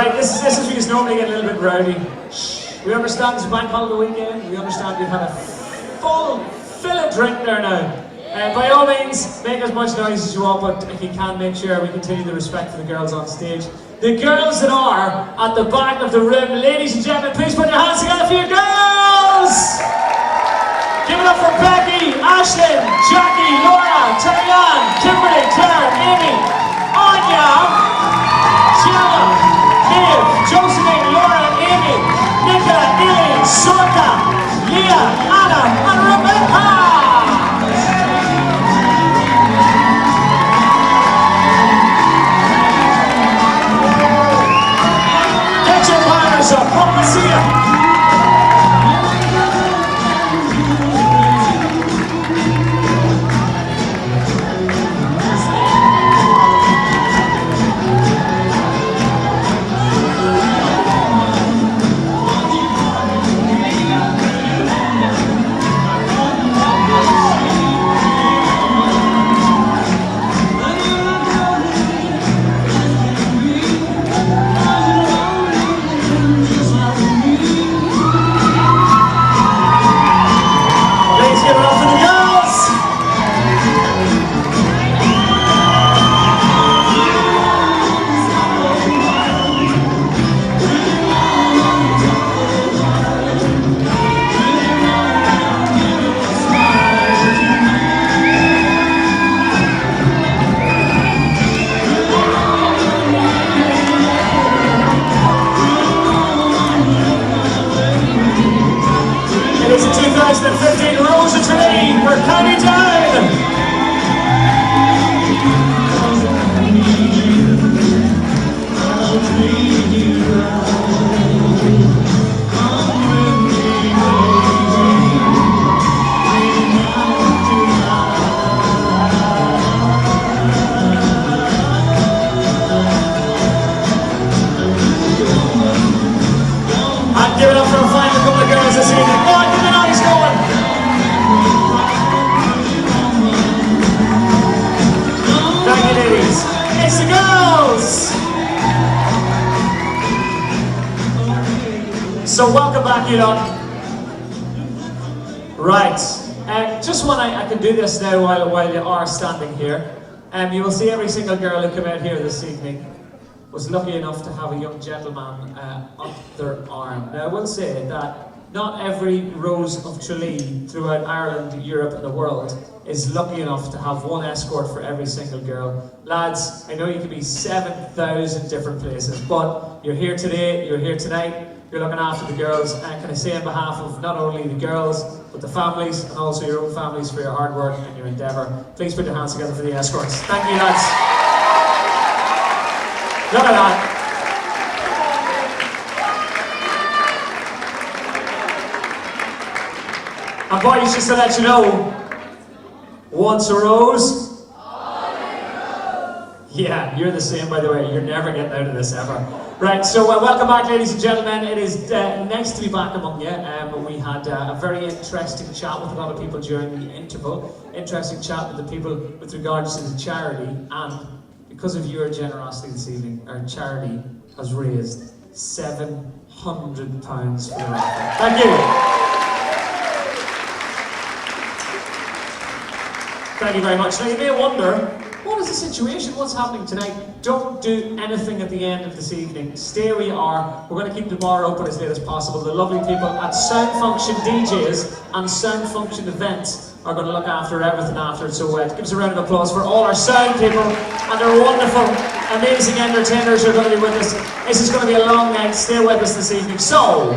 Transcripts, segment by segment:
Right, this is where you normally get a little bit rowdy. We understand it's a bank holiday weekend. We understand we've had a fill a drink there now. By all means, make as much noise as you want, but if you can, make sure we continue the respect for the girls on stage. The girls that are at the back of the room, ladies and gentlemen, please put your hands together for your girls! Give it up for Becky, Ashlyn, Jackie, Laura, Tralee, Kimberly, Claire, Amy, Anya, Gianna, Liv, Josephine, Laura, Amy, Nicola, Illy, Sorka, Leah, Anna, and Rebecca! So, hope to see you. It is the 2015 Rose of Tralee for County Down. And give it up for a final couple of girls this evening. Go on, get the noise going. Thank you, ladies. It's the girls. So welcome back, you lot. Right. Just when I can do this now while you are standing here, you will see every single girl who came out here this evening was lucky enough to have a young gentleman up their arm. Now I will say that not every Rose of Tralee throughout Ireland, Europe and the world is lucky enough to have one escort for every single girl. Lads, I know you could be 7,000 different places, but you're here today, you're here tonight, you're looking after the girls, and can I say on behalf of not only the girls, but the families and also your own families for your hard work and your endeavour. Please put your hands together for the escorts. Thank you, lads. Look at that. And boys, just to let you know, once a rose, yeah, you're the same, by the way. You're never getting out of this ever. Right, so welcome back, ladies and gentlemen. It is nice to be back among you. We had a very interesting chat with a lot of people during the interval. Interesting chat with the people with regards to the charity, and because of your generosity this evening, our charity has raised £700 for the raffle. Thank you. Thank you very much. Now you may wonder, what is the situation? What's happening tonight? Don't do anything at the end of this evening. Stay where you are. We're going to keep the bar open as late as possible. The lovely people at Sound Function DJs and Sound Function Events are going to look after everything after. So give us a round of applause for all our sound people and their wonderful, amazing entertainers who are going to be with us. This is going to be a long night. Stay with us this evening. So,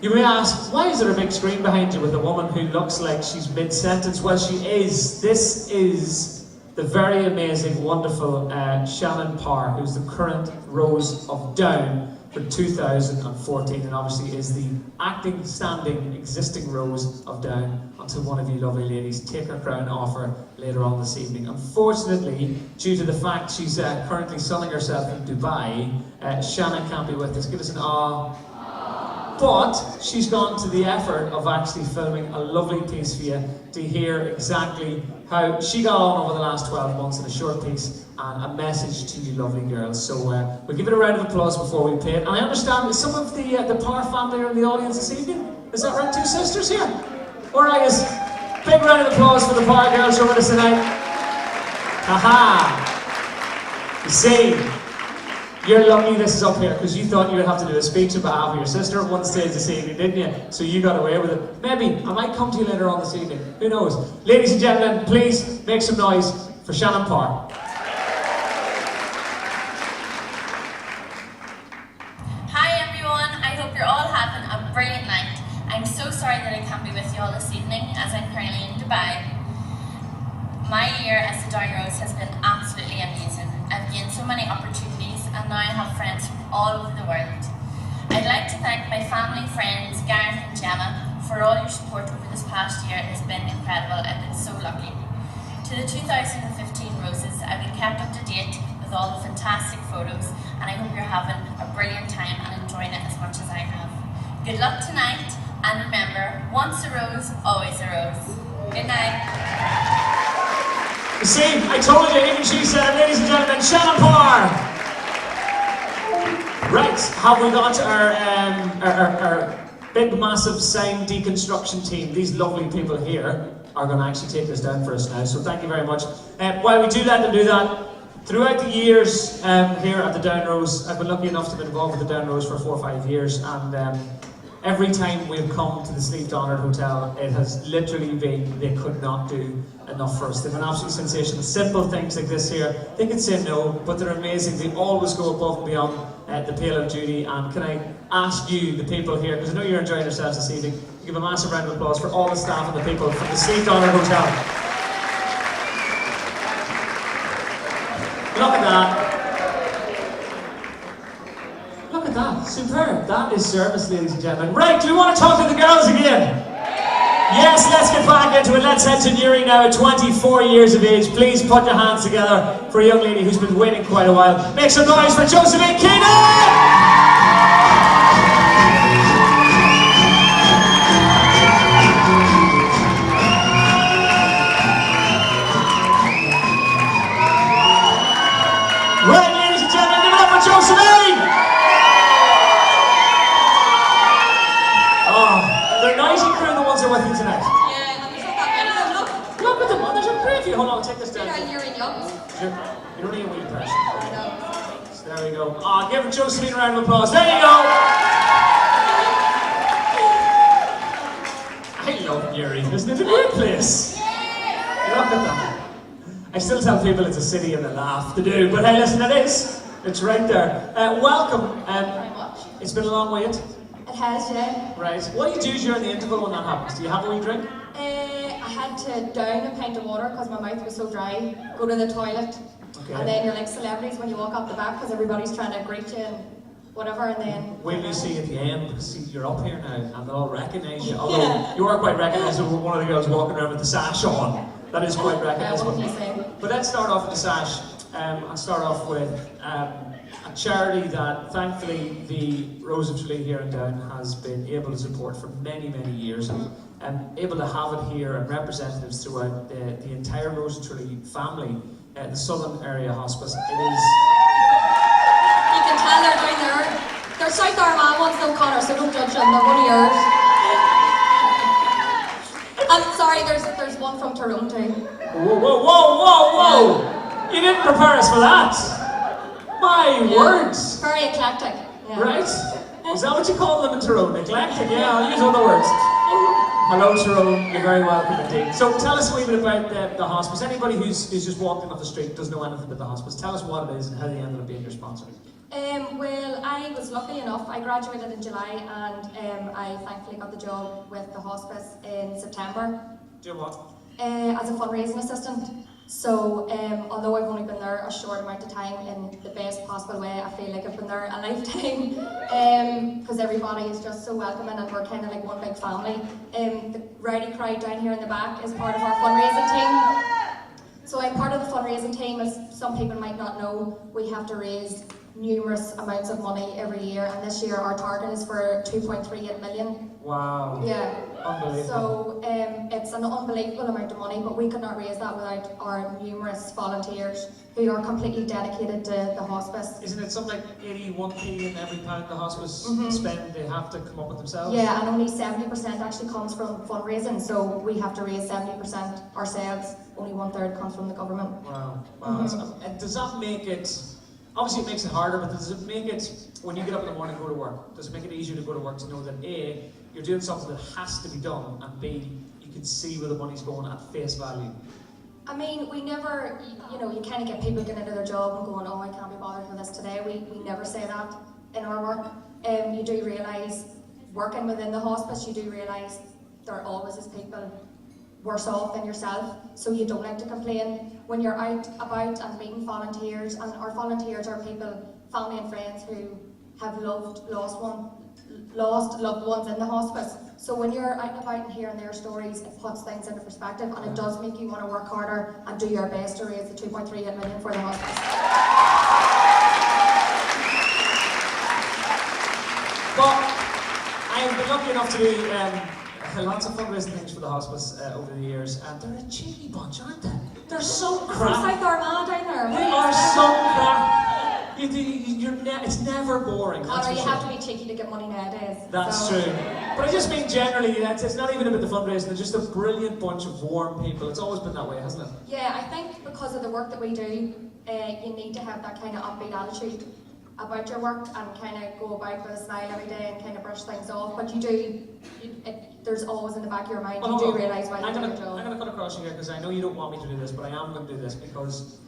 you may ask, why is there a big screen behind you with a woman who looks like she's mid-sentence? Well, she is. This is the very amazing, wonderful Shannon Parr, who's the current Rose of Down for 2014, and obviously is the acting, standing, existing Rose of Down until one of you lovely ladies take her crown off her later on this evening. Unfortunately, due to the fact she's currently sunning herself in Dubai, Shannon can't be with us. Give us an ah. but she's gone to the effort of actually filming a lovely piece for you to hear exactly how she got on over the last 12 months in a short piece and a message to you lovely girls. So we'll give it a round of applause before we play it. And I understand some of the Power family are in the audience this evening. Is that right? Two sisters here? All right, guys. Big round of applause for the Power girls who are with us tonight. Haha. You see, you're lucky this is up here because you thought you would have to do a speech on behalf of your sister at one stage this evening, didn't you? So you got away with it. Maybe I might come to you later on this evening. Who knows? Ladies and gentlemen, please make some noise for Shannon Parr. Hi everyone, I hope you're all having a brilliant night. I'm so sorry that I can't be with you all this evening as I'm currently in Dubai. My year as the Down Rose has been absolutely amazing. I've gained so many opportunities and now I have friends from all over the world. I'd like to thank my family, friends, Gareth and Gemma for all your support over this past year. It has been incredible. I've been so lucky. To the 2015 Roses, I've been kept up to date with all the fantastic photos and I hope you're having a brilliant time and enjoying it as much as I have. Good luck tonight and remember, once a rose, always a rose. Good night. You see, I told you, even she said it, ladies and gentlemen, Shannon Parr! Right, have we got our big, massive sign deconstruction team? These lovely people here are going to actually take this down for us now, so thank you very much. While we do let them do that, throughout the years here at the Down Rose, I've been lucky enough to be involved with the Down Rose for 4 or 5 years, and every time we've come to the Sleep Donard Hotel, it has literally been, they could not do enough for us. They've been absolutely sensational. Simple things like this here, they can say no, but they're amazing. They always go above and beyond the pale of duty. And can I ask you, the people here, because I know you're enjoying yourselves this evening, give a massive round of applause for all the staff and the people from the Sleep Donard Hotel. Look at that. Look at that, superb. That is service, ladies and gentlemen. Right, do we want to talk to the girls again? Yes, let's get back into it. Let's head to Newry now at 24 years of age. Please put your hands together for a young lady who's been waiting quite a while. Make some noise for Josephine Keenan! Hold on, take this down. You're in young. You don't need a wee person. So there we go. Give Josephine a round of applause. There you go. I love Newry. Isn't it a great place? Look at that. I still tell people it's a city and they laugh to do, but hey, listen, it is. It's right there. Welcome. Very much. It's been a long wait. It has, yeah. Right. What do you do during the interval when that happens? Do you have a wee drink? I had to down a pint of water because my mouth was so dry, go to the toilet, and then you're like celebrities when you walk up the back because everybody's trying to greet you and whatever, and then... Wait till you see at the end, because see, you're up here now and they'll all recognise you, although you are quite recognisable, one of the girls walking around with the sash on. That is quite recognisable. What can you say? But let's start off with the sash, and start off with a charity that thankfully the Rose of Tralee here in Down has been able to support for many, many years. And able to have it here and representatives throughout the entire Rose of Tralee family, the Southern Area Hospice. It is... You can tell they're doing they're South Armagh ones, no Connor, so don't judge them, they're one of yours. I'm sorry, there's one from Tyrone too. Whoa, whoa, whoa, whoa, whoa! You didn't prepare us for that! My words! Very eclectic. Yeah. Right? Is that what you call them in Tyrone? Eclectic? Yeah, I'll use other words. Hello Tyrone, you're very welcome indeed. So tell us a wee bit about the hospice. Anybody who's just walking off the street doesn't know anything about the hospice. Tell us what it is and how they ended up being your sponsor. Well, I was lucky enough. I graduated in July and I thankfully got the job with the hospice in September. Do what? As a fundraising assistant. So, although I've only been there a short amount of time in the best possible way, I feel like I've been there a lifetime because everybody is just so welcoming and we're kind of like one big family. The rowdy crowd down here in the back is part of our fundraising team. So I'm part of the fundraising team. As some people might not know, we have to raise numerous amounts of money every year, and this year our target is for 2.38 million. Wow. Yeah. Unbelievable. So it's an unbelievable amount of money, but we could not raise that without our numerous volunteers who are completely dedicated to the hospice. Isn't it something like 81p in every pound the hospice spend, they have to come up with themselves? Yeah, and only 70% actually comes from fundraising, so we have to raise 70% ourselves. Only 1/3 comes from the government. Wow. And does that make it, obviously it makes it harder, but does it make it, when you get up in the morning and go to work, does it make it easier to go to work to know that A, you're doing something that has to be done, and B, you can see where the money's going at face value? I mean, we never, you kind of get people getting into their job and going, oh, I can't be bothered with this today. We never say that in our work. You do realise, working within the hospice, you do realise there always is people worse off than yourself, so you don't like to complain. When you're out about and meeting volunteers, and our volunteers are people, family and friends who have lost loved ones in the hospice. So when you're out and about and hearing their stories, it puts things into perspective, and it does make you want to work harder and do your best to raise the 2.38 million for the hospice. But I have been lucky enough to do lots of fundraising things for the hospice over the years, and they're a cheeky bunch, aren't they? They're so crap. South Armagh down there. They are so crap. It's never boring. Connor, you have to be cheeky to get money nowadays. That's true. But I just mean generally, it's not even about the fundraising, they're just a brilliant bunch of warm people. It's always been that way, hasn't it? Yeah, I think because of the work that we do, you need to have that kind of upbeat attitude about your work and kind of go about with a smile every day and kind of brush things off. But there's always in the back of your mind, you do realise why you're doing your job. I'm going to cut across you here because I know you don't want me to do this, but I am going to do this because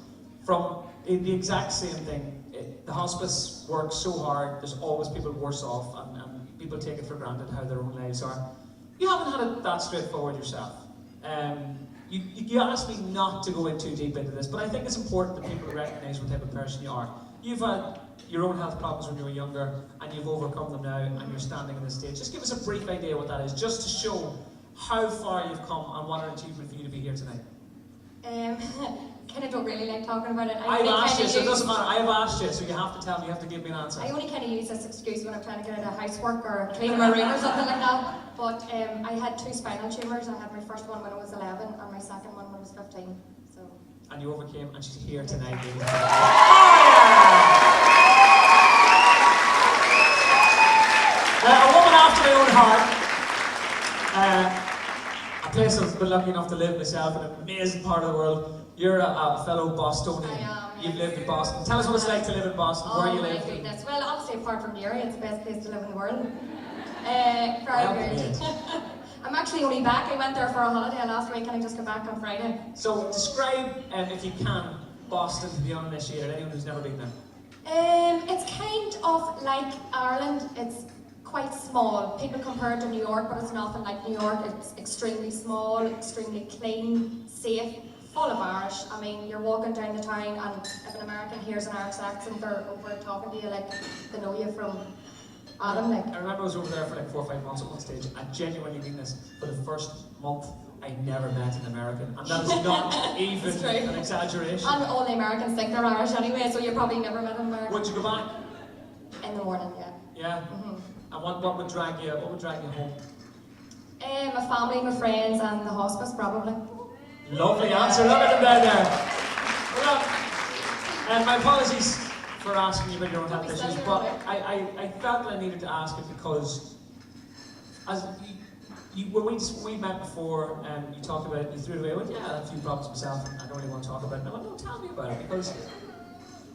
from the exact same thing, the hospice works so hard, there's always people worse off, and people take it for granted how their own lives are. You haven't had it that straightforward yourself. You asked me not to go in too deep into this, but I think it's important that people recognise what type of person you are. You've had your own health problems when you were younger, and you've overcome them now, and you're standing on the stage. Just give us a brief idea what that is, just to show how far you've come and what an achievement for you to be here tonight. Kind of don't really like talking about it. I've asked you, so it doesn't matter. I've asked you, so you have to tell me, you have to give me an answer. I only kind of use this excuse when I'm trying to get into housework or clean my room or something like that. But I had 2 spinal tumours. I had my first one when I was 11 and my second one when I was 15. So. And you overcame, and she's here tonight. A woman after my own heart. A place I've been lucky enough to live myself in an amazing part of the world. You're a fellow Bostonian. I am. You've lived in Boston. Tell us what it's like to live in Boston. Where you live? Oh my goodness. Well, obviously apart from Newry, it's the best place to live in the world. Very good. I'm actually only back. I went there for a holiday last week and I just got back on Friday. So describe, if you can, Boston to the uninitiated, anyone who's never been there. It's kind of like Ireland. It's quite small. People compare it to New York, but it's nothing like New York. It's extremely small, extremely clean, safe, full of Irish. I mean, you're walking down the town and if an American hears an Irish accent, they're over talking to you like they know you from Adam. I remember I was over there for like 4 or 5 months at one stage. I genuinely mean this. For the first month, I never met an American, and that is not even an exaggeration. And all the Americans think they're Irish anyway, so you probably never met an American. Would you go back? In the morning, yeah. Yeah. And what would drag you? What would drag you home? My family, my friends, and the hospice probably. Lovely answer. Look at them down there. Well, and my apologies for asking you about your own health issues, but I felt that I needed to ask it because as when we met before, you talked about it, you threw it away. I went, yeah, I have a few problems myself, and I don't really want to talk about it. And I went, no, tell me about it, because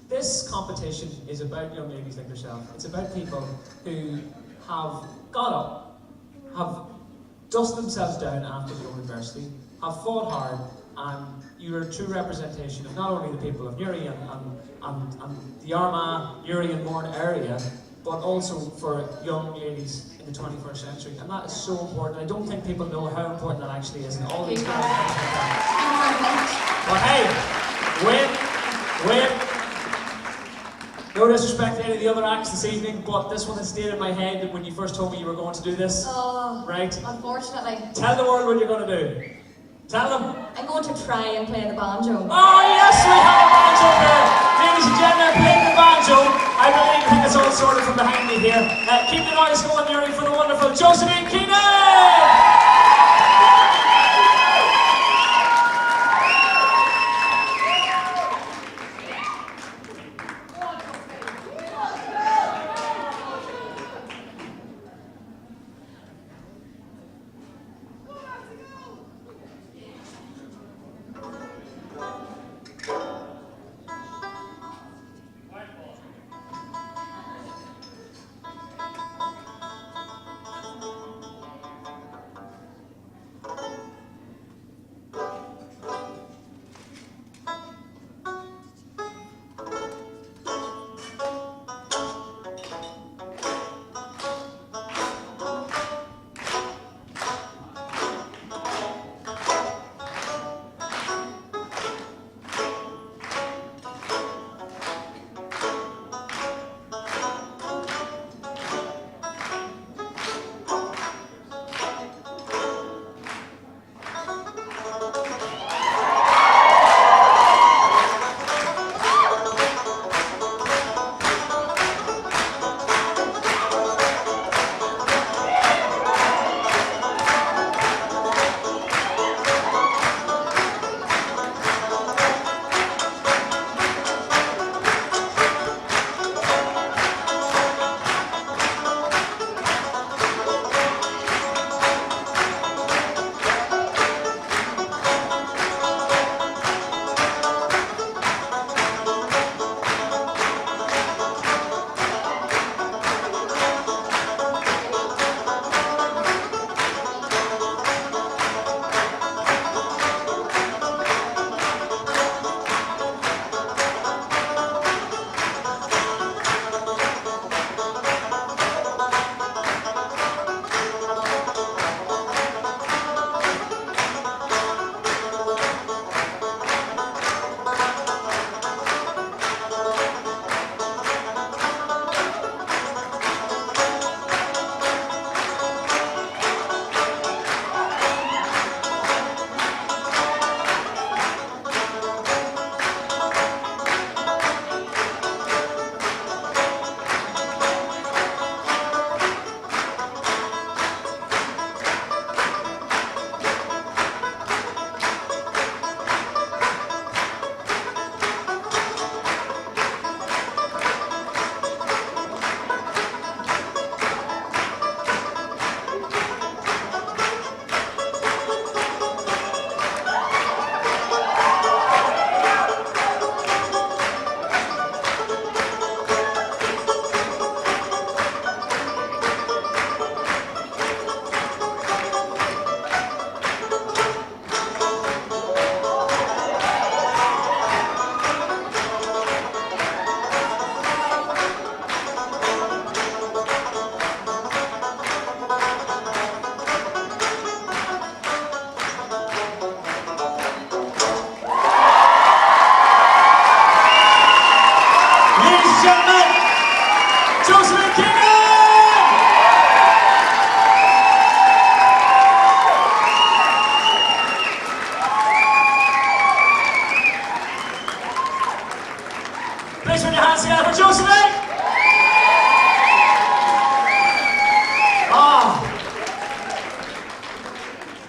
this competition is about young ladies like yourself. It's about people who have got up, have dusted themselves down after the university, have fought hard, and you're a true representation of not only the people of Newry and the Armagh, Newry and Mourne area, but also for young ladies in the 21st century. And that is so important. I don't think people know how important that actually is, and all these guys like that. But hey, wait. No disrespect to any of the other acts this evening, but this one has stayed in my head when you first told me you were going to do this. Oh, right? Unfortunately. Tell the world what you're going to do. Tell them. I'm going to try and play the banjo. Oh yes, we have a banjo there. Ladies and gentlemen, playing the banjo. I think it's all sorted from behind me here. Keep the noise going, Yuri, for the wonderful Josephine Keenan!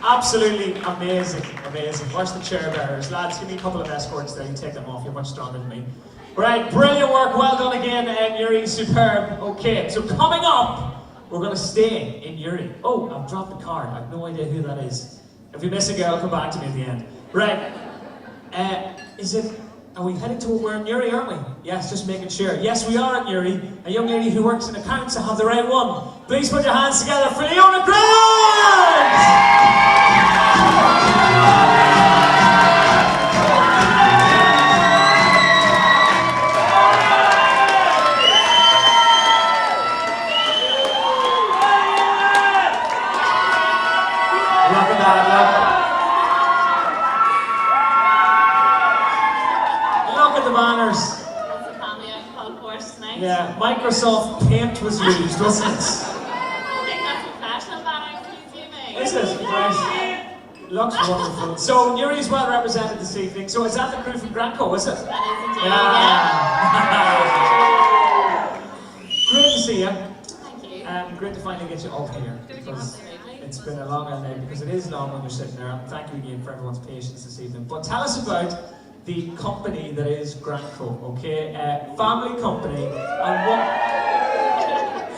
Absolutely amazing, amazing. Watch the chair bearers. Lads, give me a couple of escorts there. You take them off. You're much stronger than me. Right, brilliant work. Well done again, Yuri. Superb. Okay, so coming up, we're going to stay in Yuri. Oh, I've dropped the card. I have no idea who that is. If you miss a girl, come back to me at the end. Right. Are we heading to we're in Yuri, aren't we? Yes, just making sure. Yes, we are in Yuri. A young lady who works in accounts. I have the right one. Please put your hands together for Leona Grant! Yeah, Microsoft Paint was used, wasn't it? I think that's professional banner TV. Is it? Right. Looks wonderful. So, Yuri's well represented this evening. So, is that the crew from Granco, is it? That is indeed, yeah. see you. Thank you. Great to finally get you up here. Because it's been a long night, because it is long when you're sitting there. And thank you again for everyone's patience this evening. But tell us about the company that is Grandco, okay? Family company, and what...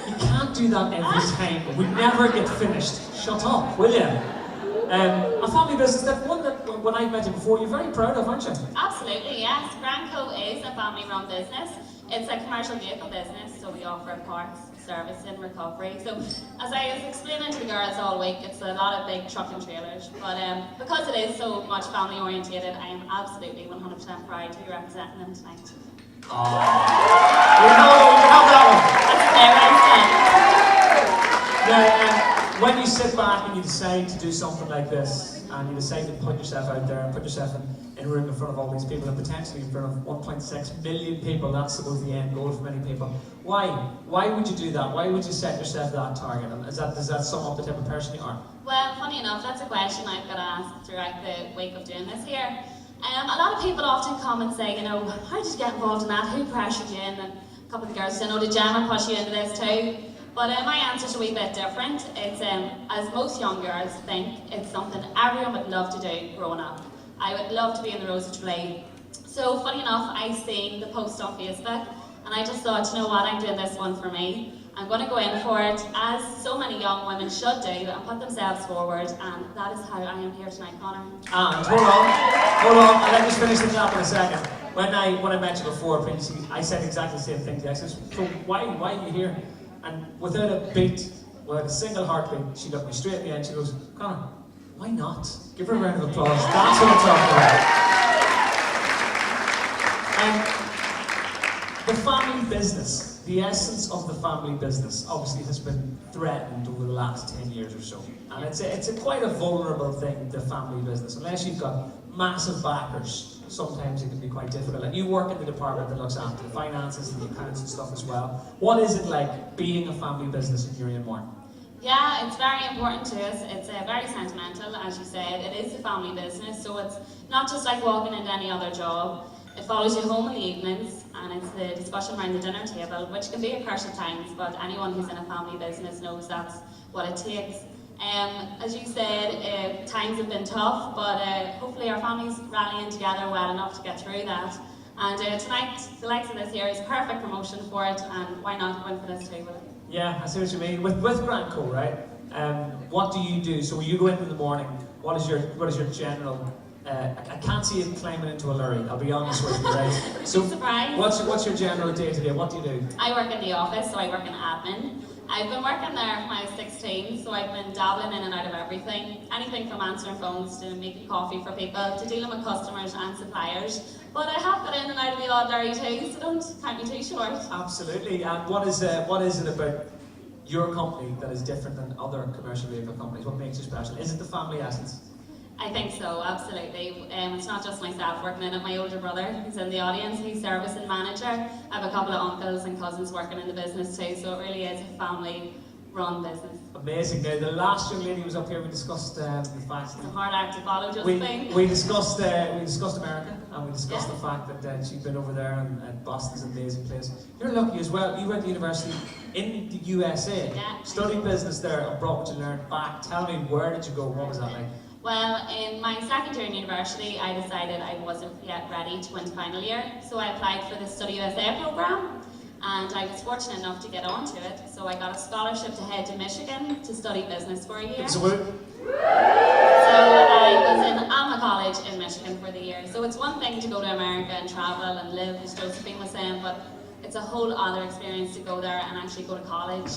You can't do that every time. We never get finished. Shut up, will you? A family business, that one that when I met you before, you're very proud of, aren't you? Absolutely, yes. Grandco is a family-run business. It's a commercial vehicle business, so we offer parts, service and recovery. So, as I was explaining to the girls all week, it's a lot of big truck and trailers. But because it is so much family-orientated, I am absolutely 100% proud to be representing them tonight. Oh. You have that one. That's Now, when you sit back and you decide to do something like this, and you decide to put yourself out there and put yourself in a room in front of all these people, and potentially in front of 1.6 million people, that's supposed to be the end goal for many people. Why? Why would you do that? Why would you set yourself that target? And does that sum up the type of person you are? Well, funny enough, that's a question I've got asked throughout the week of doing this here. A lot of people often come and say, you know, how did you get involved in that? Who pressured you in? And a couple of the girls say, no, did Gemma push you into this too? But my answer's a wee bit different. It's, as most young girls think, it's something everyone would love to do growing up. I would love to be in the rows of Tralee. So funny enough, I seen the post on Facebook, and I just thought, you know what, I'm doing this one for me. I'm going to go in for it, as so many young women should do, and put themselves forward, and that is how I am here tonight, Connor. And hold on, I'll let you finish the clap in a second. When I met you before, previously, I said exactly the same thing to you. I said, so why are you here? And without a beat, without a single heartbeat, she looked me straight in the eye and she goes, Connor, why not? Give her a round of applause. That's what I'm talking about. The family business, the essence of the family business, obviously has been threatened over the last 10 years or so. And it's quite a vulnerable thing, the family business. Unless you've got massive backers, sometimes it can be quite difficult. And you work in the department that looks after the finances and the accounts and stuff as well. What is it like being a family business in Uri and Moore? Yeah, it's very important to us. It's very sentimental, as you said. It is a family business, so it's not just like walking into any other job. It follows you home in the evenings, and it's the discussion around the dinner table, which can be a curse at times, but anyone who's in a family business knows that's what it takes. As you said, times have been tough, but hopefully our family's rallying together well enough to get through that. And tonight, the likes of this here is perfect promotion for it, and why not go in for this too? Yeah, I see what you mean. With Grandco, right? What do you do? So when you go in the morning, what is your general? I can't see you climbing into a lorry. I'll be honest with you, right? So surprise. What's your general day to day? What do you do? I work in the office, so I work in admin. I've been working there from I was 16, so I've been dabbling in and out of everything. Anything from answering phones to making coffee for people to dealing with customers and suppliers. But I have got in and out of the odd lorry too, so don't count me too short. Absolutely. And what is it about your company that is different than other commercial vehicle companies? What makes you special? Is it the family essence? I think so, absolutely. It's not just myself working in it. My older brother, who's in the audience, he's service and manager. I have a couple of uncles and cousins working in the business too, so it really is a family-run business. Amazing. Now, the last young lady who was up here, we discussed the fact it's a hard act to follow, Josephine. we discussed America, and we discussed the fact that she'd been over there, and Boston's an amazing place. You're lucky as well. You went to university in the USA, studied business there, and brought what you learned back. Tell me, where did you go? What was that like? Well, in my second year in university, I decided I wasn't yet ready to go into final year, so I applied for the Study USA program, and I was fortunate enough to get onto it. So I got a scholarship to head to Michigan to study business for a year. So I was in Alma College in Michigan for the year. So it's one thing to go to America and travel and live, as Josephine was saying, but it's a whole other experience to go there and actually go to college.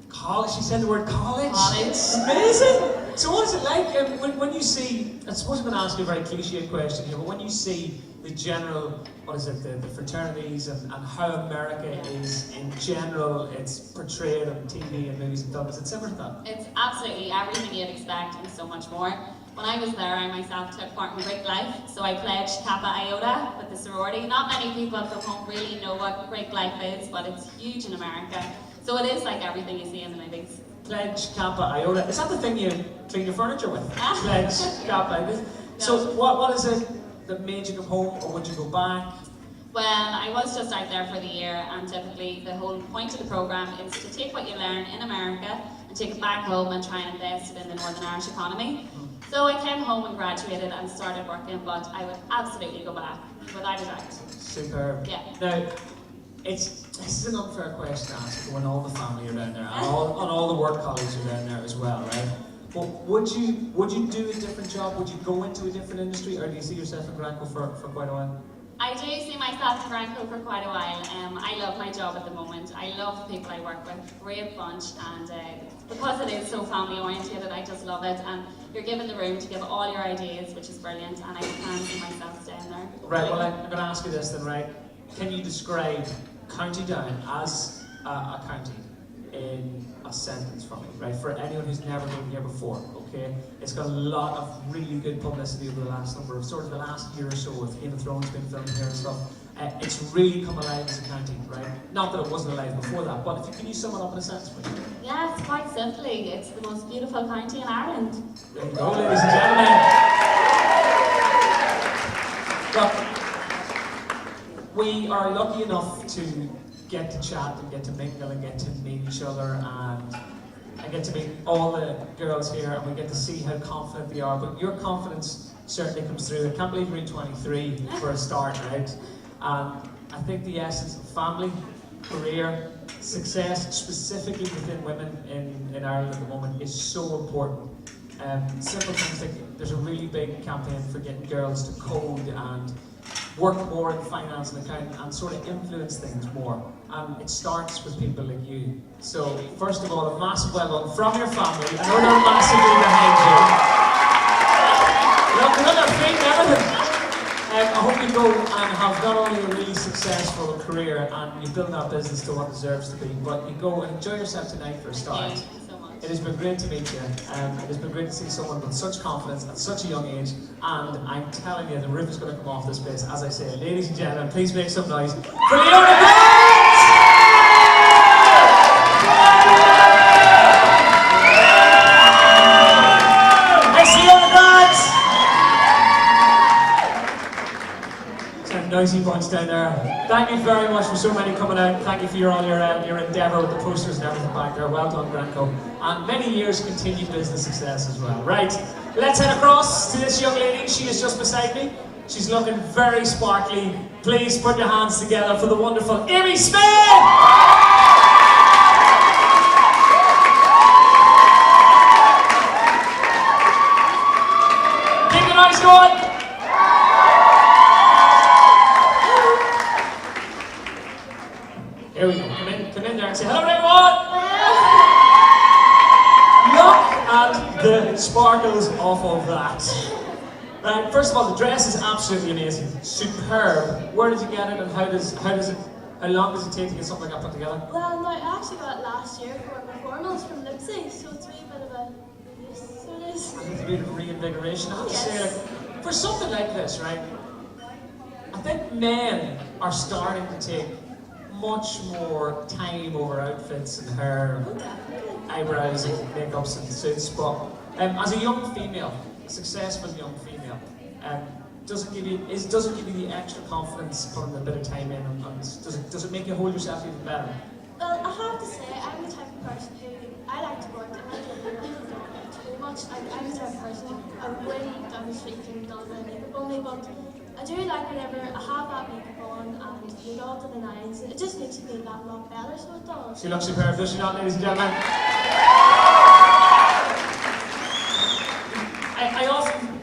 College? She said the word college? College. Amazing! So what is it like when you see, I suppose I'm going to ask you a very cliche question here, but when you see the general, the fraternities and how America is in general, it's portrayed on TV and movies and films, is it similar to that? It's absolutely everything you'd expect and so much more. When I was there, I myself took part in Greek life, so I pledged Kappa Iota with the sorority. Not many people from home really know what Greek life is, but it's huge in America. So it is like everything you see in the movies. Pledge Kappa Iota. Is that the thing you clean your furniture with? Pledge Kappa Iota. So what is it that made you come home, or would you go back? Well, I was just out there for the year, and typically the whole point of the programme is to take what you learn in America and take it back home and try and invest it in the Northern Irish economy. So I came home and graduated and started working, but I would absolutely go back, without a doubt. Superb. Yeah. Now, this is an unfair question to ask when all the family are down there, and all the work colleagues are down there as well, right? But would you do a different job? Would you go into a different industry, or do you see yourself in Granco for quite a while? I do see myself in Granco for quite a while. I love my job at the moment. I love the people I work with, great bunch, and because it is so family oriented, I just love it. And you're given the room to give all your ideas, which is brilliant, and I can see myself staying there. Right, well I'm going to ask you this then, right? Can you describe County Down as a county in a sentence for me, right? For anyone who's never been here before, okay? It's got a lot of really good publicity over the last the last year or so, with Game of Thrones being filmed here and stuff. It's really come alive as a county, right? Not that it wasn't alive before that, but can you sum it up in a sentence for me? Yeah, it's quite simply, it's the most beautiful county in Ireland. There you go, ladies and gentlemen. Look, we are lucky enough to get to chat and get to mingle and get to meet each other, and I get to meet all the girls here, and we get to see how confident they are. But your confidence certainly comes through. I can't believe you're in 23 for a start, right? I think the essence of family, career, success, specifically within women in Ireland at the moment, is so important. Simple things like there's a really big campaign for getting girls to code and work more in finance and accounting and sort of influence things more. And it starts with people like you. So, first of all, a massive welcome from your family. I know they're massively behind you. Look, they're feet and everything. I hope you go and have not only a really successful career and you build that business to what it deserves to be, but you go and enjoy yourself tonight for a start. Thank you so much. It has been great to meet you. It has been great to see someone with such confidence at such a young age, and I'm telling you, the roof is going to come off this place. As I say, ladies and gentlemen, please make some noise for Leona Grant! It's Leona Grant! It's a noisy bunch down there. Thank you very much for so many coming out. Thank you for your endeavour with the posters and everything back there. Well done, Granco. And many years continued business success as well. Right, let's head across to this young lady. She is just beside me. She's looking very sparkly. Please put your hands together for the wonderful Amy Smith! Keep the noise going! Here we go. Come in there and say hello, everyone! Look at the sparkles off of that. Right, first of all, the dress is absolutely amazing, superb. Where did you get it, and how long does it take to get something like that put together? Well, no, I actually got it last year for my performance from Lipsy, so it's a wee bit of a use, so it is. It's a bit of reinvigoration. I have to say, like, for something like this, right? I think men are starting to take much more time over outfits and hair, eyebrows and makeups and suits, but as a young female, a successful young female, does it give you the extra confidence putting a bit of time in, and does it make you hold yourself even better? Well, I have to say, I'm the type of person who I like to work and I don't really too much. I'm the type of person who I really down the street and does my makeup on me, but I do like whenever I have that makeup on and you go to the nines, it just makes you feel that lot better, so it does. She looks superb, does she not, ladies and gentlemen? I often,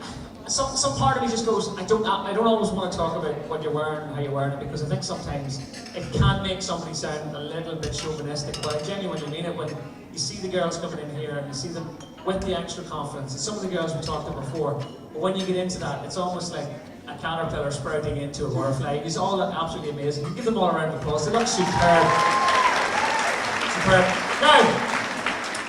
some part of me just goes, I don't always want to talk about what you're wearing and how you're wearing it, because I think sometimes it can make somebody sound a little bit chauvinistic, but I genuinely mean it when you see the girls coming in here and you see them with the extra confidence. And some of the girls we talked to before, but when you get into that, it's almost like a caterpillar sprouting into a butterfly. It's all absolutely amazing. You give them all a round of applause. They look superb. Superb. Now,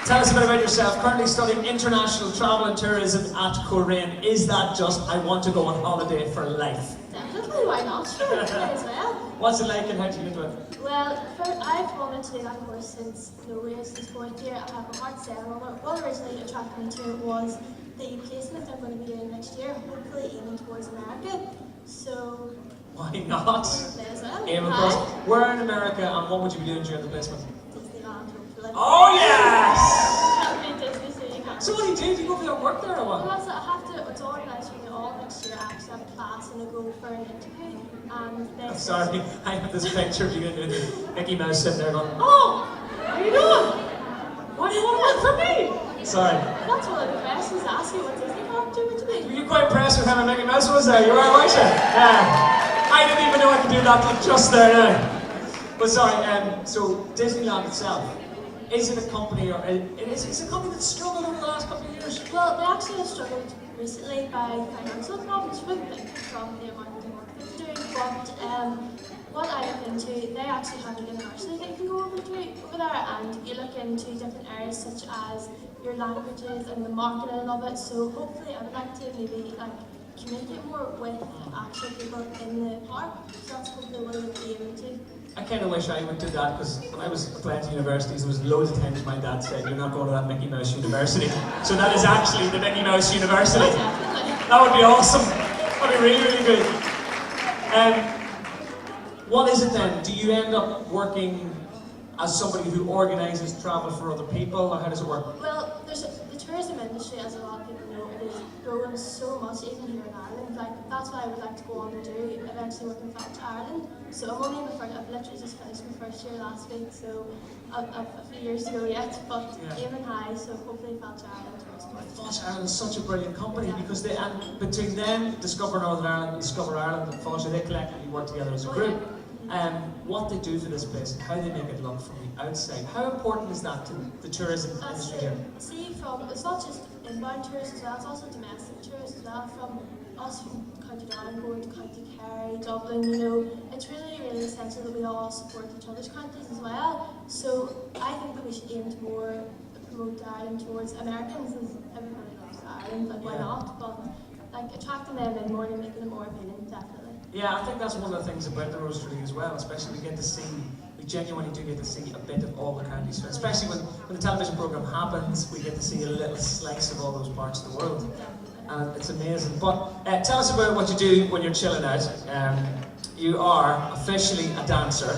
tell us a bit about yourself. Currently studying international travel and tourism at Corinne. Is that just, I want to go on holiday for life? Definitely, why not? Sure, it's great as well. What's it like and how do you get into it? Well, I've wanted to do that course since since fourth year. I have a heart set on it. What originally attracted me to it was the placement I'm going to be doing next year, hopefully aiming towards America. So, Why not? Play as well. Aim across. Where in America, and what would you be doing during the placement? Disneyland, hopefully. Oh yes! Can't be Disney, so you can't. So what do you do? Do you go for your work there or what? Well, that's it. I have to, it's organised for me all next year. I actually have a class and I go for an interview. And then I'm sorry, I have this picture of you and Mickey Mouse sitting there going, oh, how you doing? Why do you want to work for me? Sorry. That's one of the questions I ask you. What Disney character would you be? Were you quite impressed with how Mickey Mouse was there? You were, weren't you? Yeah. I didn't even know I could do that till just there now. But sorry, so Disneyland itself, is it a company or is it a company that's struggled over the last couple of years? Well, they actually have struggled recently by financial problems. You wouldn't think from the amount of work that they're doing, but what I look into, they actually have a university that you can go over there, and you look into different areas such as your languages and the marketing of it. So hopefully, I would like to maybe communicate more with actual people in the park. So that's hopefully what I would be able to. I kind of wish I would do that because when I was applying to universities, there was loads of times my dad said, you're not going to that Mickey Mouse University. So that is actually the Mickey Mouse University. That would be awesome. That would be really, really good. What is it then? Do you end up working as somebody who organises travel for other people, or how does it work? Well, the tourism industry, as a lot of people know, it is growing so much, even here in Ireland. That's what I would like to go on to do, eventually work in French Ireland. So I'm only in the first, I've literally just finished my first year last week, so a few years to go yet, but aiming high, so hopefully French Ireland tourist. French Ireland is such a brilliant company because they, and between them, Discover Northern Ireland and Discover Ireland and French, they collectively work together as a group. What they do for this place and how they make it look from the outside. How important is that to the tourism industry here? See, it's not just inbound tourists as well, it's also domestic tourists as well, from us from County Down going to County Kerry, Dublin, it's really, really essential that we all support each other's countries as well. So I think that we should aim to more promote Ireland towards Americans, as everybody loves Ireland, why not? But attracting them in more and making it more appealing, definitely. Yeah, I think that's one of the things about the Rose Tralee as well, especially we genuinely do get to see a bit of all the counties, especially when the television programme happens, we get to see a little slice of all those parts of the world. And it's amazing. But tell us about what you do when you're chilling out. You are officially a dancer,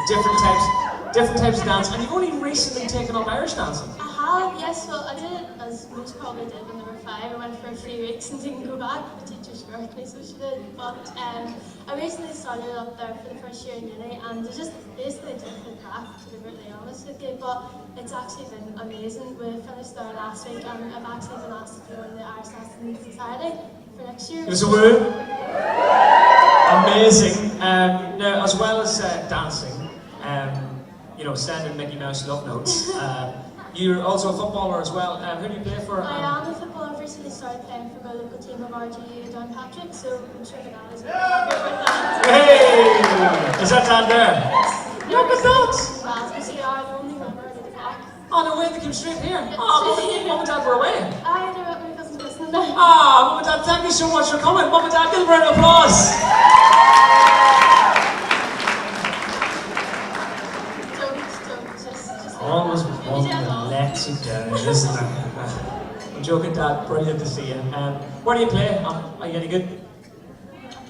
different types of dance, and you've only recently taken up Irish dancing. I have, yes. Well, I did it as most probably did when they were 5. I went for a few weeks and didn't go back. The teacher scored me, so she did. But I recently started up there for the first year in uni, and they just basically took it back, to be brutally honest with you. But it's actually been amazing. We finished there last week, and I've actually been asked to join the Irish Dancing Society for next year. Give us a woo. Amazing. Now, as well as dancing, sending Mickey Mouse love notes. You're also a footballer as well. Who do you play for? I am a footballer. I've recently started playing for my local team of RGU Downpatrick, so I'm sure that is Hey! Is that down there? Yes. Look at that! Well, as you are the only member of the pack. Oh, no way, they came straight here. Mum and Dad were away. I know what my cousin's listening there. Mum and Dad, thank you so much for coming. Mum and Dad, give them a round of applause. Always want to let you down, isn't it? I'm joking, Dad. Brilliant to see you. Where do you play? Are you any good? I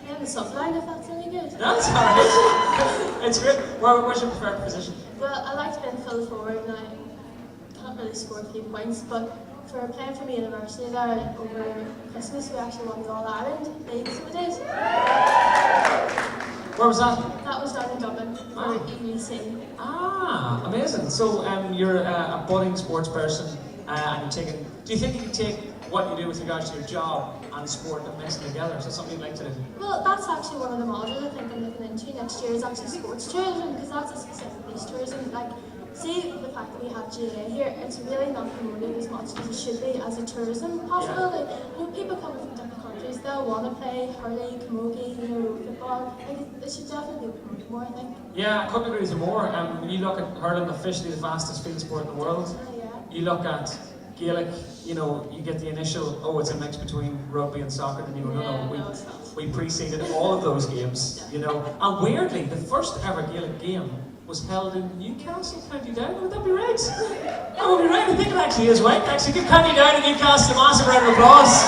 play on the subline if that's any good. That's alright. It's good. Where's your preferred position? Well, I like to play full forward, and I can't really score a few points, but for playing for my university there over Christmas, we actually won the All-Ireland League, so we did. Where was that? That was down in Dublin for EUC. Amazing. So you're a budding sports person, and you're taking. Do you think you can take what you do with regards to your job and sport and mix them together? Is that something you'd like to do? Well, that's actually one of the modules I think I'm looking into next year is actually sports tourism, because that's a specific niche tourism. See the fact that we have GA here, it's really not promoted as much as it should be as a tourism possibility. Yeah. People coming from different countries, they'll want to play hurley, camogie, football. It should definitely be promoted more, I think. Yeah, I couldn't agree with you more. When you look at hurling, officially the fastest field sport in the world, you look at Gaelic, you get the initial, it's a mix between rugby and soccer, and you go, no, we preceded all of those games, And weirdly, the first ever Gaelic game was held in Newcastle, County Down. Would that be right? That would be right. I think it actually is right. Actually, give County Down and Newcastle a massive round of applause.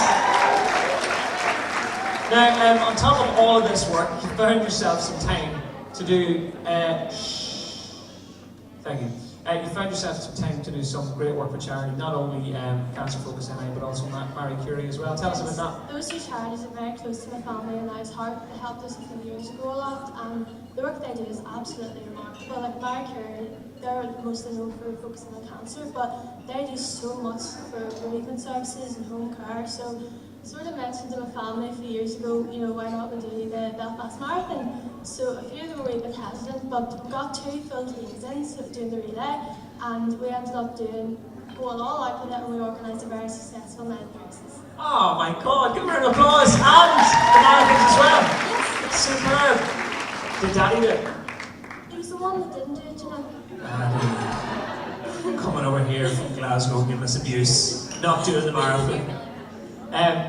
Now, on top of all of this work, you found yourself some time to do. Thank you. You found yourself some time to do some great work for charity, not only Cancer Focus NI, but also Marie Curie as well. Tell us about that. Those two charities are very close to my family and I's heart. They helped us a few years ago a lot, and the work they do is absolutely remarkable. Like Marie Curie, they're mostly known for focusing on cancer, but they do so much for bereavement services and home care. So sort of mentioned to my family a few years ago, you know, why not we do the Belfast Marathon? So a few of them were a bit hesitant, but we got 2 full teams in, so doing the relay, and we ended up going all out with it, and we organised a very successful 9 races. Oh my God, give her an applause, and the marathons as well. Yes. Superb. Did Daddy do it? He was the one that didn't do it, you know. Coming over here from Glasgow, giving us abuse, not doing the marathon.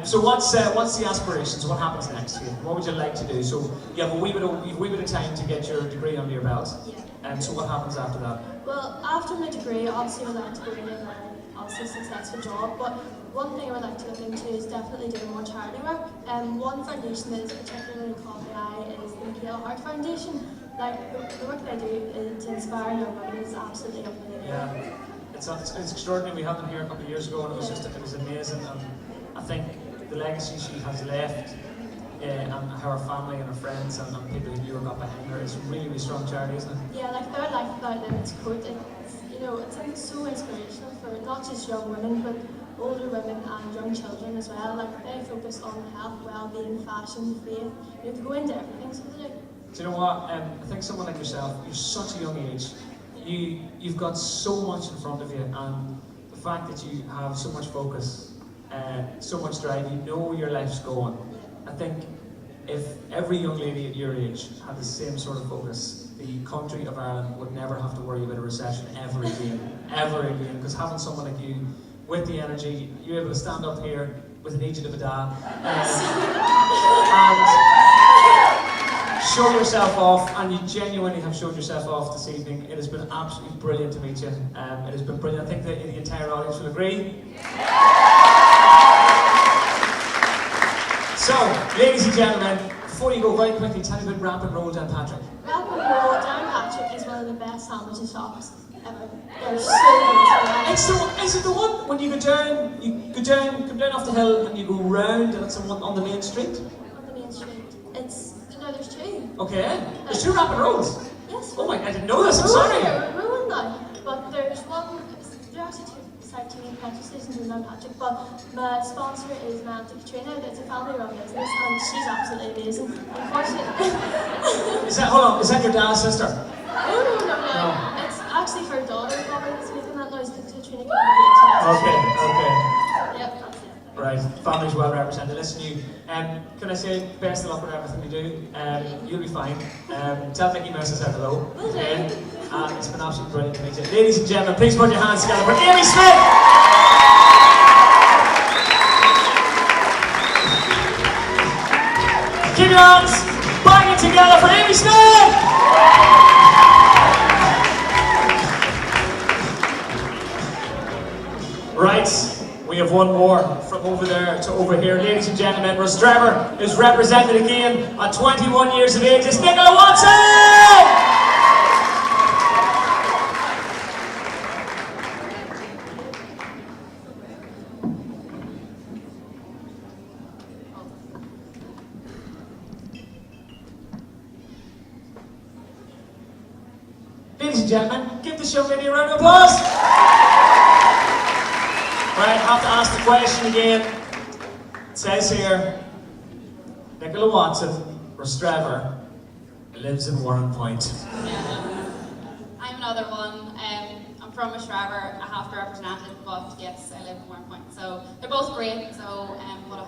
So what's the aspirations? What happens next here? What would you like to do? So you have a wee bit of time to get your degree under your belt. Yeah. So what happens after that? Well, after my degree, obviously I would like to go in and obviously a successful job, but one thing I would like to look into is definitely doing more charity work. One foundation that is particularly caught my eye is the Michaela Hart Foundation. Like, the work they do to inspire young women is absolutely unbelievable. Yeah, it's extraordinary. We had them here a couple of years ago, and it was amazing. And I think the legacy she has left, and how her family and her friends and people who grew up behind her is really, really strong charity, isn't it? Yeah, like their Life Without Limits quote, it's so inspirational for not just young women, but older women and young children as well. Like, they focus on health, well-being, fashion, faith. You have to go into everything, so they do. Do you know what? I think someone like yourself, you're such a young age. You've got so much in front of you, and the fact that you have so much focus, so much drive, you know where your life's going. I think if every young lady at your age had the same sort of focus, the country of Ireland would never have to worry about a recession ever again. Because having someone like you with the energy, you're able to stand up here with an agent of a dad and show yourself off, and you genuinely have showed yourself off this evening. It has been absolutely brilliant to meet you. It has been brilliant. I think that the entire audience will agree. So, ladies and gentlemen, before you go very quickly, tell me about Wrap and Roll Dan Patrick. Wrap and Roll Dan Patrick is one of the best sandwich shops ever. They're so good. Is it the one when you come down off the hill and you go round and it's on the main street? On the main street. There's 2. Okay. There's 2 Wrap and Rolls? Yes. Oh my, I didn't know this, I'm sorry. We're rolling now, but there's one, there are actually 2 petrol stations in Dan Patrick, but my sponsor is my Auntie Katrina. It's a family-run business, and she's absolutely amazing. Unfortunately. Is that your dad's sister? No. It's actually her daughter, Robin, that's making that noise, because Katrina can be Okay. Yep, that's it. Right, family's well represented. Listen, you, can I say best of luck with everything you do? You'll be fine. Tell Mickey Mouse I said hello. Okay. It's been absolutely brilliant to meet you. Ladies and gentlemen, please put your hands together for Amy Smith! Keep your hands banging together for Amy Smith! Right, we have one more from over there to over here. Ladies and gentlemen, Rostrevor is represented again at 21 years of age. It's Nicola Watson! Ladies and gentlemen, give this young lady a round of applause. Right, I have to ask the question again. It says here, Nicola Watson, Rostrevor, lives in Warren Point. Yeah. I'm another one. I'm from Rostrevor. I have to represent it, but yes, I live in Warren Point. So they're both great. So, but I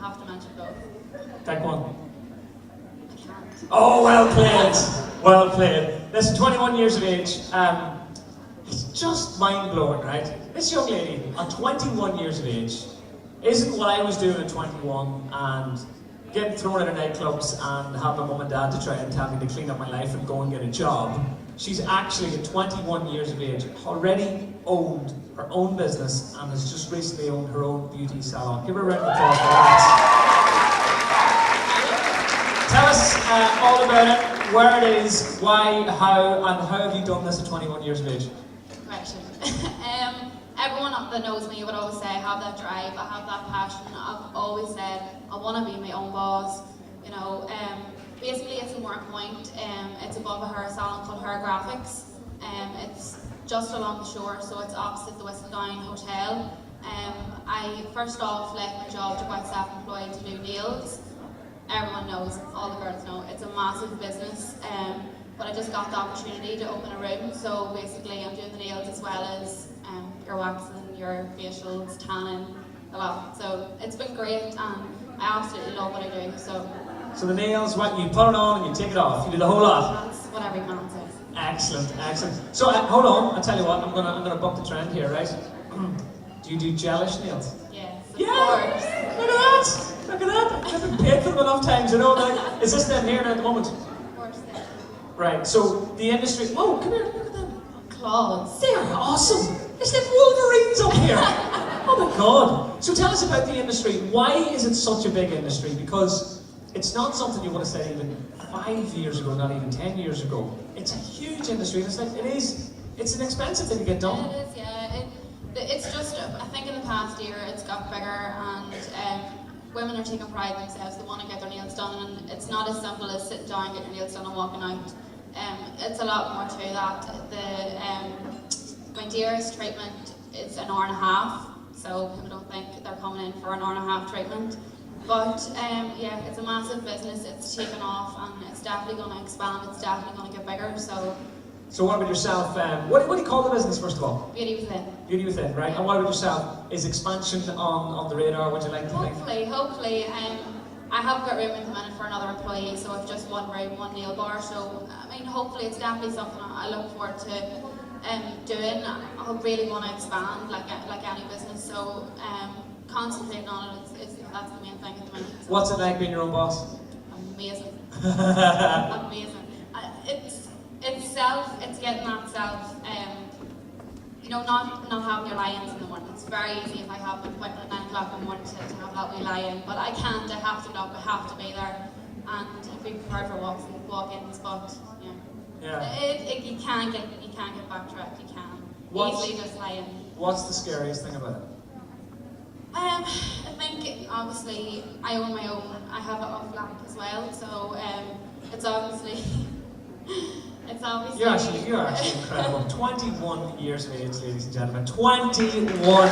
have to mention both. Take one. I can't. Oh, well played. Well played. Listen, 21 years of age. It's just mind-blowing, right? This young lady, at 21 years of age, isn't what I was doing at 21 and getting thrown out of nightclubs and have my mum and dad to try and tell me to clean up my life and go and get a job. She's actually, at 21 years of age, already owned her own business and has just recently owned her own beauty salon. Give her a round of applause for that. Tell us all about it, where it is, why, how, and how have you done this at 21 years of age? Question. Everyone that knows me would always say I have that drive, I have that passion. I've always said I want to be my own boss. You know, basically it's in Work Point. It's above a hair salon called Hair Graphics. It's just along the shore, so it's opposite the Whistledown Hotel. I first off left my job to go out self-employed to do nails. Everyone knows, all the girls know, it's a massive business. But I just got the opportunity to open a room, so basically I'm doing the nails as well as your waxing, your facials, tanning, a lot. So it's been great, and I absolutely love what I do. So the nails, what you put it on and you take it off. You do the whole lot. That's what every man says. Excellent, excellent. So hold on, I'll tell you what. I'm gonna buck the trend here, right? Do you do gelish nails? Yes, of Yeah. course. Look at that! Look at that! I've been paid for them enough times, you know. Like, is this them here now at the moment? Of course, yes. Right. So the industry. Whoa! Come here. Look at them. Claws. They're awesome. It's like Wolverines up here. Oh my God. So tell us about the industry. Why is it such a big industry? Because it's not something you would have said even 5 years ago, not even 10 years ago. It's a huge industry. It's like it's an expensive thing to get done. It is, yeah. It's just, I think in the past year it's got bigger, and women are taking pride in themselves. They want to get their nails done, and it's not as simple as sitting down, getting your nails done and walking out. It's a lot more to that. My dearest treatment is an hour and a half, so people don't think they're coming in for an hour and a half treatment. But yeah, it's a massive business. It's taken off, and it's definitely going to expand. It's definitely going to get bigger. So what about yourself? What do you call the business, first of all? Beauty within. Beauty within, right? And what about yourself? Is expansion on the radar? Would you like to think? Hopefully. I haven't got room at the minute for another employee, so I've just one room, one nail bar. So I mean, hopefully it's definitely something I look forward to doing. I really want to expand, like any business. So concentrating on it is that's the main thing at the minute. So. What's it like being your own boss? Amazing. Amazing. It's getting that self, you know, not having your lie-ins in the morning. It's very easy if I have an appointment at 9 o'clock in the morning to have that wee lie-in, but I can't, I have to look, I have to be there, and be prepared for walk-ins, but yeah. You can't get backtracked, you can. Easily just lie in. What's the scariest thing about it? I think, obviously, I own my own, I have it off flat as well, so it's obviously... It's obviously... You're actually incredible. 21 years of age, ladies and gentlemen. 21!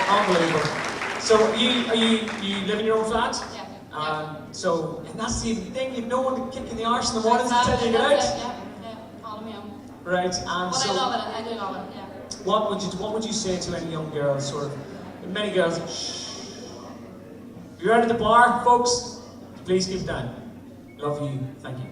Unbelievable. So you live in your own flat? Yeah. So that's the thing, you've no one to kick in the arse in the mornings and tell you to get out. Yeah, all on my own. Right, But I love it, I do love it, yeah. What would you say to any young girls, sort of, many girls, shh. If you're out at the bar, folks, please keep it down. Love you, thank you.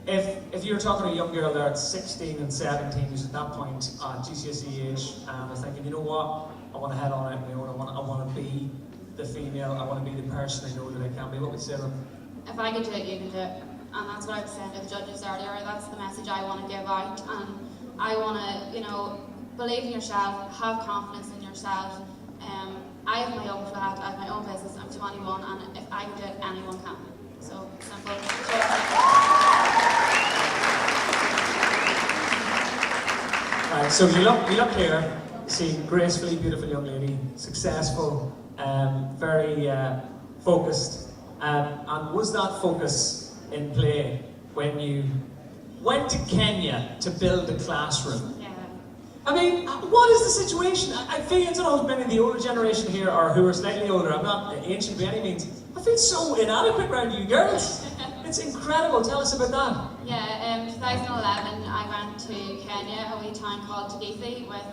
If you're talking to a young girl there at 16 and 17 who's at that point at GCSE age and is thinking, you know what, I want to head on out my own, I want to be the female, I want to be the person I know that I can be, what would you say to them? If I can do it, you can do it. And that's what I was saying to the judges earlier, that's the message I want to give out. And I want to, you know, believe in yourself, have confidence in yourself. I have my own flat, I have my own business, I'm 21, and if I can do it, anyone can. So, simple. Right, so you look here, you see gracefully beautiful young lady, successful, very focused. And was that focus in play when you went to Kenya to build a classroom? I mean, what is the situation? I feel, I don't know if many of the older generation here or who are slightly older, I'm not ancient by any means, I feel so inadequate around you girls. It's incredible, tell us about that. Yeah, 2011 I went to Kenya, a wee town called Tagithi with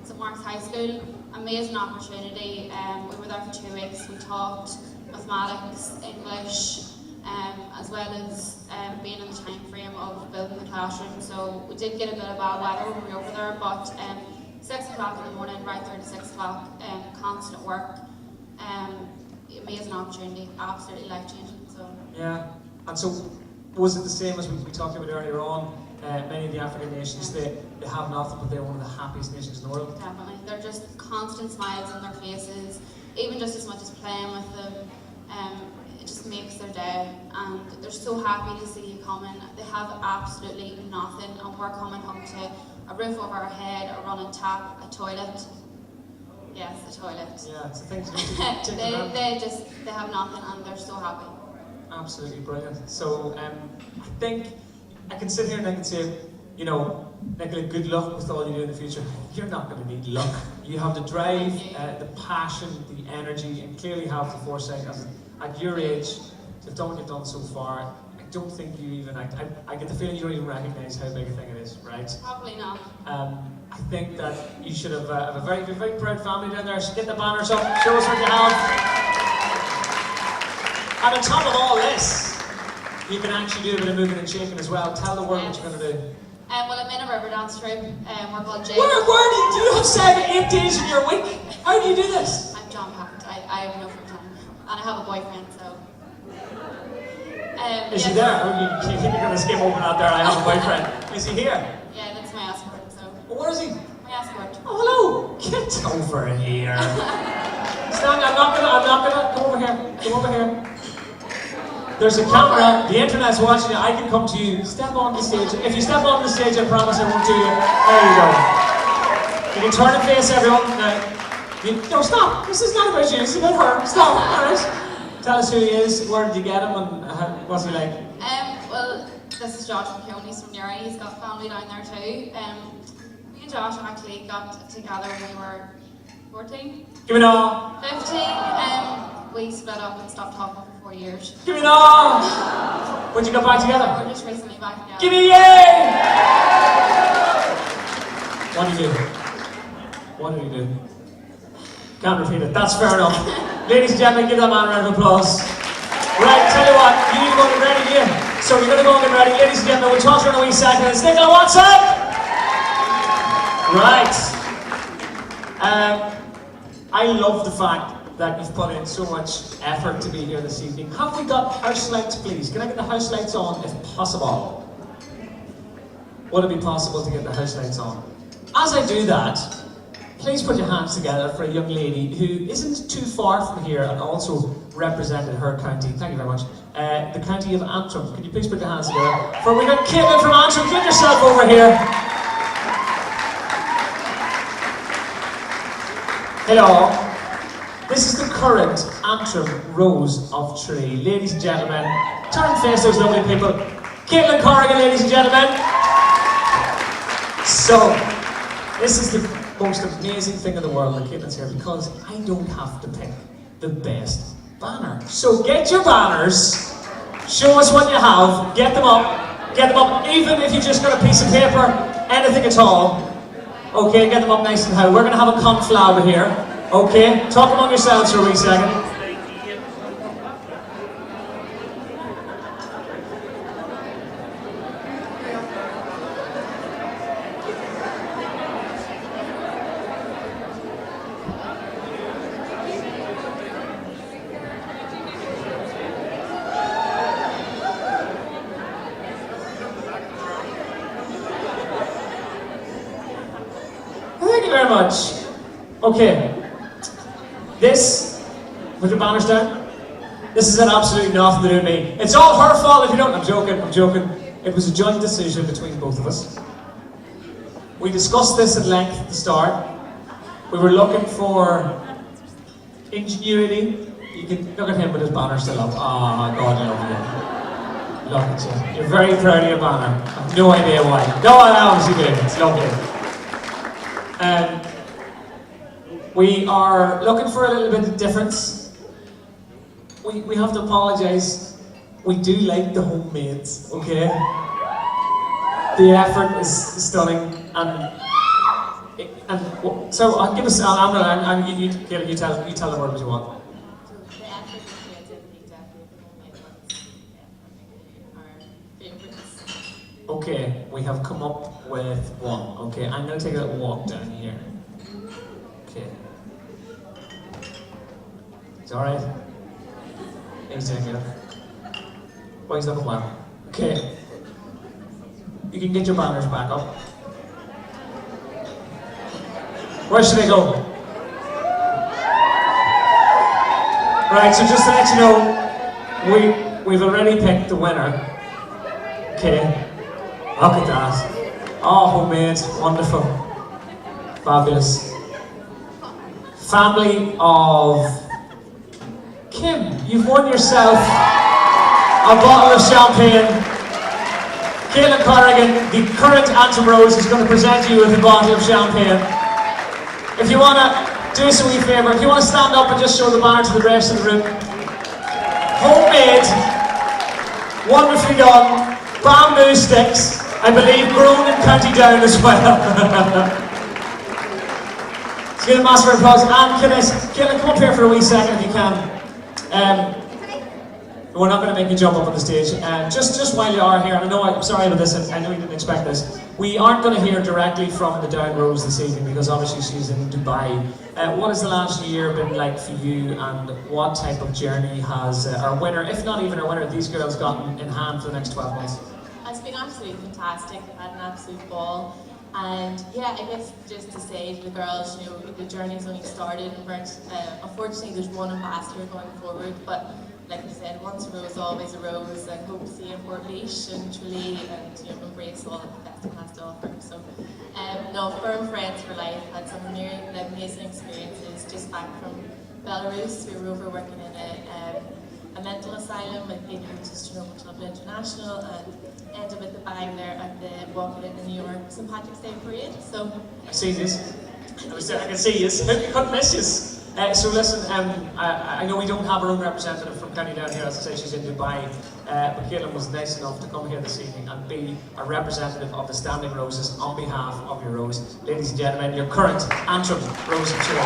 St Mark's High School. Amazing opportunity, we were there for 2 weeks, we taught mathematics, English, as well as being in the time frame of building the classroom. So we did get a bit of bad weather when we were over there, but 6 o'clock in the morning, right there to 6 o'clock, constant work, amazing opportunity, absolutely life-changing. So yeah, and so was it the same as we talked about earlier on? Many of the African nations, they have nothing, but they're one of the happiest nations in the world. Definitely, they're just constant smiles on their faces. even just as much as playing with them, it just makes their day, and they're so happy to see you coming. They have absolutely nothing, and we're coming home to a roof over our head, a running tap, a toilet. Yes, a toilet. Yeah, it's a thing to do. They have nothing, and they're so happy. Absolutely brilliant. So I think I can sit here and I can say, you know, Nicola, good luck with all you do in the future. You're not going to need luck. You have the drive, the passion, the energy, and clearly have the foresight. At your age, to have done what you've done so far, I don't think you even, I get the feeling you don't even recognise how big a thing it is, right? Probably not. I think that you should have a very proud family down there. So get the banners up, show us what you have. And on top of all this, you can actually do a bit of moving and shaking as well. Tell the world what you're going to do. Well, I'm in a river dance troupe. We're called Jay. Where do you have 7-8 days in your week? How do you do this? I'm John Packard. I have no free time. And I have a boyfriend, so... Is he there? You think you're going to skim open out there? I have a boyfriend. Is he here? Yeah, that's my escort, so... Well, where is he? My escort. Oh, hello! Get over here. Stand, I'm not gonna, come over here. Come over here. There's a camera, the internet's watching you, I can come to you. Step on the stage. If you step on the stage, I promise I won't do you. There you go. You can turn and face everyone. No, stop. This is not about you, this is about her. Stop, alright? Tell us who he is, where did you get him, and what's he like? Well, this is Josh McKeown, he's from Newry, he's got family down there too. Me and Josh actually got together when we were 14. Give me an all. 15. We split up and stopped talking for 4 years. Give me an all. When'd you get back together? We're just recently back together. Give me a yay! What do you do? What do you do? Can't repeat it. That's fair enough. Ladies and gentlemen, give that man a round of applause. Right, tell you what, you need to go and get ready here. So you're going to go and get ready. Ladies and gentlemen, we'll talk to you in a wee second. Nicola, what's up? Right. I love the fact that you've put in so much effort to be here this evening. Have we got house lights, please? Can I get the house lights on, if possible? Would it be possible to get the house lights on? As I do that, please put your hands together for a young lady who isn't too far from here and also represented her county. Thank you very much. The county of Antrim. Can you please put your hands together? For we got Caitlin from Antrim. Get yourself over here. Hello. This is the current Antrim Rose of Tralee. Ladies and gentlemen, turn and face those lovely people. Caitlin Corrigan, ladies and gentlemen. So, this is the most amazing thing in the world that Caitlin's here because I don't have to pick the best banner. So get your banners, show us what you have, get them up, even if you just got a piece of paper, anything at all. Okay, get them up nice and high. We're going to have a conflab here. Okay, talk among yourselves for a wee second. Thank you very much. Okay. This, put your banners down. This has had absolutely nothing to do with me. It's all her fault if you don't. I'm joking. It was a joint decision between both of us. We discussed this at length at the start. We were looking for ingenuity. You can look at him with his banner still up. Ah, God, I love you. Look at you. You're very proud of your banner. I have no idea why. No, I obviously do. It's lovely. We are looking for a little bit of difference. We have to apologise. We do like the homemades, okay? The effort is stunning, so I'll give us. You tell the word what you want. The effort and creativity definitely our favourites. Okay, we have come up with one. Okay, I'm going to take a little walk down here. Okay. It's alright. He's taking it. Well, he's looking well. Okay. You can get your banners back up. Where should I go? Right, so just to let you know, we've already picked the winner. Okay, look at that. Oh, homemade, wonderful, fabulous. Family of Kim, you've won yourself a bottle of champagne. Caitlin Corrigan, the current Antrim Rose, is going to present you with a bottle of champagne. If you want to do us a wee favour, if you want to stand up and just show the banner to the rest of the room. Homemade, wonderfully done, bamboo sticks, I believe grown in County Down as well. Let's give a massive applause. And Caitlin, come up here for a wee second if you can. We're not going to make you jump up on the stage. Just while you are here, and I'm sorry about this, and I know you didn't expect this, we aren't going to hear directly from the Down Rose this evening because obviously she's in Dubai. What has the last year been like for you, and what type of journey has our winner, if not even our winner, these girls gotten in hand for the next 12 months? It's been absolutely fantastic. I've had an absolute ball. And yeah, I guess just to say to the girls, you know, the journey's only started, and unfortunately there's one ambassador going forward, but like I said, once a rose, always a rose, and hope to see you in Portlaoise and Tralee, and you know, embrace all that the festival has to offer. So, no, firm friends for life. Had some amazing experiences just back from Belarus. We were over working in a mental asylum at pt2 Club International, and ended with the bag there at the walking in the New York St. Patrick's Day Parade. So, I see this. I can see you. Couldn't miss you. So listen, I know we don't have our own representative from County Down here, as I say, she's in Dubai, but Caitlin was nice enough to come here this evening and be a representative of the Standing Roses on behalf of your Rose. Ladies and gentlemen, your current Antrim Rose of Tralee.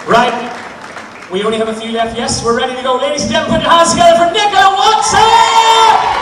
Right, we only have a few left. Yes, we're ready to go. Ladies and gentlemen, put your hands together for Nicola Watson!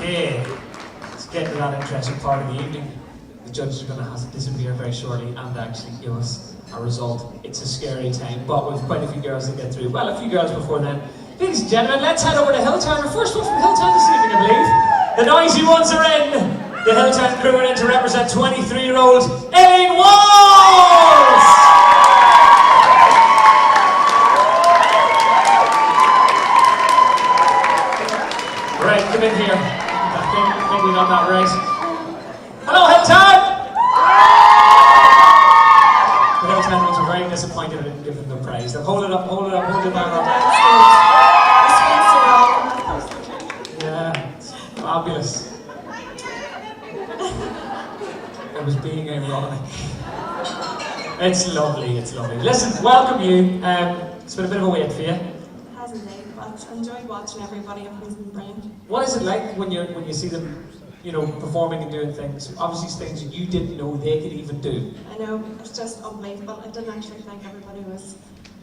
Okay, let's get to that interesting part of the evening. The judges are going to have to disappear very shortly and actually give us a result. It's a scary time, but we've quite a few girls to get through. Well, a few girls before then. Ladies and gentlemen, let's head over to Hilltown. Our first one from Hilltown this evening, I believe. The noisy ones are in. The Hilltown crew are in to represent 23-year-old Aileen Walls! Right, come in here. I think we got that right. Hello, Hilltown! The Hilltown ones are very disappointed I didn't give them the prize. They'll hold it up, hold it up, hold it back up. Yeah, it's fabulous. I was being ironic. It's lovely, it's lovely. Listen, welcome you. It's been a bit of a wait for you. Hasn't been, but I enjoyed watching everybody. Everybody's been brilliant. What is it like when you see them, you know, performing and doing things? Obviously, things you didn't know they could even do. I know, it's just unbelievable. I didn't actually think everybody was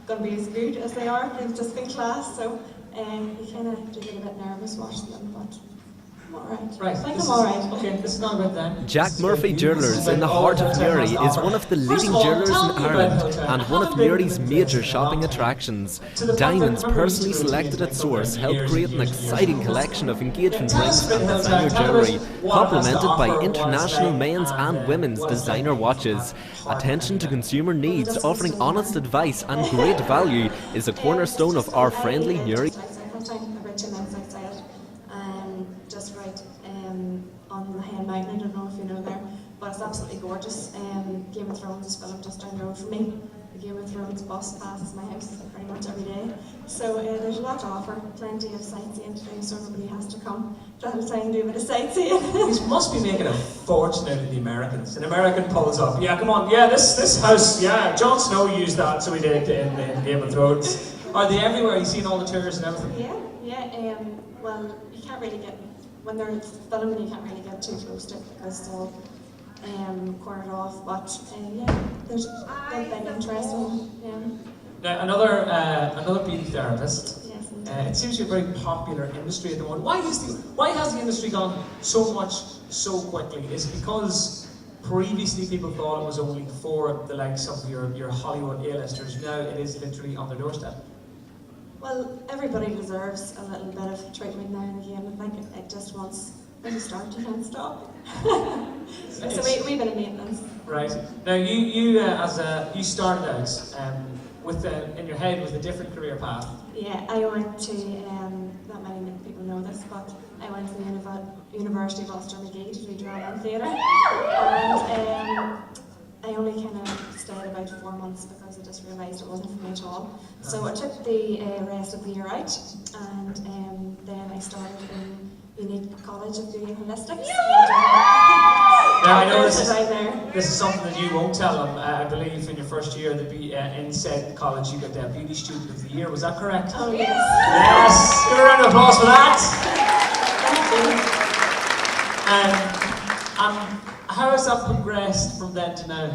going to be as good as they are. They've just been class, so you kind of do get a bit nervous watching them, but I'm alright. Right. I think I'm alright. Okay, this is not about them. Jack Murphy Jewellers in the heart of Newry is one of the leading jewellers in Ireland and one of Newry's major shopping attractions. Diamonds personally selected at source help create an exciting collection of engagement rings and designer jewellery, complemented by international men's and women's designer watches. Attention to consumer needs, offering honest advice and great value is a cornerstone of our friendly Newry. Just right on the Hen Mountain, I don't know if you know there, but it's absolutely gorgeous. Game of Thrones is filmed just down the road from me. The Game of Thrones bus passes my house pretty much every day. So there's a lot to offer, plenty of sightseeing to do, so everybody has to come to have time to do a bit of sightseeing. These must be making a fortune out of the Americans. An American pulls up, yeah, come on, yeah, this house, yeah, Jon Snow used that, so he did in Game of Thrones. Are they everywhere? You seen all the tours and everything? Yeah, well, you can't really get, when they're filming, you can't really get too close to it because they'll cornered off, but yeah, there's been interest in Now, another beauty therapist. Yes, It seems to be a very popular industry at the moment. Why has the industry gone so much so quickly? Is it because previously people thought it was only for the likes of your Hollywood A-listers? Now it is literally on their doorstep. Well, everybody deserves a little bit of treatment now and again. I think it just once you start, you can't stop. So we've been in maintenance. Right. Now you started out with in your head with a different career path. Yeah, I went to not many people know this, but I went to the University of Ulster McGee to do drama and theatre, and I only kind of stayed about 4 months because I just realised it wasn't for me at all. So I took the rest of the year out, and then I started in Unique College of Beauty and Holistics. Now I know this is something that you won't tell them. I believe in your first year in said college you got the Beauty Student of the Year. Was that correct? Oh yes. Yes. Give a round of applause for that. How has that progressed from then to now?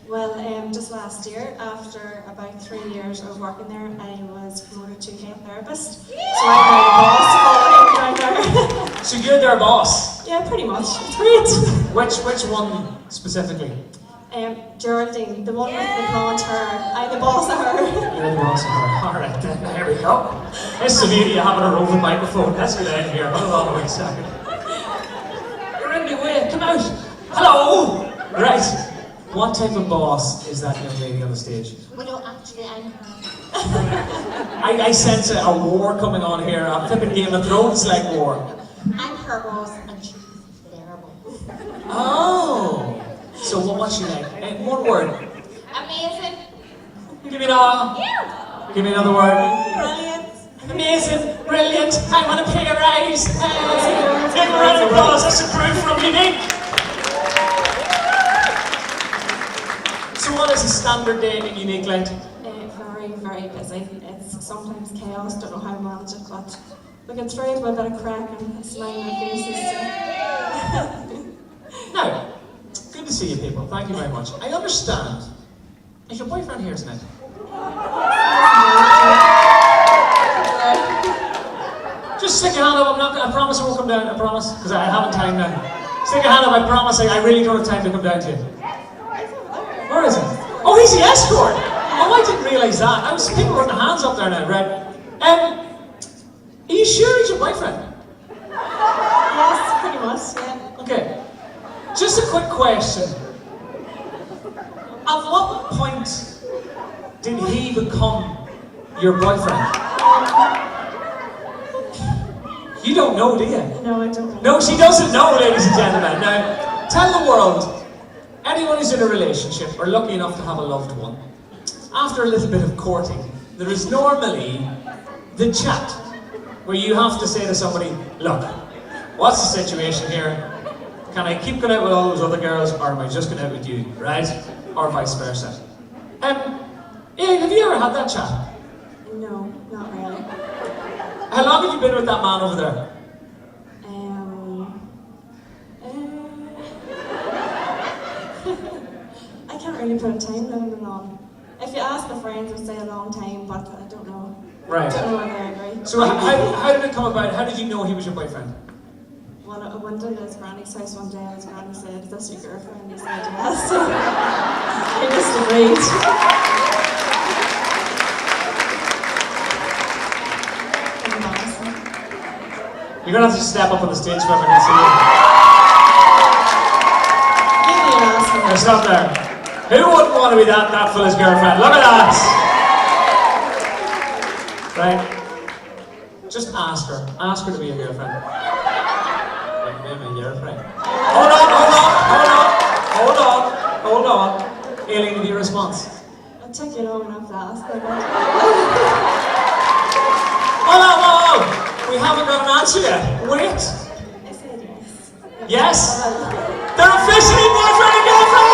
Well, just last year, after about 3 years of working there, I was promoted to head therapist. So I'm now the boss of all down there. So you're their boss? Yeah, pretty much. It's great. Which one specifically? Geraldine, the one with the blonde hair. I'm the boss of her. You're the boss of her. Alright then, there we go. It's the beauty of having a roving microphone. Let's get in here. Hold on a wait second. You're in the way. Come out. Hello. Right. What type of boss is that young lady on the stage? Well, no, actually, I'm I sense a war coming on here. A flipping Game of Thrones like war. her boss, and she's terrible. Oh. So what's she like? One word. Amazing. Give me another word. Brilliant. Amazing, brilliant, I want to pay a rise. Hey, give a round of applause, that's a crew from Unique. So what is a standard day in Unique like? Very, very busy. It's sometimes chaos, don't know how to manage it, but we get through it with a bit of crack and a smile on our faces. Now, good to see you people, thank you very much. I understand. Is your boyfriend here tonight? Just stick your hand up. I promise I won't come down. I promise, because I haven't time now. Stick your hand up. I promise. I really don't have time to come down to you. Where is it? Oh, he's the escort. Oh, I didn't realise that. I was people putting hands up there now, right? Are you sure he's your boyfriend? Yes, pretty much, yeah. Okay. Just a quick question. At what point did he become your boyfriend? You don't know, do you? No, I don't know. No, she doesn't know, ladies and gentlemen. Now, tell the world, anyone who's in a relationship or lucky enough to have a loved one, after a little bit of courting, there is normally the chat where you have to say to somebody, look, what's the situation here? Can I keep going out with all those other girls, or am I just going out with you, right? Or vice versa. Ian, have you ever had that chat? No, not really. How long have you been with that man over there? I can't really put a time limit on. If you ask my friends, I'd say a long time, but I don't know. Right. I don't know whether I agree. So how did it come about? How did you know he was your boyfriend? Well, I went into his granny's house one day and his granny said, is this your girlfriend? He said, yes. I just agreed. You're gonna have to step up on the stage for everyone to see you. Give me an answer. Now stop there. Who wouldn't want to be that fella's girlfriend? Look at that! Right? Just ask her. Ask her to be your girlfriend. Be my girlfriend. Hold on. Aileen, give your response. It took you long enough to ask her that. Hold on. We haven't got an answer yet. Wait. I said yes. Yes? They're officially boyfriend and girlfriend!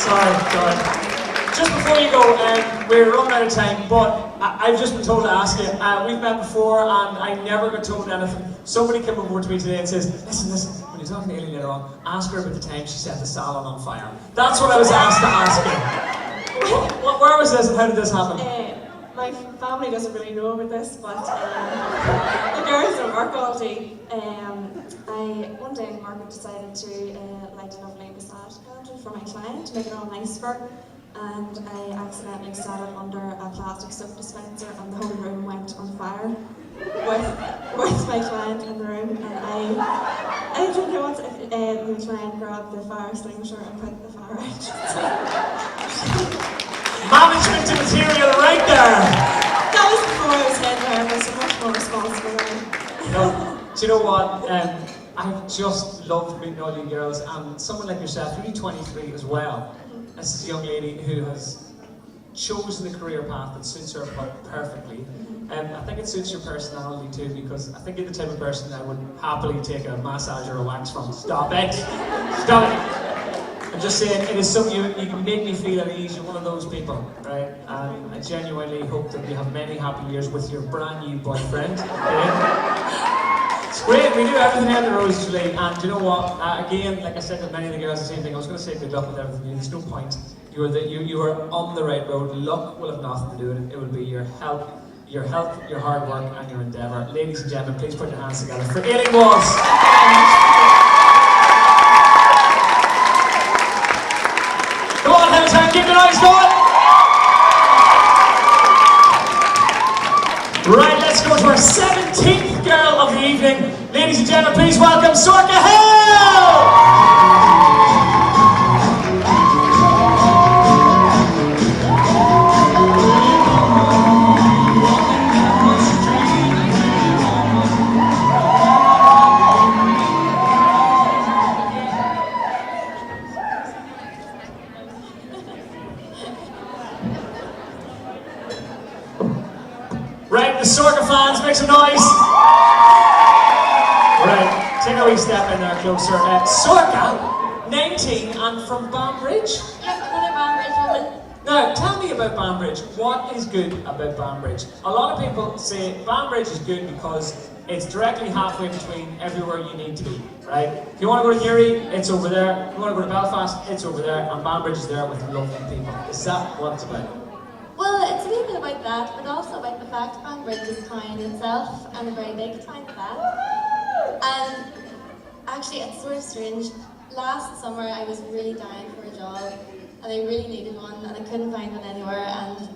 Sorry. Just before you go, we're running out of time, but I've just been told to ask you. We've met before and I never got told anything. Somebody came over to me today and says, listen, when you're talking to Aileen later on, ask her about the time she set the salon on fire. That's what I was asked to ask you. Where was this and how did this happen? My family doesn't really know about this, but the girls don't work all day. One day in work I decided to light a lovely massage candle for my client to make it all nice for her. And I accidentally set it under a plastic soap dispenser and the whole room went on fire with my client in the room. And I don't know what the client grabbed the fire extinguisher and put the fire out. Management material right there! That was before I was head there, so much more responsible now. No, do you know what? I've just loved meeting all you girls, and someone like yourself, you're 23 as well. This is a young lady who has chosen the career path that suits her perfectly. I think it suits your personality too, because I think you're the type of person I would happily take a massage or a wax from. Stop it! Stop it! I'm just saying, it is something you can make me feel at ease. You're one of those people, right? And I genuinely hope that you have many happy years with your brand new boyfriend. Okay? It's great, we do everything on the rose, Tralee, and do you know what? Again, like I said to many of the girls, the same thing. I was going to say good luck with everything. There's no point. You are on the right road. Luck will have nothing to do with it. It will be your health, your hard work, and your endeavour. Ladies and gentlemen, please put your hands together for Aileen Walls. Come on, Hamilton, keep the noise going. Right, let's go to our 17th girl of the evening. Ladies and gentlemen, please welcome Sorka Hill! Right, the Sorka fans, make some noise. Right, take a wee step in there closer. Sorka, 19 and from Banbridge. Yep, another Banbridge woman. Now, tell me about Banbridge. What is good about Banbridge? A lot of people say Banbridge is good because it's directly halfway between everywhere you need to be, right? If you want to go to Newry, it's over there. If you want to go to Belfast, it's over there. And Banbridge is there with lovely people. Is that what it's about? Well, it's a little bit about that, but also about the fact, Banbridge is a town itself, and a very big town at that. And actually, it's sort of strange. Last summer, I was really dying for a job, and I really needed one, and I couldn't find one anywhere. And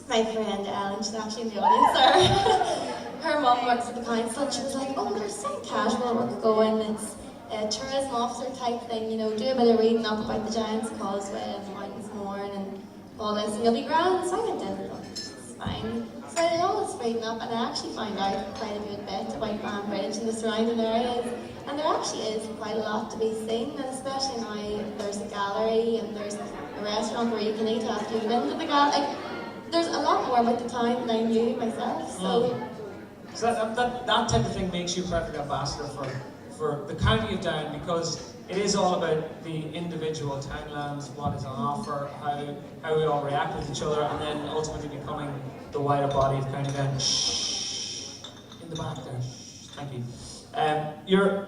my friend Ellen, she's actually in the audience there. Her mum works at the council, and she was like, "Oh, there's some casual work going. It's a tourism officer type thing, you know, do a bit of reading up about the Giant's Causeway and the Mountains Mourne and all this, and you'll be grand." So I went in, it's fine. So I did all this reading up, and I actually found out quite a good bit about Banbridge and the surrounding areas. And there actually is quite a lot to be seen, and especially now there's a gallery and there's a restaurant where you can eat after you've been to the gallery. Like, there's a lot more about the town than I knew myself. So that type of thing makes you a perfect ambassador for the county of Down, because it is all about the individual townlands, what is on offer, how we all react with each other, and then ultimately becoming the wider body of County Down. Shh, in the back there. Shh, thank you. You're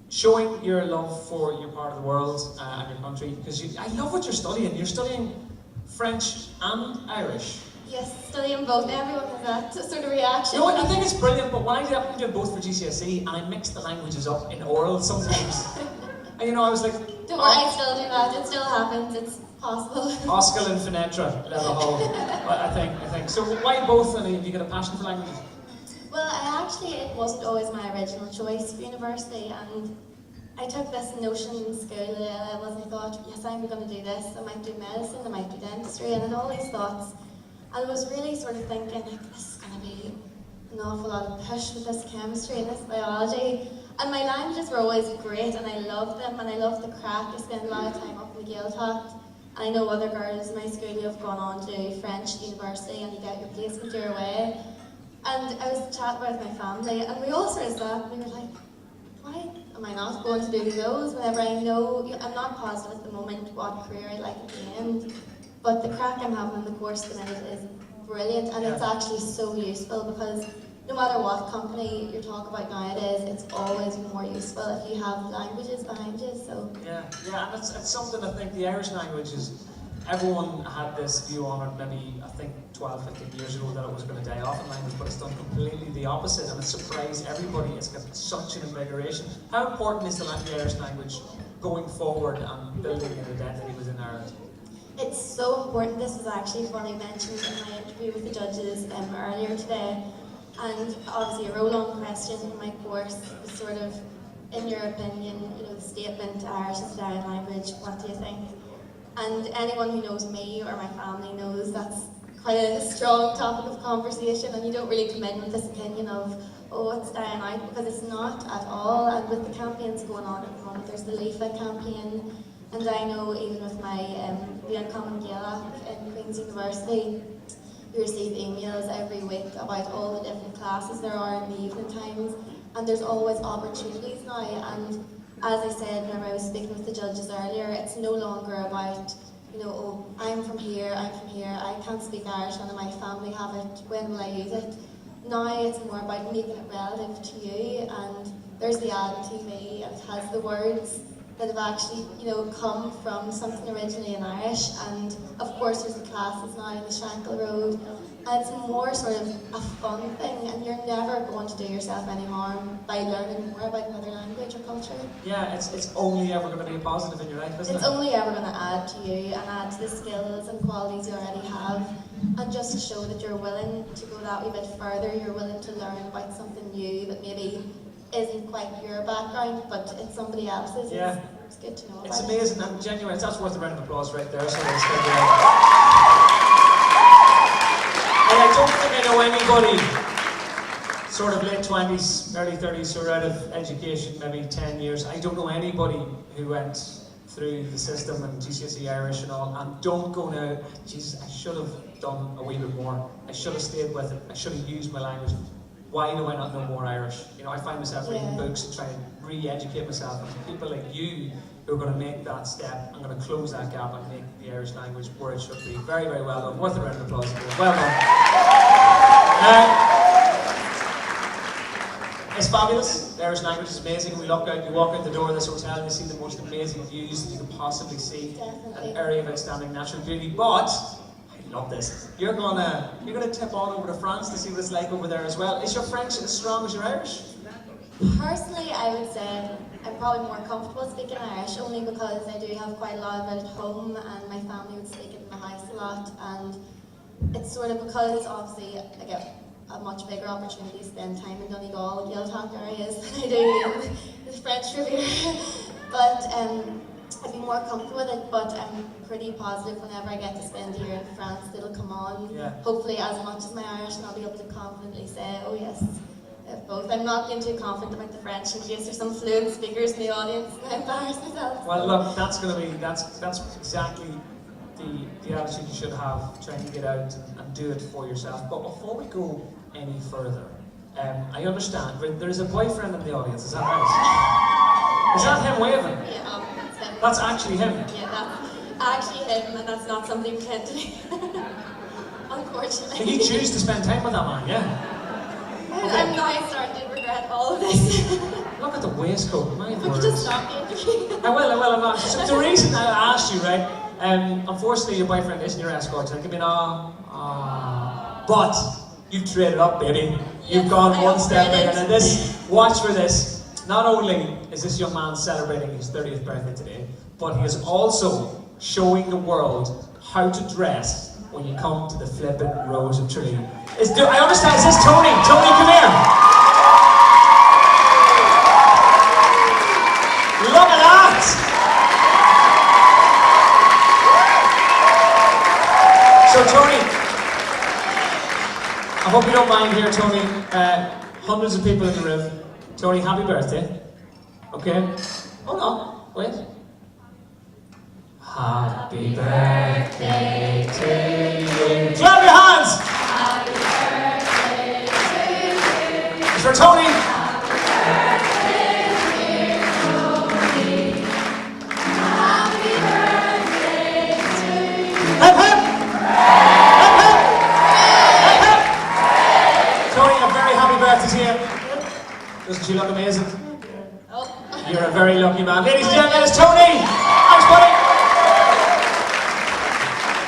showing your love for your part of the world and your country, because I love what you're studying. You're studying French and Irish. Yes, studying both. Everyone has that sort of reaction. You know what, I think it's brilliant, but when I did do both for GCSE, and I mixed the languages up in oral sometimes, and you know, I was like... Don't worry, I still do that. It still happens. It's possible. Oscar and Fenetra, I think. So why both? I mean, have you got a passion for languages? Well, it wasn't always my original choice for university, and I took this notion in school level, and I thought, yes, I'm going to do this. I might do medicine, I might do dentistry, and I had all these thoughts. I was really sort of thinking, like, this is going to be an awful lot of push with this chemistry and this biology. And my languages were always great, and I loved them, and I loved the crack. I spent a lot of time up in the Gaeltacht. And I know other girls in my school who have gone on to do French university, and you get your placement your way. And I was chatting with my family, and we all sort of sat, and we were like, why am I not going to do those whenever I know, I'm not positive at the moment what career I'd like at the end. But the crack I'm having in the course at the minute is brilliant, and it's actually so useful, because no matter what company you're talking about nowadays, it's always more useful if you have languages behind you. So yeah, and it's something I think the Irish language is. Everyone had this view on it maybe, I think, 12, 15 years ago that it was going to die off in language, but it's done completely the opposite, and it's surprised everybody. It's got such an invigoration. How important is the Irish language going forward and building an identity within Ireland? it's so important. This was actually funny mentioned in my interview with the judges earlier today. And obviously a roll-on question in my course was sort of, in your opinion, the statement, Irish is a dying language, what do you think? And anyone who knows me or my family knows that's quite a strong topic of conversation, and you don't really come in with this opinion of, oh, it's dying out, because it's not at all. And with the campaigns going on at the moment, there's the LEFA campaign, and I know even with my the Uncommon Gaelic in Queen's University, we receive emails every week about all the different classes there are in the evening times, and there's always opportunities now. And as I said whenever I was speaking with the judges earlier, it's no longer about, oh, I'm from here, I can't speak Irish, none of my family have it, when will I use it? Now it's more about making it relative to you, and there's the ad on TV, and it has the words that have actually, come from something originally in Irish. And of course there's the classes now in the Shankill Road, and it's more sort of a fun thing, and you're never going to do yourself any harm by learning more about another language or culture. Yeah, it's only ever going to be a positive in your life, isn't it? It's only ever going to add to you and add to the skills and qualities you already have, and just to show that you're willing to go that wee bit further, you're willing to learn about something new that maybe isn't quite your background, but it's somebody else's. Yeah. It's good to know about. It's amazing and genuine. That's worth a round of applause right there. So it's good. I don't think I know anybody sort of late 20s, early 30s who are out of education, maybe 10 years. I don't know anybody who went through the system and GCSE Irish and all, and don't go now, Jesus, I should have done a wee bit more. I should have stayed with it. I should have used my language. Why do I not know more Irish? I find myself reading books and trying to re-educate myself. And people like you who are going to make that step, I'm going to close that gap and make the Irish language where it should be. Very, very well done. Worth a round of applause. Well done. It's fabulous. The Irish language is amazing. We look out, you walk out the door of this hotel and you see the most amazing views that you could possibly see. Definitely. An area of outstanding natural beauty. But I love this. You're gonna tip on over to France to see what it's like over there as well. Is your French as strong as your Irish? Personally, I would say I'm probably more comfortable speaking Irish, only because I do have quite a lot of it at home and my family would speak it in the house a lot, and it's sort of because obviously I get a much bigger opportunity to spend time in Donegal, Gaeltacht areas than I do in the French Riviera. But I'd be more comfortable with it, but I'm pretty positive whenever I get to spend a year in France, it'll come on. Yeah. Hopefully as much as my Irish, and I'll be able to confidently say, oh yes, both. I'm not being too confident about the French in case there's some fluent speakers in the audience and I embarrass myself. Well, look, that's exactly the attitude you should have, trying to get out and do it for yourself. But before we go any further, I understand there's a boyfriend in the audience. Is that right? Is that him waving? Yeah, that's him. That's actually him. Yeah, that's actually him, and that's not somebody pretending. Unfortunately. Did you choose to spend time with that man? Yeah. I'm now starting to regret all of this. Look at the waistcoat, my If we word. could just stop the interview. I will, I'm not. So the reason I asked you, right, unfortunately your boyfriend isn't your escort, so it could be but you've traded up, baby. You've Yes, gone I one step bigger. upgraded. And this, watch for this, not only is this young man celebrating his 30th birthday today, but he is also showing the world how to dress when you come to the flippin' Rose of Tralee. I understand, is this Tony? Tony, come here. Look at that! So Tony, I hope you don't mind here, Tony. Hundreds of people in the room. Tony, happy birthday. Okay? Oh no, wait. Happy birthday to you. Clap your hands! Happy birthday to you. It's for Tony. Hip, hip. Hip, hip. Hip, hip. Tony, a very happy birthday to you. Doesn't she look amazing? You're a very lucky man. Ladies and gentlemen, it's Tony! Thanks, buddy!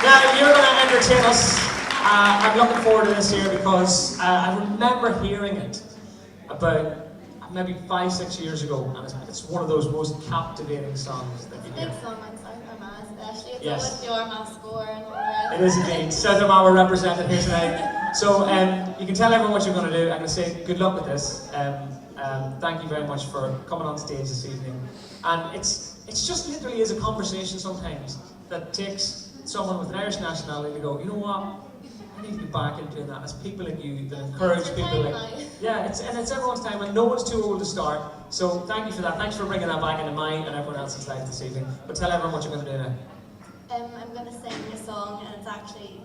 Now, you're going to entertain us. I'm looking forward to this here because I remember hearing it about maybe 5-6 years ago, and it's one of those most captivating songs that you hear. Big song like South Armagh, especially. It's Yes. always the Armagh score and all that. It is indeed. South Armagh were represented here tonight. So you can tell everyone what you're going to do. I'm going to say good luck with this. Thank you very much for coming on stage this evening. And it's just literally is a conversation sometimes that takes someone with an Irish nationality to go, you know what? I need to be back into doing that. It's people like you that encourage It's your people time like... now. Yeah, it's everyone's time and no one's too old to start. So thank you for that. Thanks for bringing that back into mine and everyone else's life this evening. But tell everyone what you're going to do now. I'm going to sing a song, and it's actually,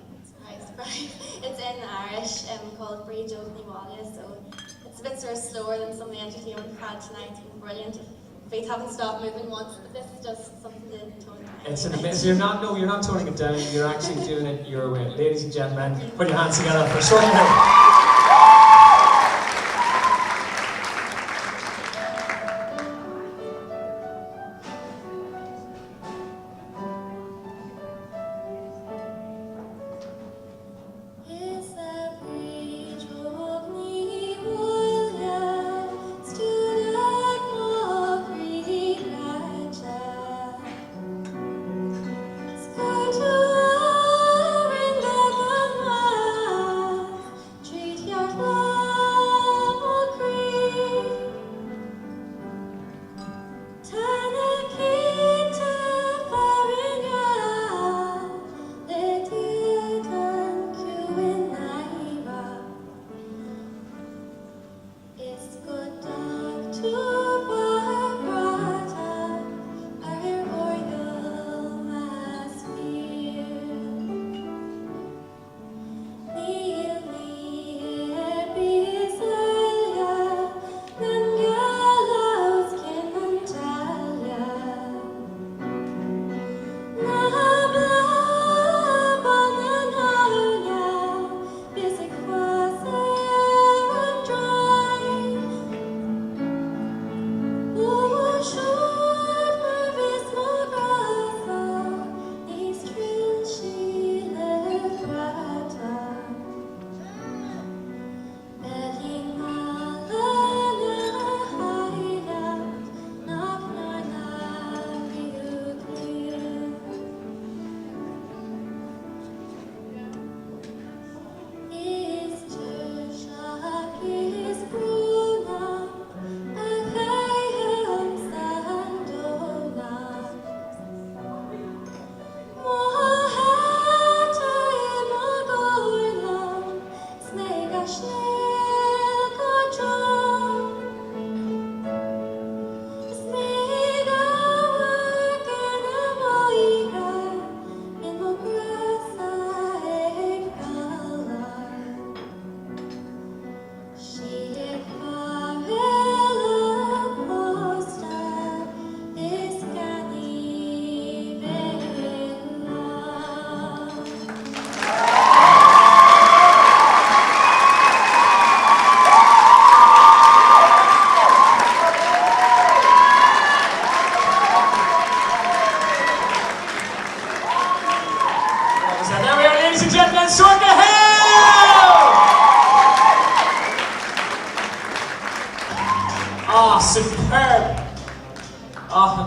surprise, it's in Irish, called Brí Joe Níwalia, so it's a bit sort of slower than some of the entertainment we've had tonight. It's been brilliant. Feet haven't stopped moving once, but this is just something to tone down. It's an amazing. You're not toning it down. You're actually doing it your way, ladies and gentlemen. Put your hands together for Sorting Out.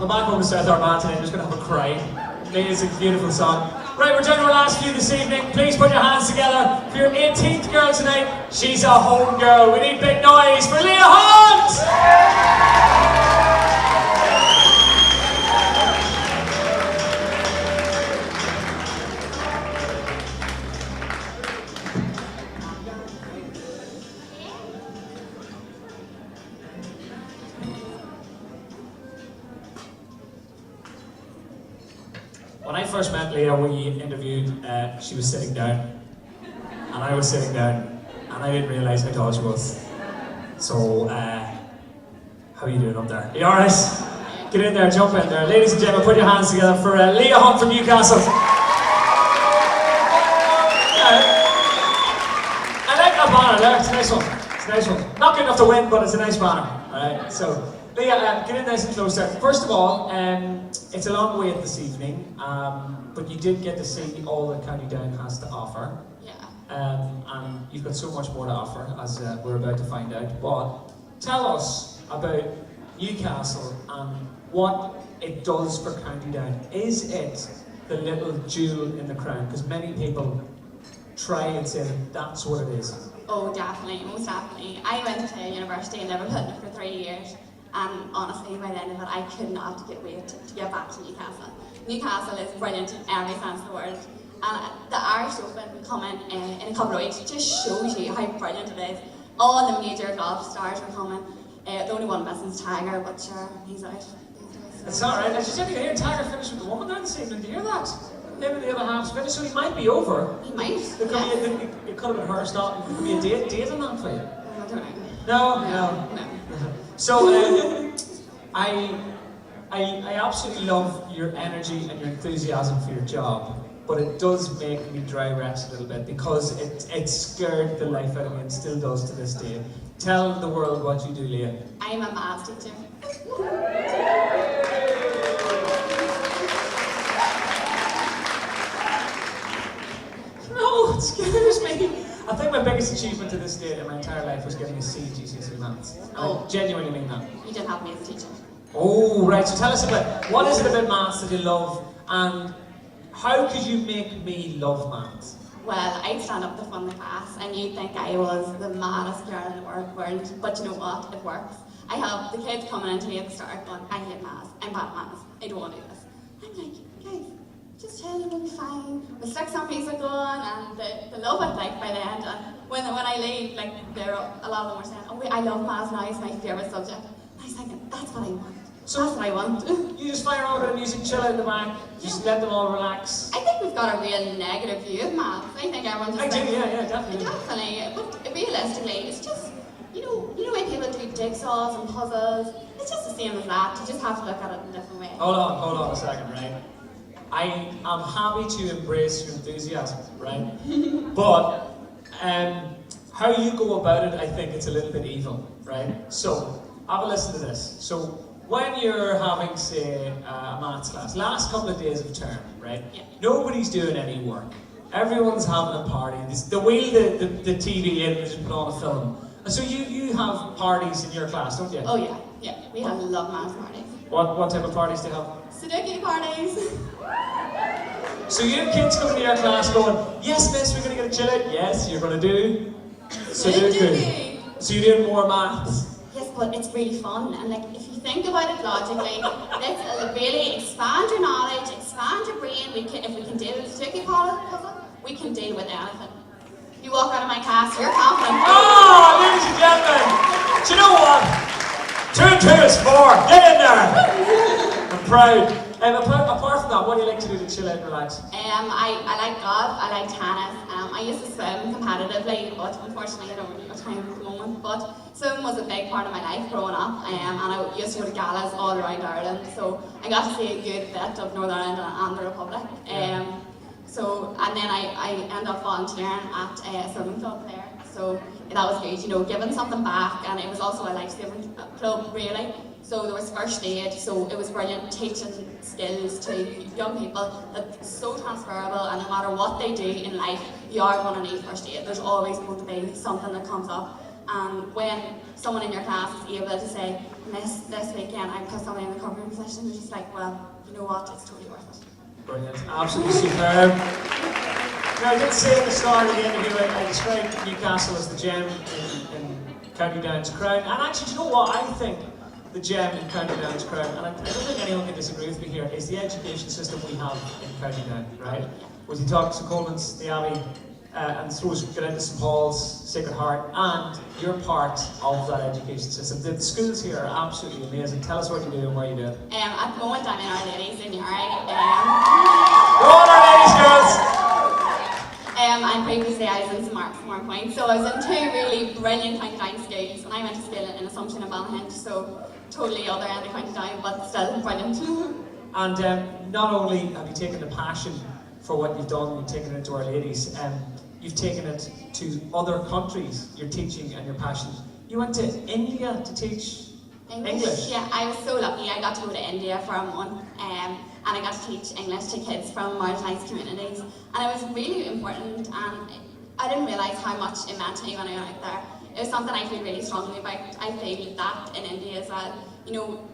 come back home to South Armagh today, I'm just going to have a cry. Amazing, beautiful song. Right, we're down to our last few this evening. Please put your hands together for your 18th girl tonight. She's a home girl. We need big noise for Leah Hunt! When I first met Leah, we interviewed, she was sitting down, and I was sitting down, and I didn't realise how tall she was. So, how are you doing up there? Are you alright? Get in there, jump in there. Ladies and gentlemen, put your hands together for Leah Hunt from Newcastle. I like that banner there, it's a nice one. It's a nice one. Not good enough to win, but it's a nice banner. Alright, so, Leah, get in nice and close there. First of all, it's a long wait this evening, but you did get to see all that County Down has to offer. Yeah. And you've got so much more to offer, as we're about to find out. But tell us about Newcastle and what it does for County Down. Is it the little jewel in the crown? Because many people try and say that that's what it is. Oh, definitely, most definitely. I went to university in Liverpool for 3 years, and honestly, by the end of it, I could not wait to get back to Newcastle. Newcastle is brilliant in every sense of the word, and the Irish Open coming in a couple of weeks just shows you how brilliant it is. All the major golf stars are coming. The only one missing is Tiger, but sure, he's out. It's alright. I just didn't hear Tiger finish with the woman there this evening. Do you hear that? Him and the other half's finished, so he might be over. He might. It could have been her starting. It could be a date on that for you. I don't know. No. No. So, I absolutely love your energy and your enthusiasm for your job, but it does make me dry rest a little bit because it scared the life out of me and still does to this day. Tell the world what you do, Leah. I'm a maths teacher. No, it scares me. I think my biggest achievement to this day in my entire life was getting a C in GCSE Maths. Oh. I genuinely mean that. You didn't have me as a teacher. Oh, right. So tell us about, what is it about maths that you love, and how could you make me love maths? Well, I'd stand up to fund the class and you'd think I was the maddest girl in the world, but you know what? It works. I have the kids coming into me at the start going, I hate maths, I'm bad at maths, I don't want to do this. I'm like, guys, just chill, it'll be fine. We'll stick some music on and they love it like by the end. And when I leave, like a lot of them were saying, oh wait, I love maths now, it's my favourite subject. And I was thinking, that's what I want. So that's what I want. You just fire on a bit of music, chill out in the back, just let them all relax. I think we've got a real negative view of maths. I think everyone just thinks, definitely. Definitely, but realistically, it's just, you know when people do jigsaws and puzzles, it's just the same as that. You just have to look at it in a different way. Hold on a second, right? I am happy to embrace your enthusiasm, right? But how you go about it, I think it's a little bit evil, right? So, have a listen to this. So, when you're having, say, a maths class, last couple of days of term, right? Yeah. Nobody's doing any work. Everyone's having a party. They wheel the TV in and just put on a film. And so you have parties in your class, don't you? Oh yeah. We have love maths parties. What type of parties do you have? Sudoku parties. So you have kids coming to your class going, yes miss, we're going to get a chill out. Yes, you're going to do Sudoku. So you're doing more maths. Yes, but it's really fun, and like if you think about it logically, let's really expand your knowledge, expand your brain. If we can deal with the Sudoku puzzle, we can deal with anything. You walk out of my class, you're confident. Oh, ladies and gentlemen, do you know what? 2 and 2 is 4. Get in there. I'm proud. Apart from that, what do you like to do to chill out and relax? I like golf, I like tennis. I used to swim competitively, but unfortunately I don't really have time at the moment. But swimming was a big part of my life growing up, and I used to go to galas all around Ireland, so I got to see a good bit of Northern Ireland and the Republic. And then I ended up volunteering at a swimming club there, so that was good, giving something back, and it was also a life-saving club really. So there was first aid, so it was brilliant, teaching skills to young people that's so transferable, and no matter what they do in life, you are going to need first aid. There's always going to be something that comes up. And when someone in your class is able to say, Miss, this weekend I put somebody in the covering position, you're just like, well, you know what, it's totally worth it. Brilliant, absolutely superb. Now, I did say at the start of the interview, I described Newcastle as the gem in County Down's crown. And actually, do you know what? I think the gem in County Down's crown, and I don't think anyone can disagree with me here, is the education system we have in County Down, right? Was you talk to St Coleman's, the Abbey, and throws get into St Paul's, Sacred Heart, and you're part of that education system. The schools here are absolutely amazing. Tell us what you do and where you do it. At the moment, I'm in Our Ladies in Uri. Go on, Our Ladies, girls! And previously I was in St Mark's Moorpoint, so I was in two really brilliant County Down schools, and I went to school in Assumption and Ballyhinch, so totally other end of County Down, but still brilliant. And not only have you taken the passion for what you've done, you've taken it to Our Ladies, you've taken it to other countries, your teaching and your passion. You went to India to teach English? Yeah, I was so lucky. I got to go to India for a month, and I got to teach English to kids from marginalised communities. And it was really important, and I didn't realise how much it meant to me when I went out there. It was something I feel really strongly about. I feel that in India as well. You know,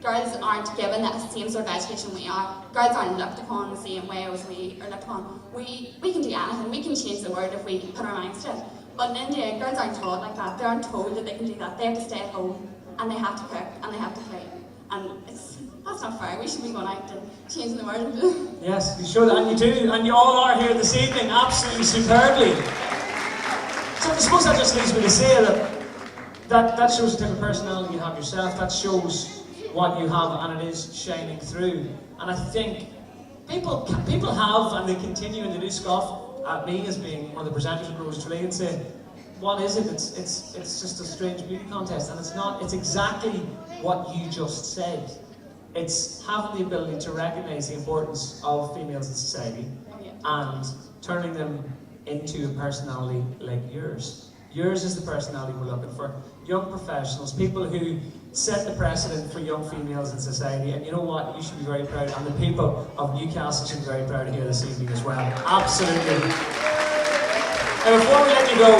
girls aren't given the same sort of education we are. Girls aren't looked upon the same way as we are looked upon. We can do anything. We can change the world if we put our minds to it. But in India, girls aren't taught like that. They aren't told that they can do that. They have to stay at home, and they have to cook, and they have to clean. And that's not fair. We should be going out and changing the world. Yes, you should, and you do, and you all are here this evening, absolutely superbly. So I suppose that just leads me to say that shows the type of personality you have yourself. That shows what you have, and it is shining through. And I think people have, and they continue, and they do scoff at me as being one of the presenters of Tralee and say, what is it? It's just a strange beauty contest, and it's not. It's exactly what you just said. It's having the ability to recognise the importance of females in society and turning them into a personality like yours. Yours is the personality we're looking for. Young professionals, people who set the precedent for young females in society, and you know what? You should be very proud, and the people of Newcastle should be very proud of you this evening as well. Absolutely. Now, before we let you go,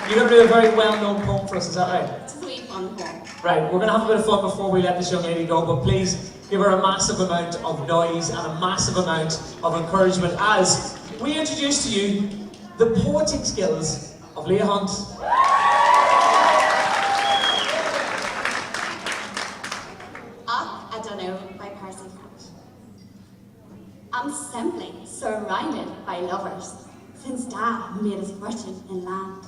you're going to do a very well-known poem for us, is that right? It's a sweet fun poem. Right, we're going to have a bit of fun before we let this young lady go, but please give her a massive amount of noise and a massive amount of encouragement as we introduce to you the poetic skills of Leah Hunt. I don't know by Percy Hunt. I'm simply surrounded by lovers since Dad made his fortune in land.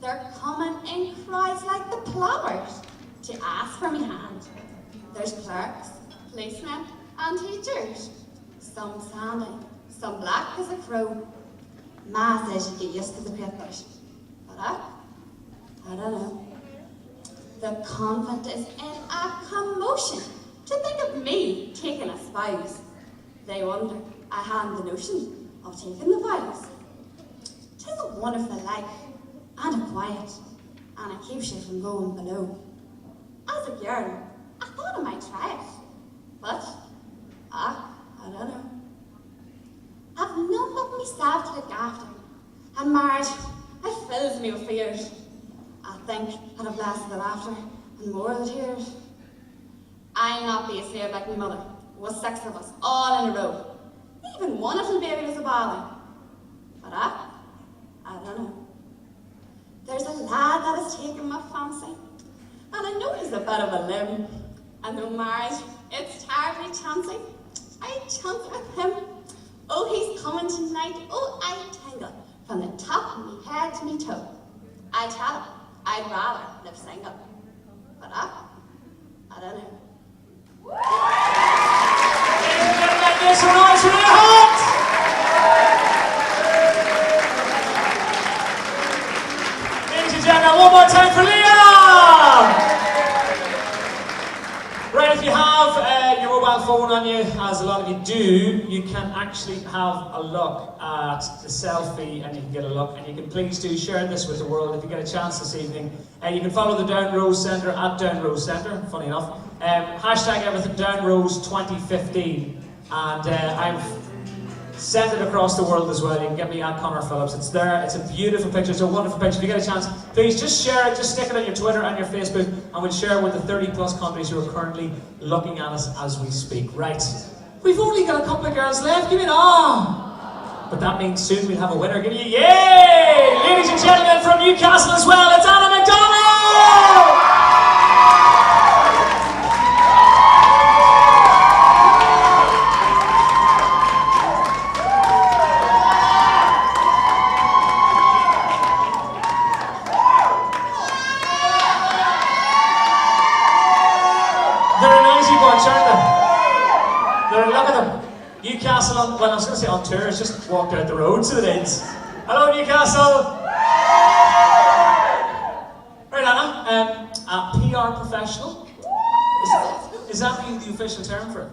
They're coming in crowds like the plovers to ask for me hand. There's clerks, policemen, and teachers. Some sandy, some black as a crow. Ma says you get used to the papers. But I don't know. The convent is in a commotion to think of me taking a spouse. They wonder I hadn't the notion of taking the vows. 'Tis a wonderful life, and a quiet, and it keeps you from going below. As a girl, I thought I might try it, but I don't know. I've none but myself to look after, and marriage, it fills me with fears. I think I'd have less of the laughter and more of the tears. I'll not be a slave like my mother, with 6 of us, all in a row. Even one little baby was a bother. But I don't know. There's a lad that has taken my fancy, and I know he's a bit of a limb. And though marriage, it's terribly chancy, I chance with him. Oh, he's coming tonight, oh, I tingle, from the top of me head to me toe. I tell him, I'd rather live single. But I don't know. Make some noise for Leah Hunt! Ladies and gentlemen, one more time for Leah! Right, if you have your mobile phone on you, as a lot of you do, you can actually have a look at the selfie, and you can get a look, and you can please do share this with the world if you get a chance this evening. You can follow the Down Rose Centre at Down Rose Centre, funny enough. Hashtag everything Down Rose 2015, and Send it across the world as well. You can get me at Connor Phillips. It's there. It's a beautiful picture. It's a wonderful picture. If you get a chance, please just share it. Just stick it on your Twitter and your Facebook, and we'll share it with the 30 plus countries who are currently looking at us as we speak. Right. We've only got a couple of girls left. Give me an ah. But that means soon we'll have a winner. Give me a yay! Ladies and gentlemen from Newcastle as well, it's Anna McDonald! Look at them. Newcastle on, well I was going to say on tour, it's just walked out the road to the days. Hello Newcastle! Right Anna, a PR professional? Is that the official term for it?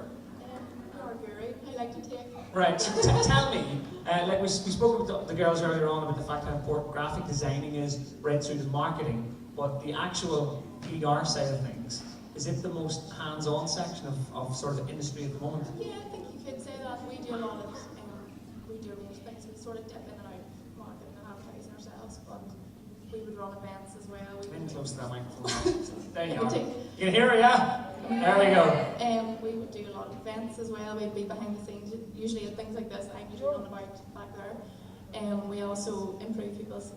PR guru, I like to take. Right, tell me, like we spoke with the girls earlier on about the fact how important graphic designing is right through to marketing, but the actual PR side of things, is it the most hands-on section of sort of the industry at the moment? Yeah, I think you could say that. We do a lot of, we do a range of things. We sort of dip in and out marketing and advertising ourselves, but we would run events as well. I'm close to that microphone. There you are. You can hear it, yeah? There we go. We would do a lot of events as well. We'd be behind the scenes, usually at things like this. I'm usually running about back there. We also improve people's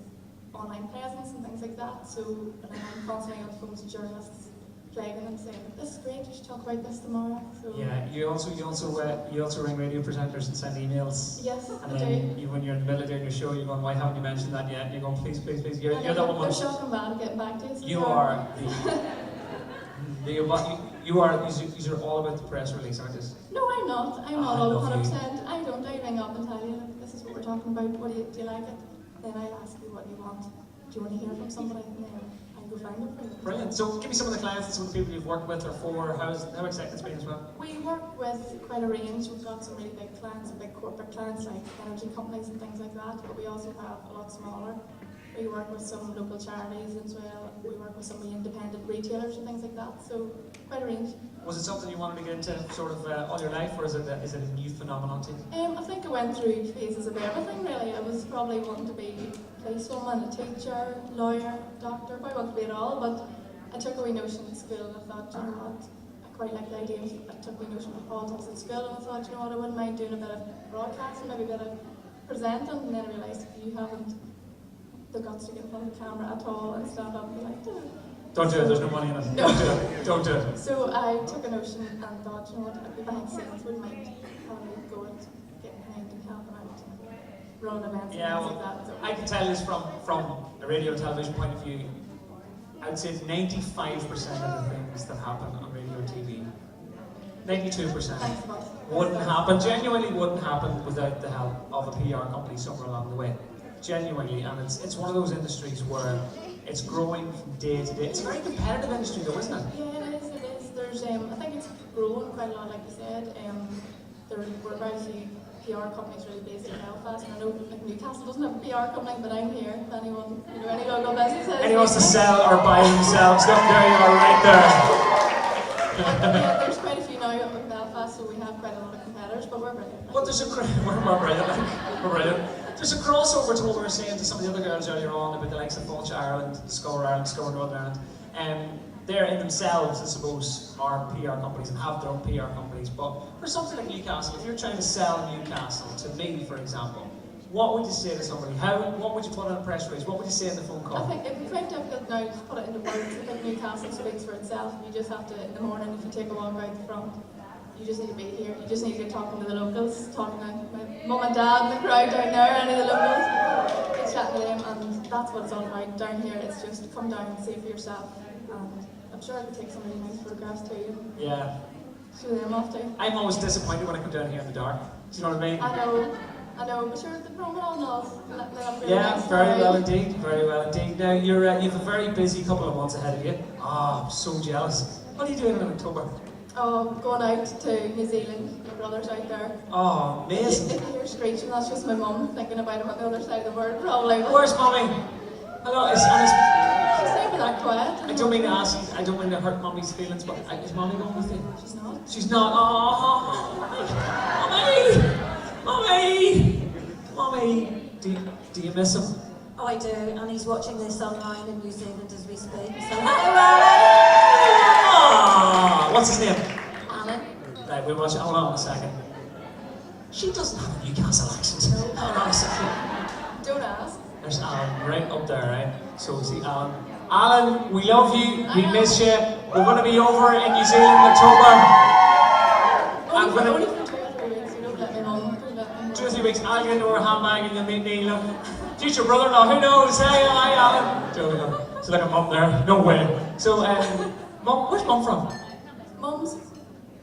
online presence and things like that. So I'm constantly on the phone to journalists, flagging them, saying, "This is great. You should talk about this tomorrow." So yeah, you also ring radio presenters and send emails. Yes, and I then do. when you're in the middle of doing your show, you're going, "Why haven't you mentioned that yet?" And you're going, "Please, please, please." You're the woman. They're shocking bad at getting back to us. You are you are. These are all about the press release, aren't you? No, I'm not. I'm not all 100%. I don't. I ring up and tell you, "Look, this is what we're talking about. Do you like it?" Then I ask you what you want. Do you want to hear from somebody? And then I go find it for you. Brilliant. So give me some of the clients and some of the people you've worked with or for. How exciting it's been as well? We work with quite a range. We've got some really big clients, big corporate clients like energy companies and things like that, but we also have a lot smaller. We work with some local charities as well. We work with some independent retailers and things like that, so quite a range. Was it something you wanted to get into sort of all your life, or is it a new phenomenon to you? I think I went through phases of everything really. I was probably wanting to be a policewoman, a teacher, lawyer, doctor. I wanted to be it all, but I took a wee notion in school and I thought, you know what, I quite like the idea. I took a wee notion of politics at school and I thought, you know what, I wouldn't mind doing a bit of broadcasting, maybe a bit of presenting, and then I realised if you haven't the guts to get in front of the camera at all and stand up and be like, don't do it, there's no money in it. No. Don't do it. So I took a notion and thought, you know what, I'd be behind the scenes, wouldn't mind having a go at getting behind and helping out, running events and things like that. So I can tell this from a radio and television point of view. I'd say 95% of the things that happen on radio and TV, 92% wouldn't happen, genuinely wouldn't happen without the help of a PR company somewhere along the way. Genuinely, and it's one of those industries where it's growing from day to day. It's a very competitive industry though, isn't it? Yeah, it is. There's, I think it's growing quite a lot, like you said. We're very few PR companies really based in Belfast. And I know like Newcastle doesn't have a PR company, but I'm here. If anyone, any local businesses. Anyone wants to sell or buy themselves, look, there you are, right there. Yeah, there's quite a few now in Belfast, so we have quite a lot of competitors, but we're brilliant. But there's we're brilliant. There's a crossover to what we were saying to some of the other girls earlier on about the likes of Fulch Ireland, Discover Ireland, Discover Northern Ireland. They're in themselves, I suppose, are PR companies and have their own PR companies. But for something like Newcastle, if you're trying to sell Newcastle to me, for example, what would you say to somebody? What would you put on a press release? What would you say in the phone call? I think it'd be quite difficult now to put it into words. I think Newcastle speaks for itself. You just have to, in the morning, if you take a walk out the front, you just need to be here. You just need to be talking to the locals, talking to my mum and dad in the crowd down there, any of the locals. Get chatting to them, and that's what it's all about. Down here, it's just come down and see for yourself. And I'm sure I could take some really nice photographs too. Yeah. Show them off too. I'm always disappointed when I come down here in the dark. Do you know what I mean? I know, but sure, the promenade knows. Yeah, very well indeed, very well indeed. Now, you have a very busy couple of months ahead of you. I'm so jealous. What are you doing in October? Oh, I'm going out to New Zealand. My brother's out there. Oh, amazing. If you hear screeching, that's just my mum thinking about him on the other side of the world, probably. Where's Mummy? Hello, She's never that quiet. I don't mean to ask you, I don't mean to hurt Mummy's feelings, but is Mummy going with you? She's not. She's not. Oh, Mummy! Mommy! Mommy! Do you miss him? Oh, I do, and he's watching this online in New Zealand as we speak. So, Ah, what's his name? Alan. Right, we'll watch it. Hold on a second. She doesn't have a Newcastle accent. Hold on a second. Don't ask. There's Alan right up there, right? So see Alan. Alan, we love you. We miss you. We're going to be over in New Zealand in October. I'm going Only to... for 2 or 3 weeks, you don't let me home. 2 or 3 weeks, I'll get into her handbag and you'll meet me. Look, future brother-in-law, who knows? Hey, hi, Alan. Joking. It's like a mum there. No way. So, Mum, where's Mum from? Mum's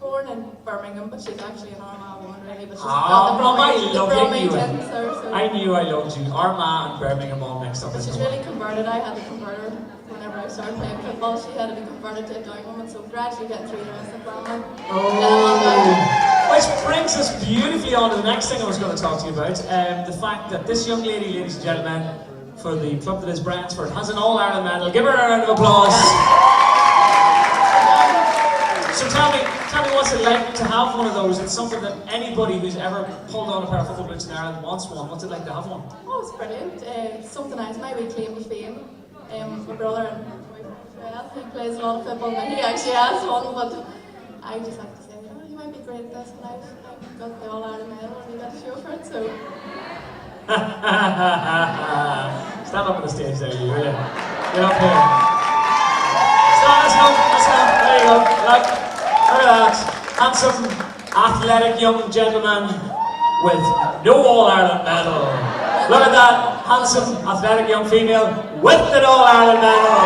born in Birmingham, but she's actually an Armagh woman, really. But she's Ah, got Mum, I the love Bromley you. twins, so. I knew I loved you. Armagh and Birmingham all mixed up. But she's really converted. I had to convert her whenever I started playing football. She had to be converted to a Down woman, so gradually getting through the rest of the family. Oh, which brings us beautifully on to the next thing I was going to talk to you about. The fact that this young lady, ladies and gentlemen, for the club that is Bransford, has an All-Ireland medal. Give her a round of applause. So tell me what's it like to have one of those? It's something that anybody who's ever pulled on a pair of football boots in Ireland wants one. What's it like to have one? Oh, it's brilliant. Something else, my wee claim to fame. My brother and my boyfriend as well, he plays a lot of football, and he actually has one, but I just like to say, oh, you might be great at this, and I've got the All-Ireland medal, and you got to show for it, so. Stand up on the stage there, you will you? Get up here. Let's go. There you go. Look at that. Handsome, athletic young gentleman with no All-Ireland medal. Look at that. Handsome, athletic young female with an All-Ireland medal.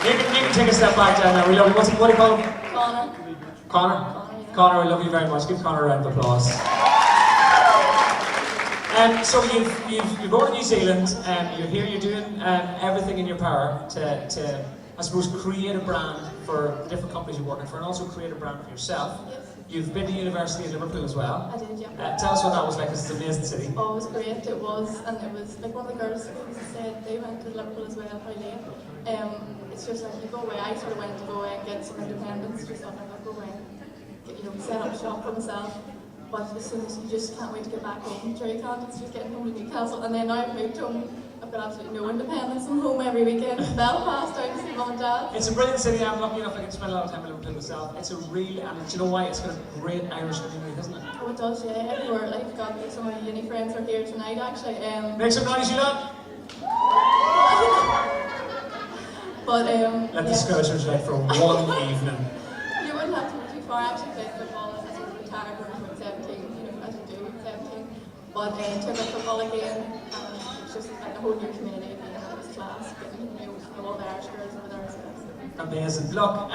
You can take a step back down now. We love you. What do you call him? Connor. Connor? Connor, we love you very much. Give Connor a round of applause. So you've over to New Zealand, you're here, you're doing everything in your power to, I suppose, create a brand for the different companies you're working for and also create a brand for yourself. Yes. You've been to university in Liverpool as well. I did, yeah. Tell us what that was like, 'cause it's an amazing city. Oh, it was great, it was, and it was, like one of the girls said, they went to Liverpool as well, Tralee. It's just like, you go away, I sort of went to go away and get some independence, just thought I'd go away and get, set up shop for myself. But as soon as you just can't wait to get back home, Jerry can't, it's just getting home to Newcastle, and then now I've moved home, I've got absolutely no independence. I'm home every weekend to Belfast, down to see mum and dad. It's a brilliant city. I'm lucky enough I get to spend a lot of time in Liverpool myself. It's a real, and do you know why? It's got a great Irish community, doesn't it? Oh, it does, yeah. Everywhere. I've got some of my uni friends are here tonight, actually. Make some noise, you lot. But Let the Scousers out for one evening. You wouldn't have to go too far. I actually played football as I sort of retired when I was about 17, as you do at 17. But took up football again, and it's just like a whole new community again. It was class, getting to know all the Irish girls over there as well. Amazing. Look, I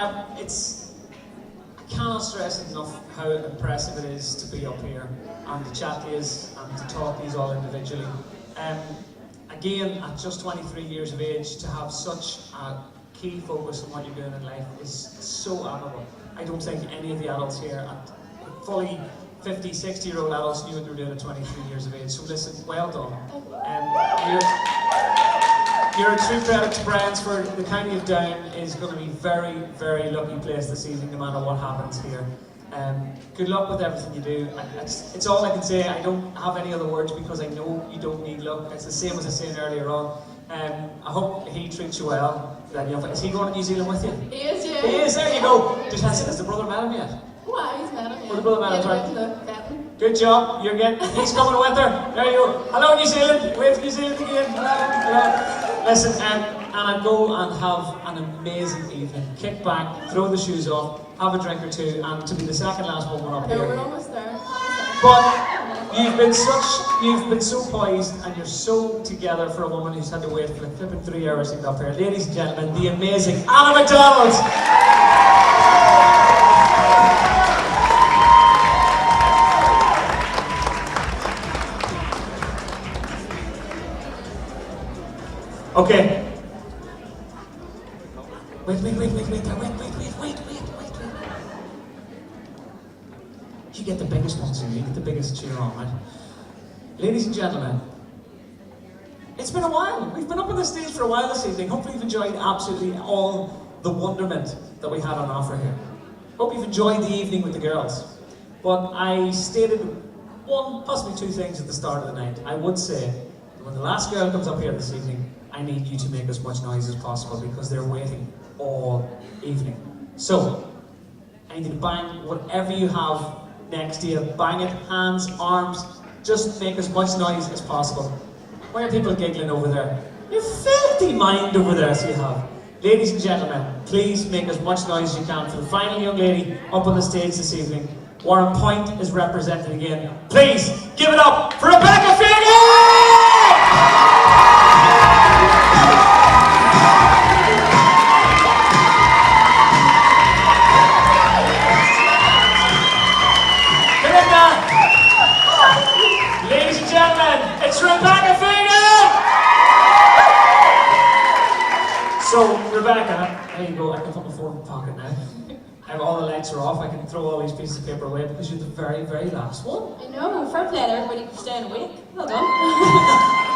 cannot stress enough how impressive it is to be up here and to chat to you and to talk to you all individually. Again, at just 23 years of age, to have such a key focus on what you're doing in life is so admirable. I don't think any of the adults here, at fully 50, 60-year-old adults, knew what they were doing at 23 years of age. So listen, well done. You're a true credit to Bransford. The County of Down is going to be very, very lucky place this evening, no matter what happens here. Good luck with everything you do. It's all I can say. I don't have any other words because I know you don't need luck. It's the same as I was saying earlier on. I hope he treats you well. Is he going to New Zealand with you? He is, yeah. He is, there you go. Has the brother met him yet? Oh, he's met him, yeah. The brother met him, right? Right. Good job. He's coming with her. There you go. Hello, New Zealand. Wave to New Zealand again. Hello. Listen, and I go and have an amazing evening. Kick back, throw the shoes off, have a drink or two, and to be the second last woman up No, here. we're almost there. But you've been so poised, and you're so together for a woman who's had to wait for like flipping 3 hours to get up here. Ladies and gentlemen, the amazing Anna MacDonald. Okay. Wait. You get the biggest one, so you get the biggest cheer on, right? Ladies and gentlemen, it's been a while. We've been up on the stage for a while this evening. Hopefully you've enjoyed absolutely all the wonderment that we had on offer here. Hope you've enjoyed the evening with the girls. But I stated one, possibly two things at the start of the night. I would say, when the last girl comes up here this evening, I need you to make as much noise as possible because they're waiting all evening. So, I need you to bang whatever you have next to you. Bang it, hands, arms, just make as much noise as possible. Why are people giggling over there? You filthy mind over there, so you have. Ladies and gentlemen, please make as much noise as you can for the final young lady up on the stage this evening. Warren Point is represented again. Please give it up for Rebecca Fagan! Ladies and gentlemen, it's Rebecca Fagan! So, Rebecca, there you go, I can put my phone in my pocket now. All the lights are off, I can throw all these pieces of paper away because you're the very, very last one. I know, fair play to everybody for staying awake. Well done.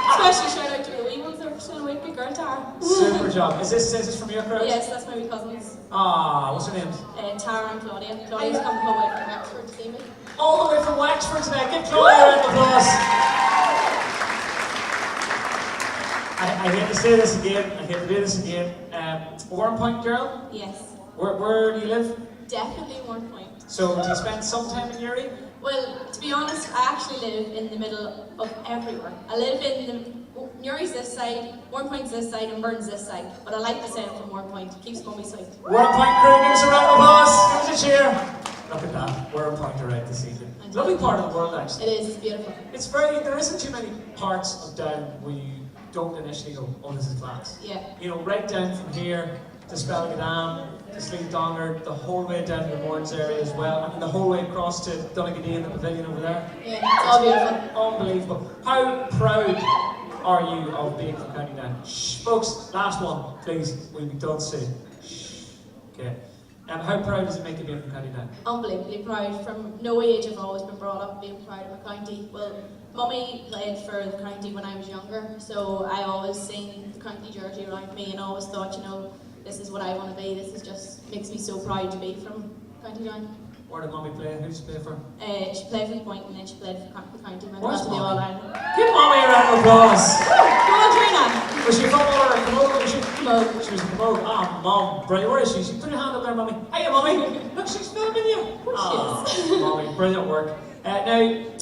Especially shout out to the wee ones that are staying awake, big girl Tara. Super job. Is this from your crowd? Yes, that's my wee cousins. Ah, what's her names? Tara and Claudia. Claudia's come all the way from Wexford to see me. All the way from Wexford tonight. Give Claudia a round of applause. I hate to say this again, I hate to do this again. Warren Point girl? Yes. Where do you live? Definitely Warren Point. So, do you spend some time in Uri? Well, to be honest, I actually live in the middle of everywhere. I live in the... Newry's this side, Warren Point's this side, and Burn's this side. But I like the sound from Warren Point. It keeps going side. Warren Point crew, give us a round of applause. Give us a cheer. Look at that. Warren Point are right this evening. Lovely part of the world, actually. It is, it's beautiful. It's very... There isn't too many parts of Down where you don't initially go, oh, this is class. Yeah. You know, right down from here to Spelgadam, to Sleep Donger, the whole way down to the Mourns area as well. I mean, the whole way across to Donegal and the pavilion over there. Yeah, it's all beautiful. Unbelievable. How proud are you of being from County Down? Shh, folks, last one, please. We'll be done soon. Shh. Okay. How proud does it make you being from County Down? Unbelievably proud. From no age I've always been brought up being proud of my county. Well, Mummy played for the county when I was younger, so I always seen the county jersey around me and always thought, you know, this is what I want to be. This is just makes me so proud to be from County Down. Where did Mummy play? Who did she play for? She played for Point and then she played for the county. Where's to the Mummy? All-Ireland. Give Mummy a round of applause. Go on, Trina. Was she a footballer in Camogue? Was she? Camogue. She was in Camogue. Ah, Mum, brilliant. Where is she? Put your hand up there, Mummy. Hiya, Mummy. Look, she's filming you. Ah, Mummy, brilliant work. Now,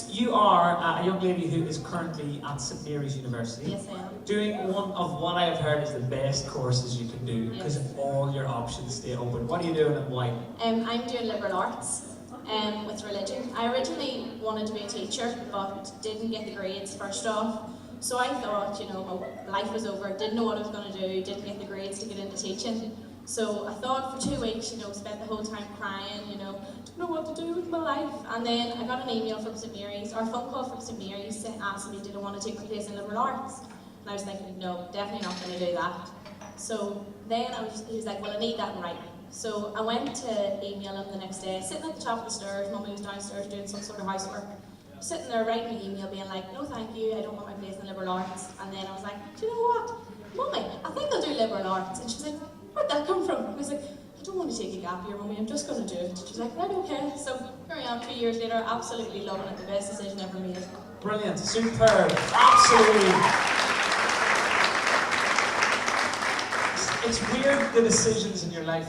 you are a young lady who is currently at St Mary's University. Yes, I am. Doing one of what I have heard is the best courses you can do because all your options stay open. What are you doing and why? I'm doing liberal arts with religion. I originally wanted to be a teacher but didn't get the grades first off. So I thought, you know, my life was over, didn't know what I was going to do, didn't get the grades to get into teaching. So I thought for 2 weeks, you know, spent the whole time crying, you know, don't know what to do with my life. And then I got an email from St Mary's, or a phone call from St Mary's asking me did I want to take my place in liberal arts. And I was thinking, no, definitely not going to do that. So then he was like, well, I need that in writing. So I went to email him the next day, sitting at the top of the stairs, Mummy was downstairs doing some sort of housework. Sitting there writing an email being like, no thank you, I don't want my place in liberal arts. And then I was like, do you know what? Mummy, I think I'll do liberal arts. And she's like, where'd that come from? I was like, I don't want to take a gap year, Mummy, I'm just going to do it. She's like, right, okay. So here I am 2 years later, absolutely loving it, the best decision ever made. Brilliant, superb, absolutely. It's weird the decisions in your life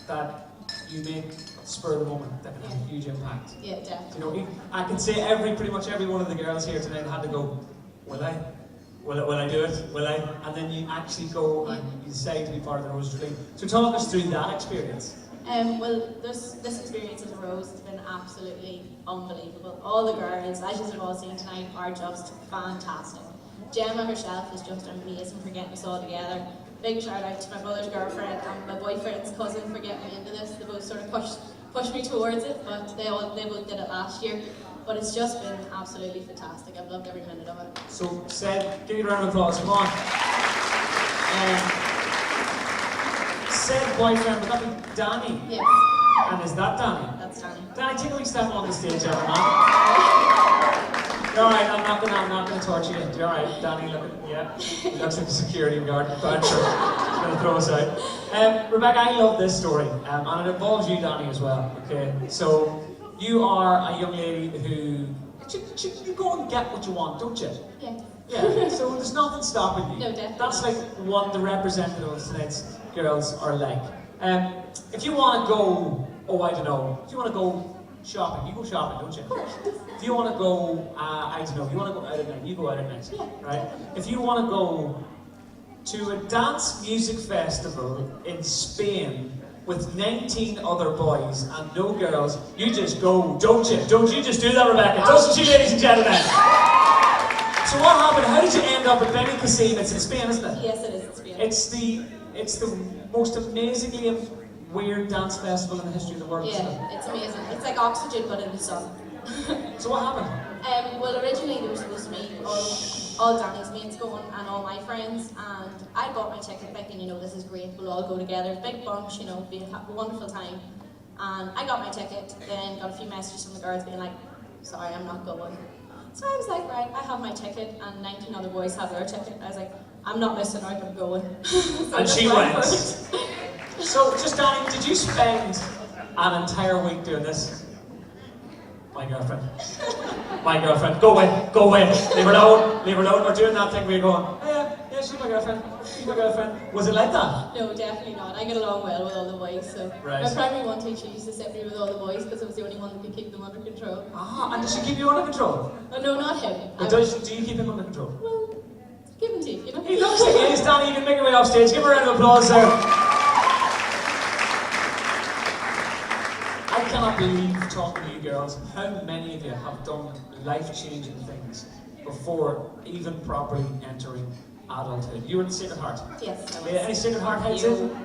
that you make spur of the moment that can have a huge impact. Yeah, definitely. You know, I can say pretty much every one of the girls here tonight had to go, will I? Will I do it? Will I? And then you actually go and you decide to be part of the Rose Tralee. So talk us through that experience. Well, this experience at the Rose has been absolutely unbelievable. All the girls, as you have all seen tonight, are just fantastic. Gemma herself is just amazing for getting us all together. Big shout out to my brother's girlfriend and my boyfriend's cousin for getting me into this. They both sort of pushed me towards it, but they both did it last year. But it's just been absolutely fantastic. I've loved every minute of it. So, give you a round of applause, come on. Said boyfriend, would that be Danny? Yes. And is that Danny? That's Danny. Danny, take a wee step on the stage, everyone. You're alright, I'm not gonna torture you. You're alright, Danny, he looks like a security guard. But sure, he's gonna throw us out. Rebecca, I love this story, and it involves you, Danny, as well. Okay, so you are a young lady who you go and get what you want, don't you? Yeah. Yeah. So there's nothing stopping you. No, definitely That's not. like what the representatives of tonight's girls are like. If you want to go, oh I don't know, if you want to go shopping, you go shopping, don't you? If you want to go, I don't know, you want to go out at night, you go out at night, right? If you want to go to a dance music festival in Spain with 19 other boys and no girls, you just go, don't you? Don't you just do that, Rebecca? Doesn't she, ladies and gentlemen? So what happened? How did you end up at Benicassim? It's in Spain, isn't it? Yes, it is. It's Spain. It's the most amazingly weird dance festival in the history of the world, isn't it? Yeah, it's amazing. It's like Oxygen, but in the sun. So what happened? Well, originally there was supposed to be all Danny's mates going and all my friends, and I bought my ticket thinking, you know, this is great, we'll all go together, big bunch, you know, be a wonderful time. And I got my ticket, then got a few messages from the girls being like, sorry, I'm not going. So I was like, right, I have my ticket, and 19 other boys have their ticket. I was like, I'm not missing out, I'm going. So And she went. So, just Danny, did you spend an entire week doing this? My girlfriend. My girlfriend. Go away, go away. Leave her alone, leave her alone. Or doing that thing where you're going, oh yeah, she's my girlfriend. She's my girlfriend. Was it like that? No, definitely not. I get along well with all the boys, so Right. my primary one teacher used to sit me with all the boys because I was the only one that could keep them under control. Ah, and does she keep you under control? Oh, no, not him. But do you keep him under control? Well, give and take, you know? He looks like he is. Danny, you can make your way off stage. Give her a round of applause there. I cannot believe, talking to you girls, how many of you have done life-changing things before even properly entering adulthood. You were in Sacred Heart. Yes. Yeah, any Sacred Heart heads in? You.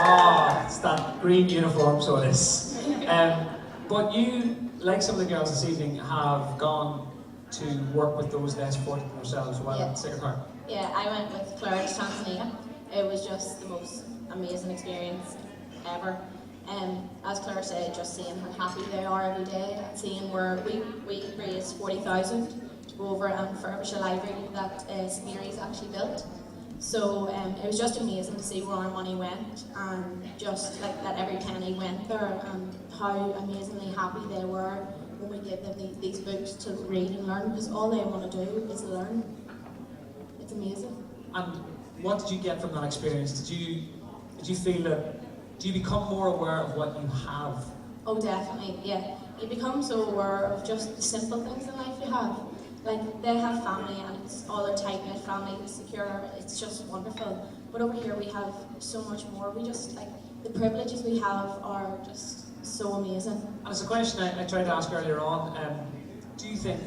Oh, it's that green uniform, so it is. But you, like some of the girls this evening, have gone to work with those less fortunate than themselves while Yeah. at Sacred Heart. Yeah, I went with Claire to Tanzania. It was just the most amazing experience ever. As Claire said, just seeing how happy they are every day, and seeing where we raised 40,000 to go over and refurbish a library that Mary's actually built. So it was just amazing to see where our money went, and just like that every penny went there, and how amazingly happy they were when we gave them these books to read and learn, because all they want to do is learn. It's amazing. And what did you get from that experience? Did you feel that? Do you become more aware of what you have? Oh, definitely, yeah. You become so aware of just the simple things in life you have. Like, they have family, and it's all their tight-knit family, it's secure, it's just wonderful. But over here we have so much more. We just, like, the privileges we have are just so amazing. And it's a question I tried to ask earlier on. Do you think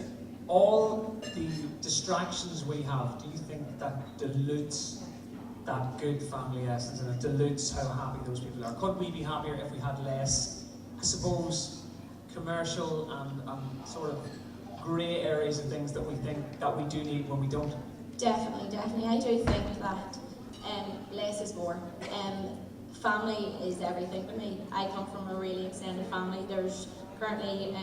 all the distractions we have, do you think that dilutes that good family essence, and it dilutes how happy those people are? Could we be happier if we had less, I suppose, commercial and sort of grey areas of things that we think that we do need when we don't? Definitely, definitely. I do think that less is more. Family is everything to me. I come from a really extended family. There's currently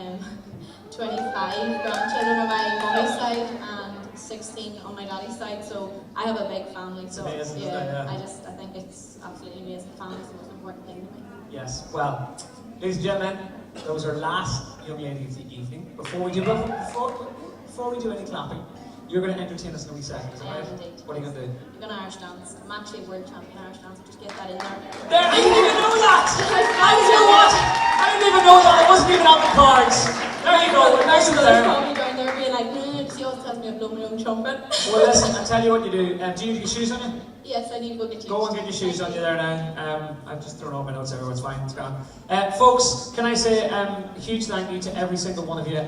25 grandchildren on my mummy's side and 16 on my daddy's side, so I have a big family. So amazing, isn't yeah, it? Yeah. I think it's absolutely amazing. Family's the most important thing to me. Yes. Well, ladies and gentlemen, that was our last young lady of the evening. Before we do any clapping, you're going to entertain us in a wee second, is that right? Indeed. What are you going to do? You're gonna Irish dance. I'm actually a world champion Irish dancer. Just get that in there. There, I didn't even know that! You know what? I didn't even know that. It wasn't even on the cards. There you go. We're nice and There's there. probably down there being like, because he always tells me I blow my own trumpet. Well, listen, I'll tell you what you do. Do you need your shoes on you? Yes, I need to go get you. Go and get your shoes on you there now. I've just thrown all my notes everywhere, it's fine, it's gone. Folks, can I say a huge thank you to every single one of you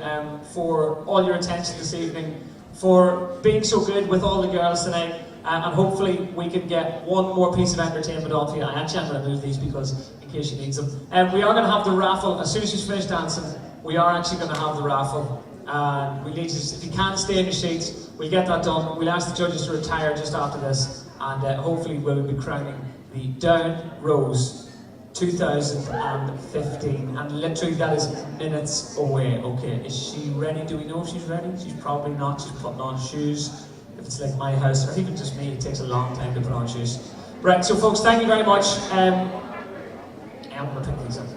for all your attention this evening, for being so good with all the girls tonight, and hopefully we can get one more piece of entertainment on for you. I actually am going to move these because, in case you need them. We are going to have the raffle, as soon as she's finished dancing, we are actually going to have the raffle. And we need to, if you can't stay in your seats, we'll get that done. We'll ask the judges to retire just after this, and hopefully we'll be crowning the Down Rose 2015, and literally that is minutes away. Okay, is she ready? Do we know if she's ready? She's probably not. She's putting on shoes. If it's like my house, or even just me, it takes a long time to put on shoes. Right, so folks, thank you very much. I'm going to pick these up.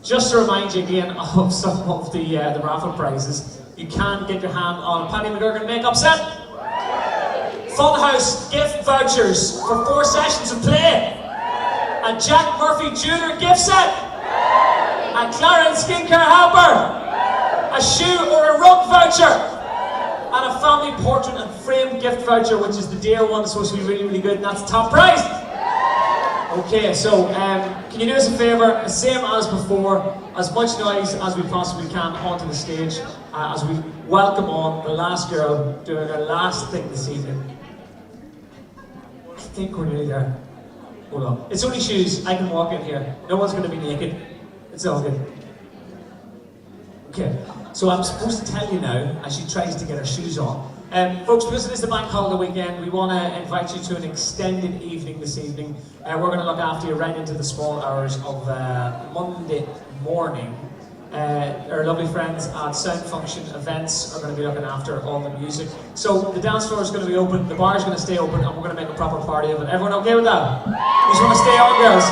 Just to remind you again of some of the raffle prizes, you can get your hand on a Paddy McGurgan makeup set, Funhouse gift vouchers for 4 sessions of play, a Jack Murphy Jr. gift set, a Clarence skincare helper, a shoe or a rug voucher, and a family portrait and frame gift voucher, which is the dear one, it's supposed to be really, really good, and that's the top prize. Okay, so can you do us a favour, same as before, as much noise as we possibly can onto the stage as we welcome on the last girl doing her last thing this evening. I think we're nearly there. Hold on. It's only shoes, I can walk in here. No one's going to be naked. It's all good. Okay, so I'm supposed to tell you now as she tries to get her shoes on. Folks, because it is the bank holiday weekend, we want to invite you to an extended evening this evening. We're going to look after you right into the small hours of Monday morning. Our lovely friends at Sound Function Events are going to be looking after all the music. So the dance floor is going to be open, the bar is going to stay open, and we're going to make a proper party of it. Everyone okay with that? You just want to stay on, girls?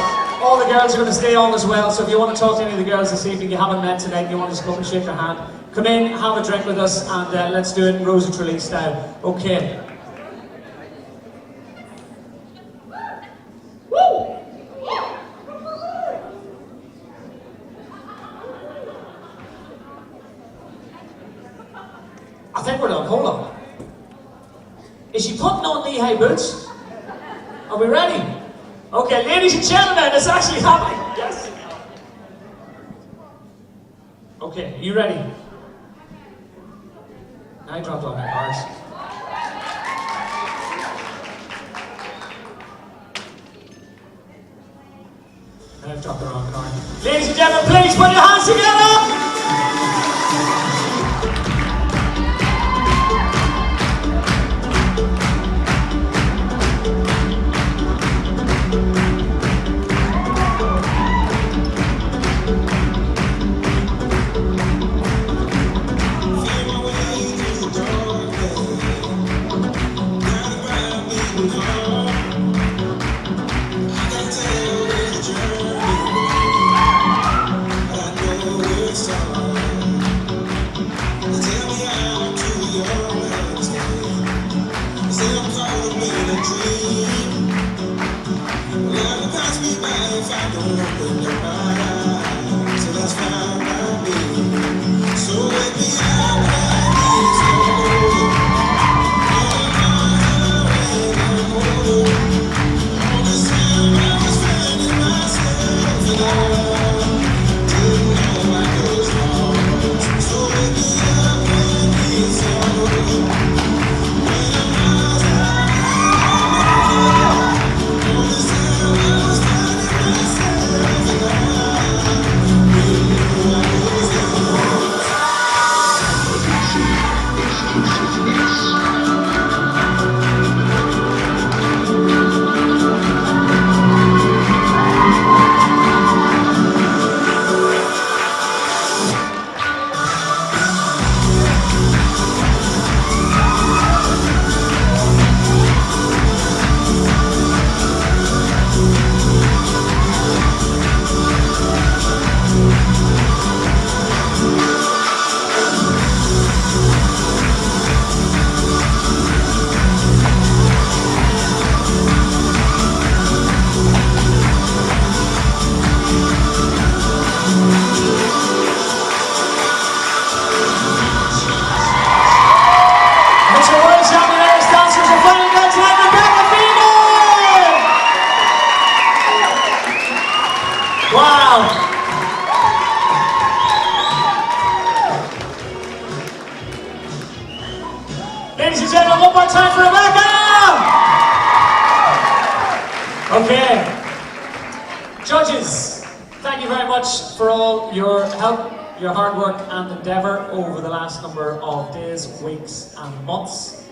All the girls are going to stay on as well, so if you want to talk to any of the girls this evening you haven't met tonight, you want to just go and shake their hand, come in, have a drink with us, and let's do it Rose of Tralee style. Okay. Woo! I think we're done. Hold on. Is she putting on knee-high boots? Are we ready? Okay, ladies and gentlemen, it's actually happening. Yes. Okay, you ready? I dropped all my cards. I've dropped the wrong card. Ladies and gentlemen, please put your hands together! Ladies and gentlemen, one more time for Rebecca! Okay. Judges, thank you very much for all your help, your hard work and endeavour over the last number of days, weeks and months.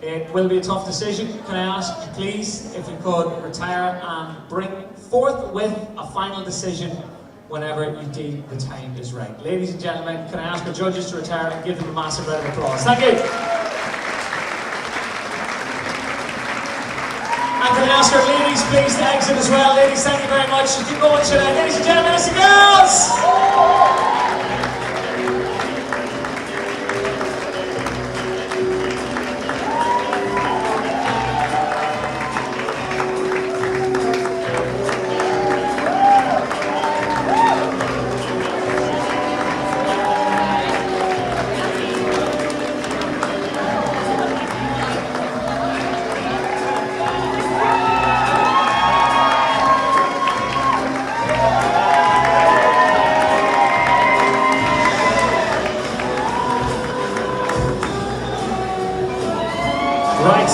It will be a tough decision. Can I ask you please, if you could retire and bring forthwith a final decision whenever you deem the time is right. Ladies and gentlemen, can I ask our judges to retire and give them a massive round of applause. Thank you. And can I ask our ladies please to exit as well? Ladies, thank you very much. Keep going, ladies and gentlemen, it's the girls! Right.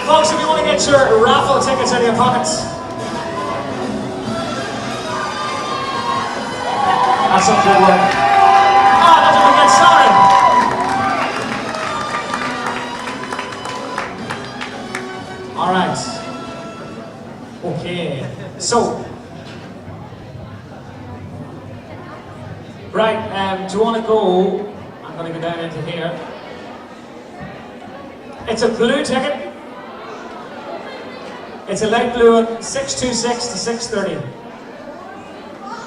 Folks, if you want to get your raffle tickets out of your pockets, that's some good work. Ah, don't forget, sorry. Alright. Okay. So. Right, do you want to go? I'm going to go down into here. It's a blue ticket. It's a light blue one, 626 to 630.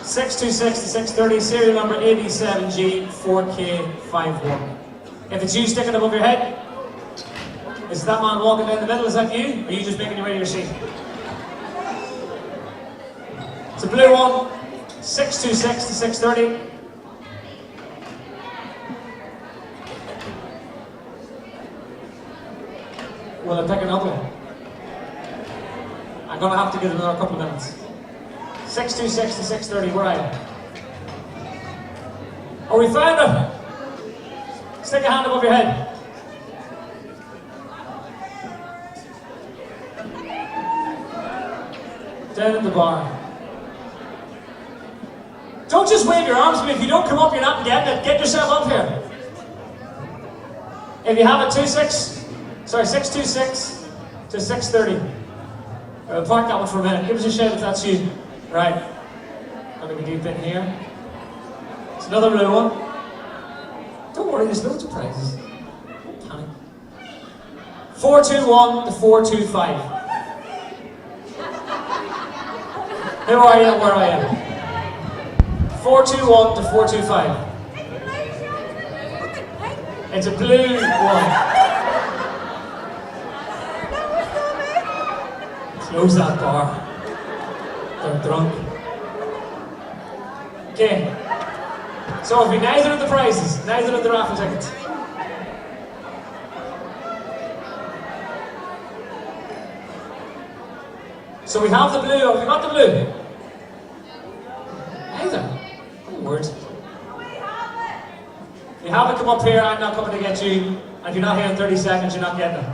626 to 630, serial number AB7G4K51. If it's you, stick it above your head. Is that man walking down the middle? Is that you? Or are you just making your way to your seat? It's a blue one, 626 to 630. Will I pick another one? I'm going to have to give it another couple of minutes. 626 to 630, where are you? Oh, we found it! Stick a hand above your head. Down at the bar. Don't just wave your arms, but if you don't come up, you're not getting it. Get yourself up here. If you have a 626 to 630. Park that one for a minute. Give us a shout if that's you. Right. Gonna be deep in here. It's another blue one. Don't worry, there's loads of prizes. Don't panic. 421 to 425. Who are you and where are you? 421 to 425. It's a blue one. Close that bar. They're drunk. Okay. So if we neither of the prizes, neither of the raffle tickets. So we have the blue. Have we got the blue? Neither. Good word. You have it, come up here. I'm not coming to get you. And if you're not here in 30 seconds, you're not getting it.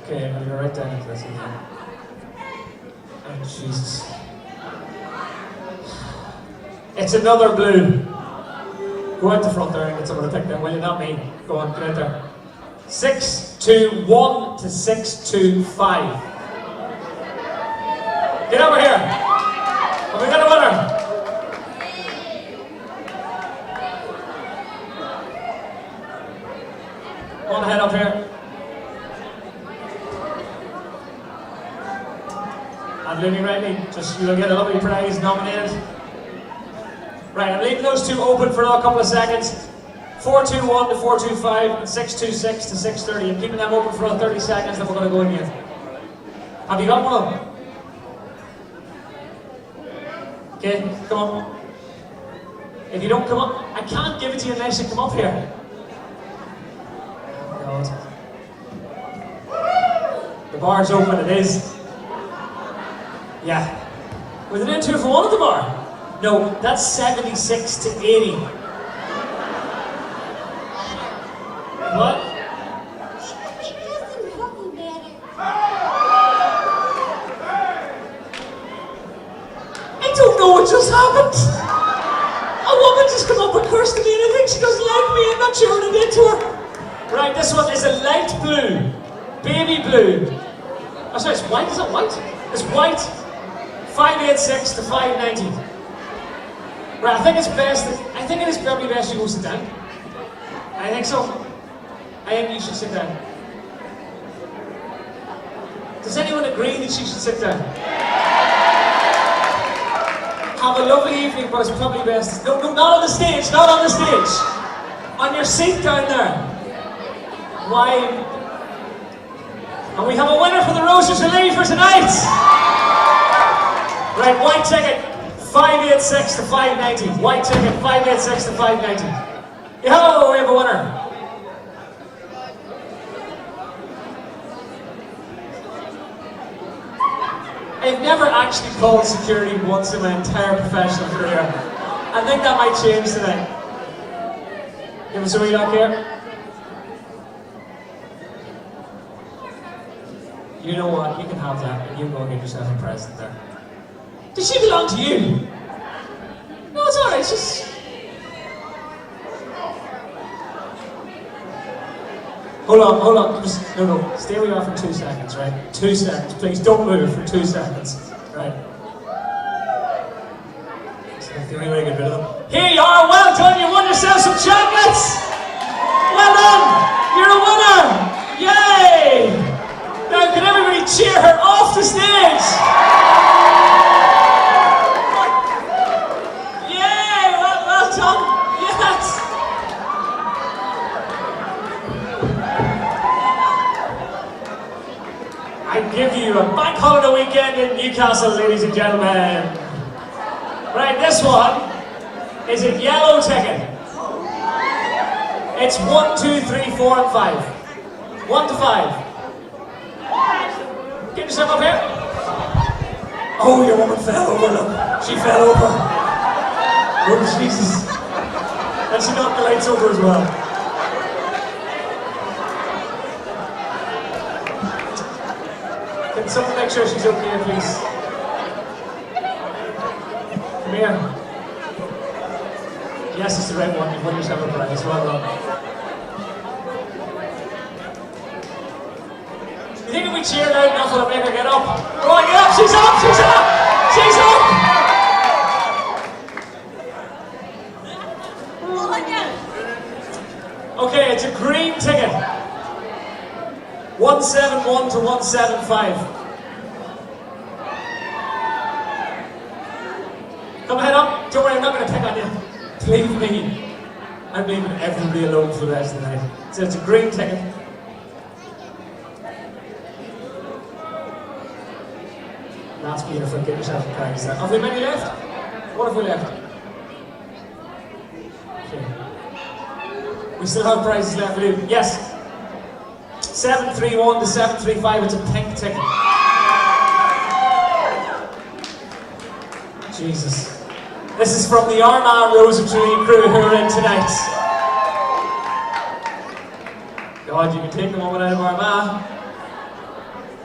Okay, I'm going to go right down into this again. Oh, Jesus. It's another blue. Go out the front there and get someone to pick them, will you? Not me. Go on, get out there. 621 to 625. Get over here. Have we got a winner? Go on ahead up here. I'm leaving rightly, just you'll get a lovely prize nominated. Right, I'm leaving those two open for another couple of seconds. 421 to 425 and 626 to 630. I'm keeping them open for another 30 seconds, then we're going to go in here. Have you got one of them? Okay, come on. If you don't come up, I can't give it to you unless you come up here. Oh God. The bar's open, it is. Yeah. Was it in 2 for 1 at the bar? No, that's 76 to 80. What? I don't know what just happened. A woman just came up and cursed at me and I think she doesn't like me. I'm not sure what I did to her. Right, this one is a light blue. Baby blue. Oh, sorry, it's white. Is that white? It's white. 586 to 590. Right, I think it's best. I think it is probably best you go sit down. I think so. I think you should sit down. Does anyone agree that she should sit down? Have a lovely evening, but it's probably best. No, not on the stage, not on the stage. On your seat down there. Why? And we have a winner for the Rose of Tralee for tonight. Right, white ticket, 586 to 590. White ticket, 586 to 590. Yo, we have a winner. I've never actually called security once in my entire professional career. I think that might change tonight. Give us a wee look here. You know what? You can have that, and you go and get yourself a present there. Does she belong to you? No, it's alright, it's just... Hold on. Just, no, stay where you are for 2 seconds, right? 2 seconds, please, don't move for 2 seconds, right? So the only way to get rid of them. Here you are, well done, you won yourself some chocolates! Well done, you're a winner! Yay! Now can everybody cheer her off the stage? Yay, well done, yes! I give you a bank holiday weekend in Newcastle, ladies and gentlemen. Right, this one is a yellow ticket. It's 1, 2, 3, 4, and 5. 1 to 5. Get yourself up here. Oh, your woman fell over, look. She fell over. Oh, Jesus. And she knocked the lights over as well. Can someone make sure she's okay, please? Come here. Yes, it's the right one. You've won yourself a prize. Well done. You think if we cheer loud enough, it'll make her get up? Go on, get up! She's up! She's up! She's up! Okay, it's a green ticket. 171 to 175. Come head up. Don't worry, I'm not going to pick on you. Leave me. I'm leaving everybody alone for the rest of the night. So it's a green ticket. That's beautiful. Get yourself a prize there. Have we many left? What have we left? Okay. We still have prizes left, do we? Yes. 731 to 735. It's a pink ticket. Jesus. This is from the Armagh Rose of Tralee crew who are in tonight. God, you can take the woman out of Armagh.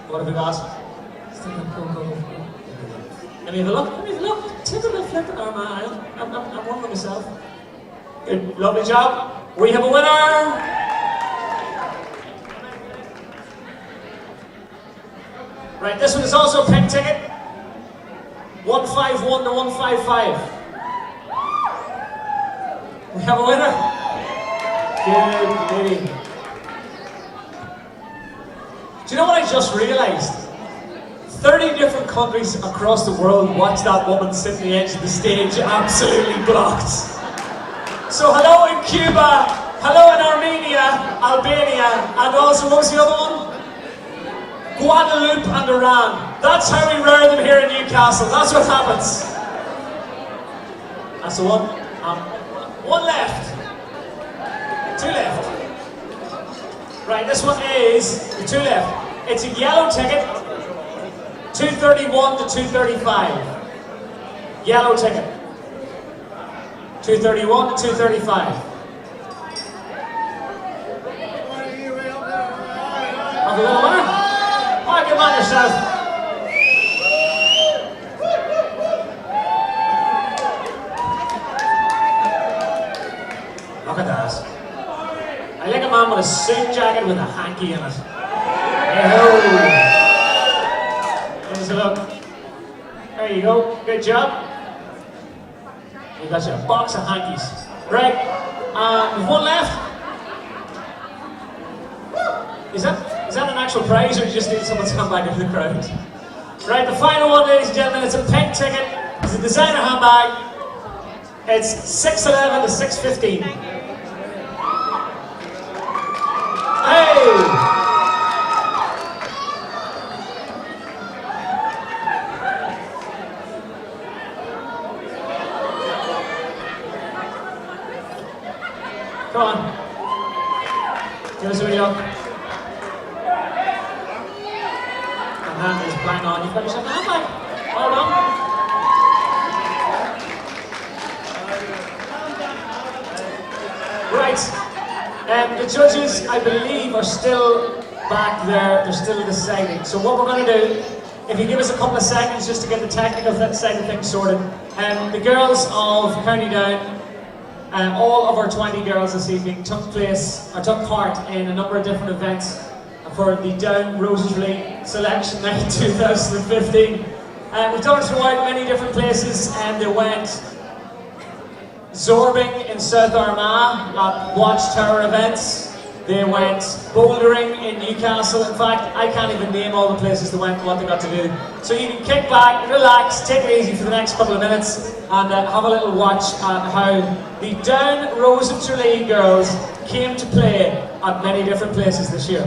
What have we got? Let me have a look. Typical flipping Armagh. I'm one of them myself. Good, lovely job. We have a winner. Right, this one is also a pink ticket. 151 to 155. We have a winner. Good lady. Do you know what I just realised? 30 different countries across the world watch that woman sit on the edge of the stage absolutely blocked. So hello in Cuba, hello in Armenia, Albania, and also, what was the other one? Guadeloupe and Iran. That's how we rear them here in Newcastle. That's what happens. That's the one. One left. 2 left. Right, this one is the 2 left. It's a yellow ticket. 231 to 235. Yellow ticket. 231 to 235. Have we got a winner? Oh, good man yourself. Look at that. I like a man with a suit jacket with a hanky in it. Hey-ho. Here's a look. There you go. Good job. You got your box of hankies. Right. There's one left. Is that an actual prize, or you just need someone to come back into the crowd? Right, the final one, ladies and gentlemen, it's a pink ticket. It's a designer handbag. It's 611 to 615. Hey! Come on. Give us a wee look. And hand is bang on. You've got yourself a handbag. Well done. Right. The judges, I believe, are still back there. They're still deciding. So what we're going to do, if you give us a couple of seconds just to get the technical side of things sorted. The girls of County Down, all of our 20 girls this evening took part in a number of different events for the Down Tralee Selection Night 2015. We've done it throughout many different places, and they went zorbing in South Armagh at Watchtower events. They went bouldering in Newcastle. In fact, I can't even name all the places they went and what they got to do. So you can kick back, relax, take it easy for the next couple of minutes, and have a little watch at how the Down Tralee girls came to play at many different places this year.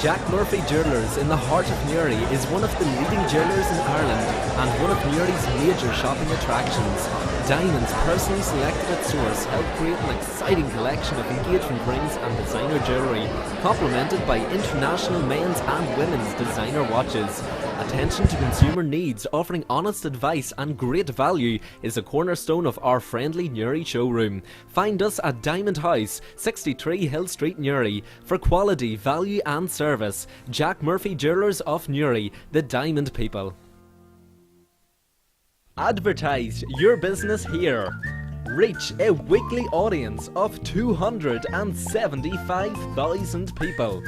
Jack Murphy Jewellers in the heart of Newry is one of the leading jewellers in Ireland and one of Newry's major shopping attractions. Diamonds personally selected at source help create an exciting collection of engagement rings and designer jewellery, complemented by international men's and women's designer watches. Attention to consumer needs, offering honest advice and great value is a cornerstone of our friendly Newry showroom. Find us at Diamond House, 63 Hill Street, Newry, for quality, value and service. Jack Murphy Jewellers of Newry, the Diamond People. Advertise your business here. Reach a weekly audience of 275,000 people.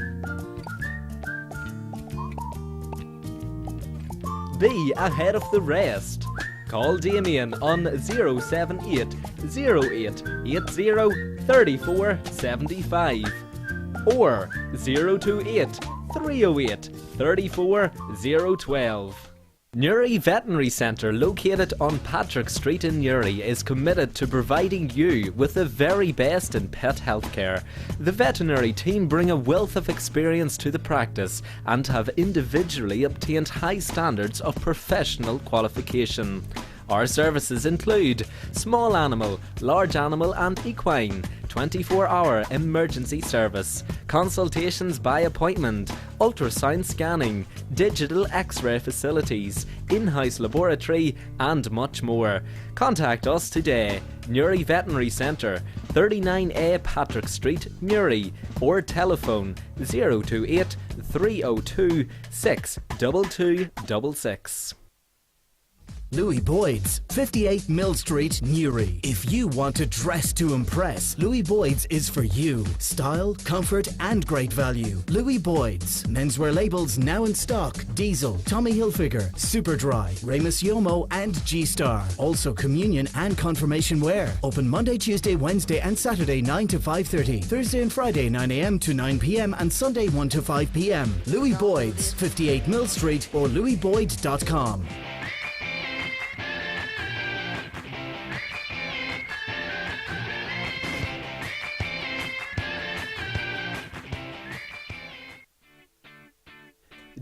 Be ahead of the rest. Call Damien on 078 08 80 34 75 or 028 308 34 012. Newry Veterinary Centre, located on Patrick Street in Newry, is committed to providing you with the very best in pet healthcare. The veterinary team bring a wealth of experience to the practice and have individually obtained high standards of professional qualification. Our services include small animal, large animal and equine, 24-hour emergency service, consultations by appointment, ultrasound scanning, digital x-ray facilities, in-house laboratory and much more. Contact us today. Newry Veterinary Centre, 39A Patrick Street, Newry, or telephone 028 302 62266. Louis Boyd's, 58 Mill Street, Newry. If you want to dress to impress, Louis Boyd's is for you. Style, comfort and great value. Louis Boyd's. Menswear labels now in stock. Diesel, Tommy Hilfiger, Superdry, Ramus Yomo and G-Star. Also communion and confirmation wear. Open Monday, Tuesday, Wednesday and Saturday 9 to 5:30. Thursday and Friday 9 a.m. to 9 p.m. and Sunday 1 to 5 p.m. Louis Boyd's, 58 Mill Street or louisboyd.com.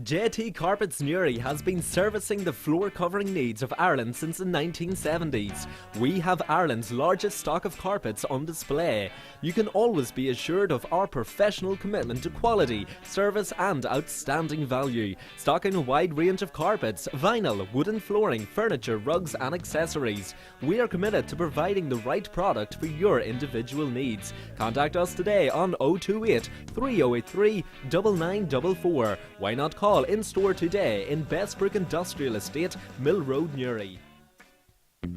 JT Carpets Newry has been servicing the floor covering needs of Ireland since the 1970s. We have Ireland's largest stock of carpets on display. You can always be assured of our professional commitment to quality, service and outstanding value. Stocking a wide range of carpets, vinyl, wooden flooring, furniture, rugs and accessories. We are committed to providing the right product for your individual needs. Contact us today on 028 3083 9944. Why not call in store today in Bestbrook Industrial Estate, Mill Road, Newry.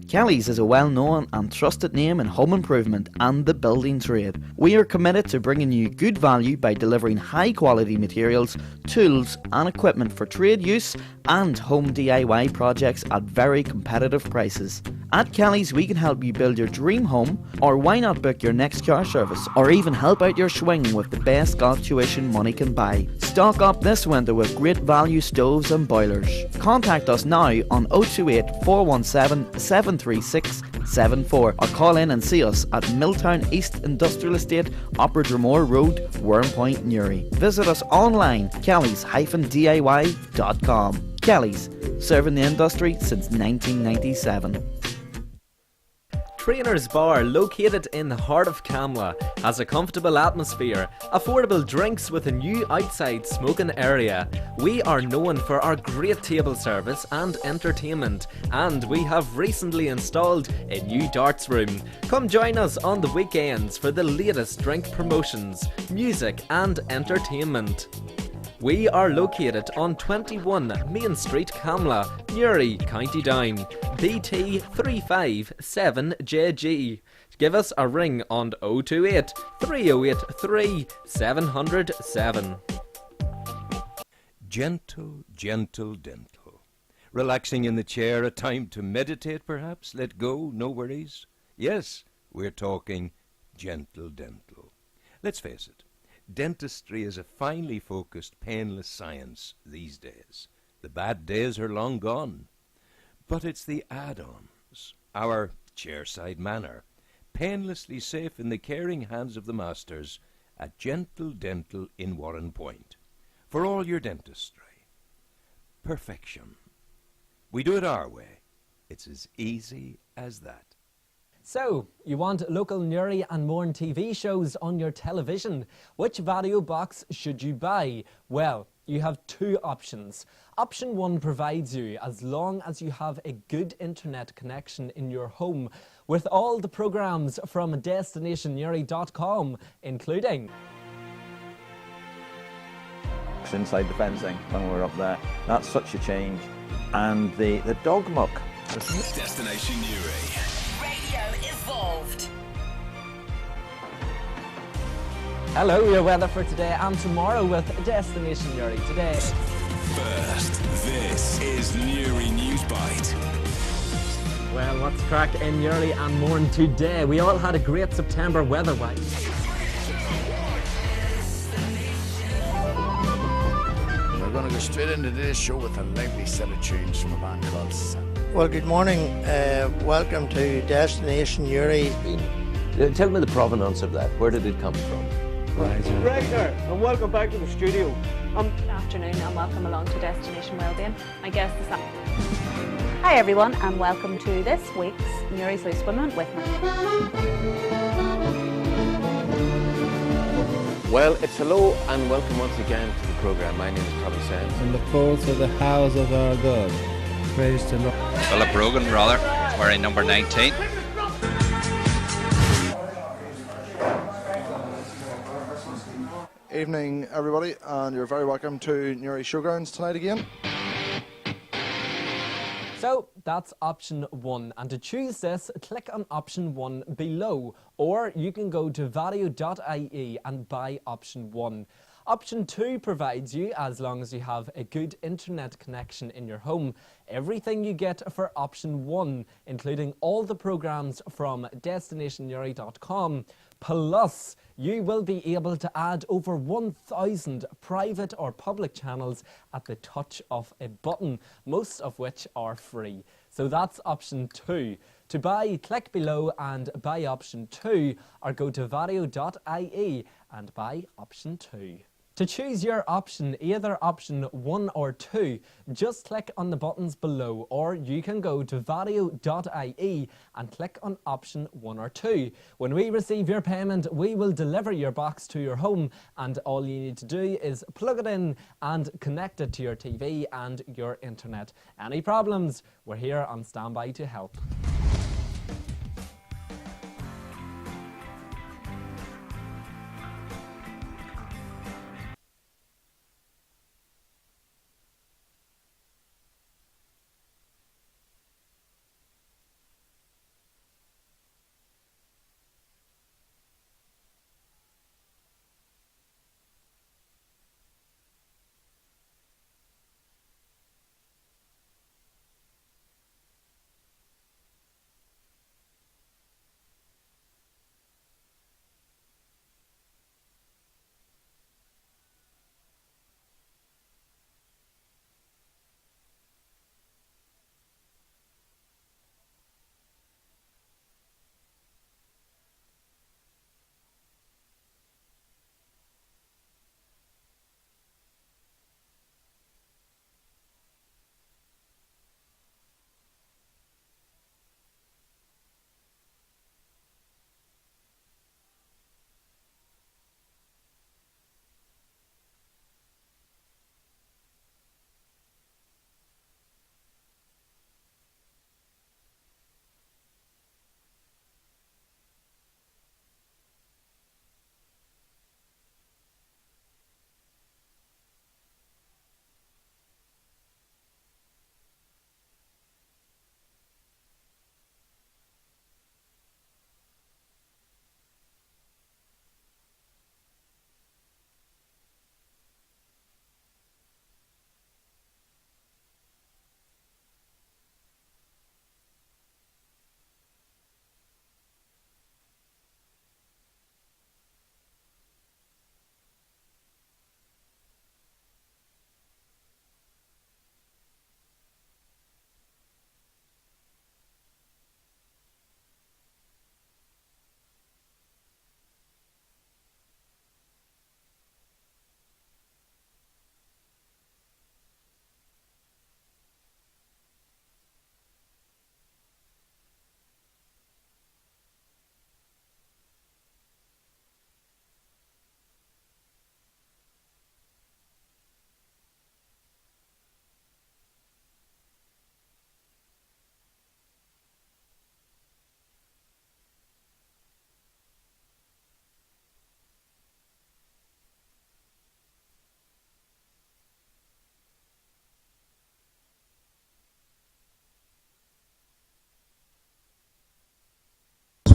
Kelly's is a well-known and trusted name in home improvement and the building trade. We are committed to bringing you good value by delivering high-quality materials, tools and equipment for trade use and home DIY projects at very competitive prices. At Kelly's, we can help you build your dream home, or why not book your next car service, or even help out your swing with the best golf tuition money can buy. Stock up this winter with great value stoves and boilers. Contact us now on 028 417 736 74 or call in and see us at Milltown East Industrial Estate, Upper Dromore Road, Wormpoint, Newry. Visit us online, kellys-diy.com. Kelly's, serving the industry since 1997. Trainer's Bar, located in the heart of Camla, has a comfortable atmosphere, affordable drinks with a new outside smoking area. We are known for our great table service and entertainment, and we have recently installed a new darts room. Come join us on the weekends for the latest drink promotions, music and entertainment. We are located on 21 Main Street, Camla, Newry, County Down, BT357JG. Give us a ring on 028 3083 707. Gentle, gentle dental. Relaxing in the chair, a time to meditate perhaps, let go, no worries. Yes, we're talking gentle dental. Let's face it. Dentistry is a finely focused, painless science these days. The bad days are long gone. But it's the add-ons, our chairside manner, painlessly safe in the caring hands of the masters at Gentle Dental in Warren Point. for all your dentistry. Perfection. We do it our way. It's as easy as that. So, you want local Newry and Mourne TV shows on your television? Which video box should you buy? Well, you have two options. Option 1 provides you as long as you have a good internet connection in your home with all the programmes from destinationnewry.com, including inside the fencing when we were up there. That's such a change. And the dog muck. Destination Newry. Radio evolved. Hello, your weather for today and tomorrow with Destination Newry. Today. First, this is Newry News Bite. Well, what's crack in Newry and Mourne today? We all had a great September weather-wise. We're going to go straight into today's show with a lively set of tunes from a band called Sam. Well, good morning. Welcome to Destination Newry. Tell me the provenance of that. Where did it come from? Right there, and welcome back to the studio. Good afternoon and welcome along to Destination Wellbeing. My guest is Hi everyone and welcome to this week's Newry's Loose Women with me. Well, it's hello and welcome once again to the programme. My name is Tralee Sands. And the fourth of the house of our God. Praise the Lord. Philip Rogan, rather, wearing number 19. Evening everybody, and you're very welcome to Newry Showgrounds tonight again. So that's option 1, and to choose this, click on option 1 below, or you can go to vario.ie and buy option 1. Option 2 provides you, as long as you have a good internet connection in your home, everything you get for option 1, including all the programmes from destinationnewry.com. Plus, you will be able to add over 1,000 private or public channels at the touch of a button, most of which are free. So that's option 2. To buy, click below and buy option 2, or go to vario.ie and buy option 2. To choose your option, either option 1 or 2, just click on the buttons below, or you can go to vario.ie and click on option 1 or 2. When we receive your payment, we will deliver your box to your home, and all you need to do is plug it in and connect it to your TV and your internet. Any problems? We're here on standby to help.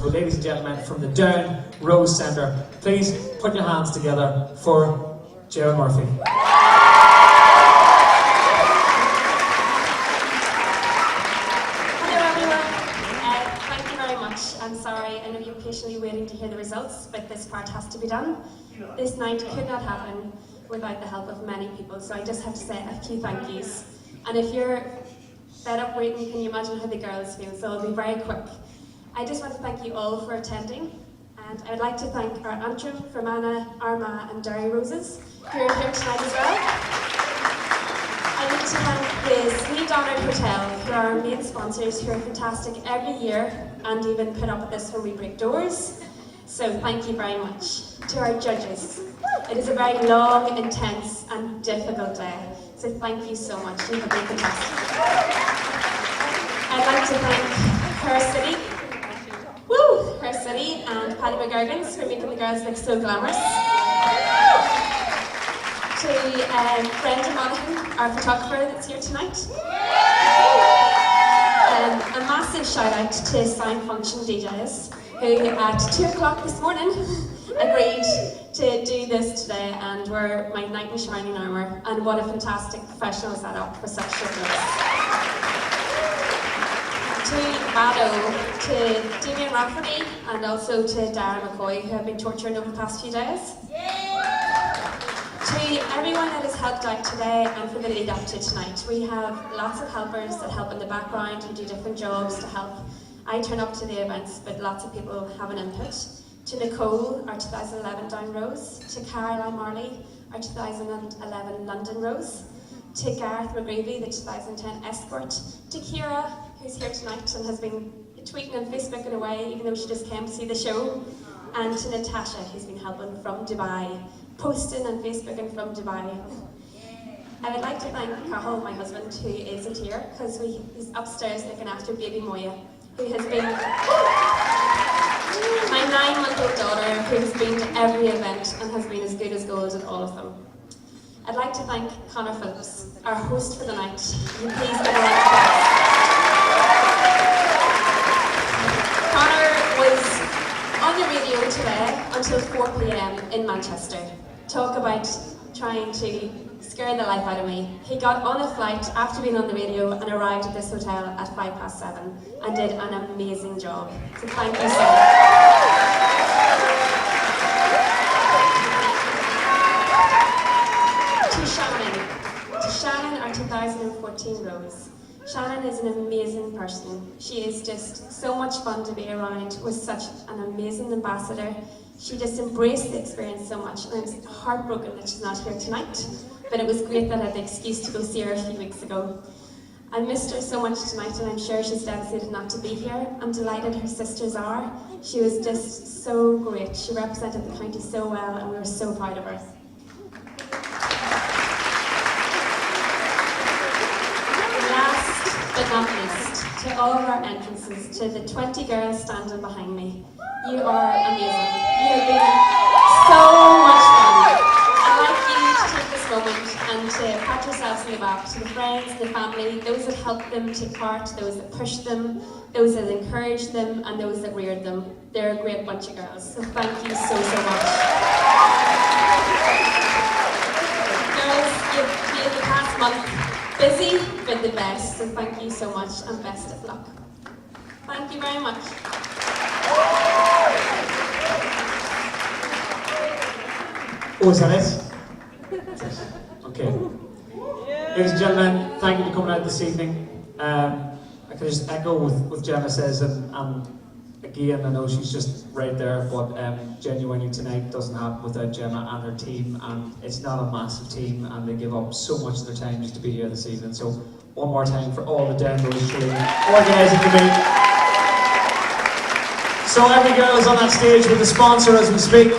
So ladies and gentlemen, from the Down Rose Centre, please put your hands together for Gerald Murphy. I'm sorry, I know you're patiently waiting to hear the results, but this part has to be done. This night could not happen without the help of many people, so I just have to say a few thank yous. And if you're fed up waiting, can you imagine how the girls feel? So I'll be very quick. I just want to thank you all for attending, and I'd like to thank our Antrim, Fermanagh, Armagh and Derry Roses, who are here tonight as well. I need to thank the Sleeve Honoured Hotel, who are our main sponsors, who are fantastic every year and even put up with this when we break doors. So thank you very much. To our judges, it is a very long, intense and difficult day. So thank you so much. You have been fantastic. I'd like to thank Her City, Her City and Paddy McGurgans for making the girls look so glamorous. To Brendan Monaghan, our photographer that's here tonight. A massive shout out to Sound Function DJs, who at 2 o'clock this morning agreed to do this today and were my knight in shining armour, and what a fantastic professional setup for such short notice. To Vado, to Damien Rafferty and also to Darren McCoy, who have been torturing over the past few days. To everyone that has helped out today and for the lead up to tonight. We have lots of helpers that help in the background and do different jobs to help. I turn up to the events, but lots of people have an input. To Nicole, our 2011 Down Rose. To Caroline Marley, our 2011 London Rose. To Gareth McGreevy, the 2010 Escort. To Kira, who's here tonight and has been tweeting and Facebooking away even though she just came to see the show. And to Natasha, who's been helping from Dubai, posting and Facebooking from Dubai. I would like to thank Cathal, my husband, who isn't here, because he's upstairs looking after baby Moya, who has been my 9-month-old daughter, who has been to every event and has been as good as gold at all of them. I'd like to thank Conor Phillips, our host for the night. Will you please give a round of applause? Conor was on the radio today until 4 p.m. in Manchester. Talk about trying to scare the life out of me. He got on a flight after being on the radio and arrived at this hotel at 7:05 and did an amazing job. So thank you so much. To Shannon, our 2014 Rose. Shannon is an amazing person. She is just so much fun to be around, was such an amazing ambassador. She just embraced the experience so much, and I'm heartbroken that she's not here tonight, but it was great that I had the excuse to go see her a few weeks ago. I missed her so much tonight, and I'm sure she's devastated not to be here. I'm delighted her sisters are. She was just so great. She represented the county so well, and we were so proud of her. But not least, to all of our entrances, to the 20 girls standing behind me. You are amazing. You have been so much fun. I'd like you to take this moment and to pat yourselves on the back, to the friends, the family, those that helped them take part, those that pushed them, those that encouraged them, and those that reared them. They're a great bunch of girls, so thank you so much. Girls, you've made the past month busy, but the best, so thank you so much and best of luck. Thank you very much. Oh, is that it? Okay. Ladies and gentlemen, thank you for coming out this evening. I can just echo what Gemma says, and again, I know she's just right there, but genuinely tonight doesn't happen without Gemma and her team, and it's not a massive team, and they give up so much of their time just to be here this evening. So one more time for all the Down Rose Tralee organising the meet. So every girl is on that stage with the sponsor as we speak.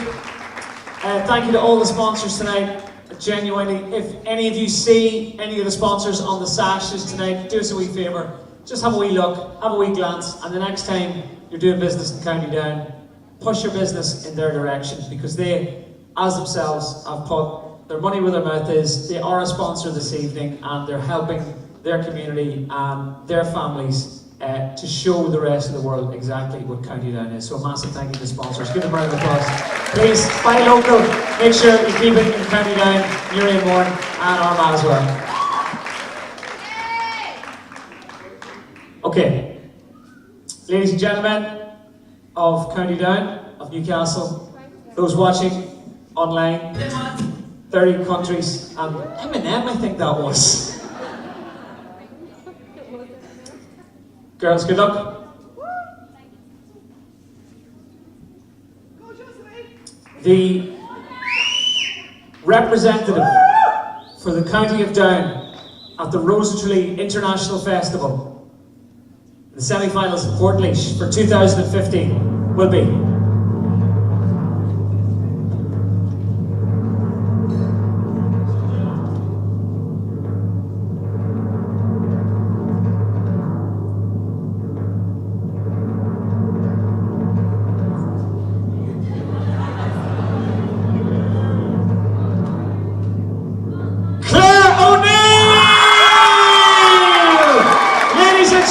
Thank you to all the sponsors tonight. Genuinely, if any of you see any of the sponsors on the sashes tonight, do us a wee favour. Just have a wee look, have a wee glance, and the next time you're doing business in County Down, push your business in their direction, because they, as themselves, have put their money where their mouth is. They are a sponsor this evening, and they're helping their community and their families to show the rest of the world exactly what County Down is. So a massive thank you to the sponsors. Give them a round of applause. Please, buy local. Make sure you keep it in County Down, Newry and Mourne, and Armagh as well. Okay. Ladies and gentlemen of County Down, of Newcastle, those watching online, 30 countries, and Eminem, I think that was. Girls, good luck. The representative for the County of Down at the Rose of Tralee International Festival, the semi-finals in Portlaoise for 2015 will be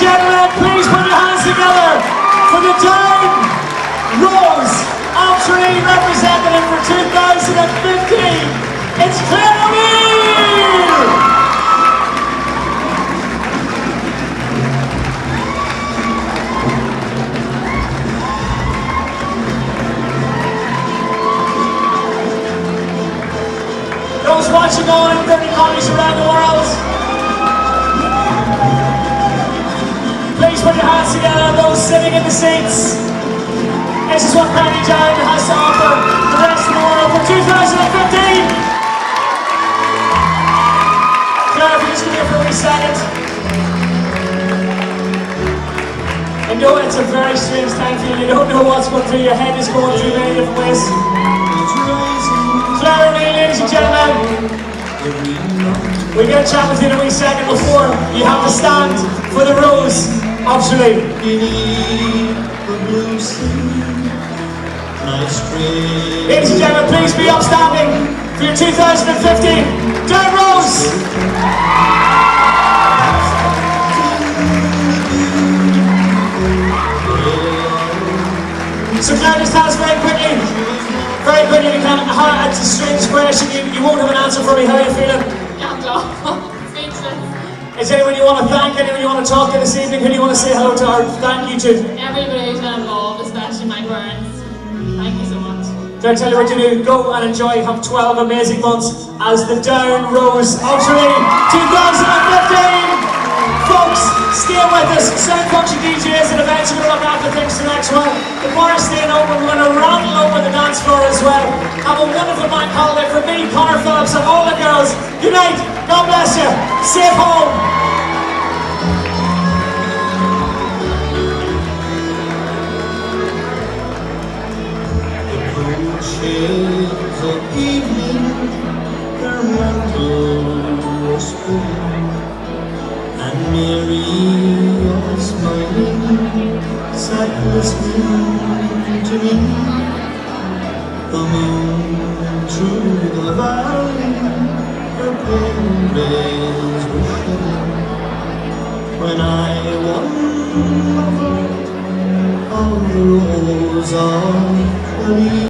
gentlemen, please put your hands together for the Down Rose of Tralee representative for 2015. It's Claire O'Neill! Those watching on in 30 countries around the world, please put your hands together, those sitting in the seats. This is what County Down has to offer the rest of the world for 2015. Claire, if you just come here for a wee second. I know it's a very strange time for you. You don't know what's going through your head. Is going through many different ways. Claire O'Neill, ladies and gentlemen. We'll get a chat with you in a wee second before you have to stand for the Rose of Tralee. Ladies and gentlemen, please be upstanding for your 2015 Down Rose. So Claire, just tell us very quickly, it's a strange question, you won't have an answer for me, how are you feeling? Is there anyone you want to thank, anyone you want to talk to this evening? Who do you want to say hello to or thank you to? Everybody who's been involved, especially my parents. Thank you so much. Did I tell you what to do? Go and enjoy, have 12 amazing months as the Down Rose of Tralee 2015! Folks, stay with us. Sound Function DJs and events are going to look after things the next one. The bar is staying open. We're going to rattle over the dance floor as well. Have a wonderful bank holiday from me, Connor Phillips, and all the girls. Good night. God bless you. Safe home. Shades of evening, her mantle was full, and Mary was smiling, sat listening to me. The moon through the valley, her pale rays were shedding, when I won the vote of the Rose of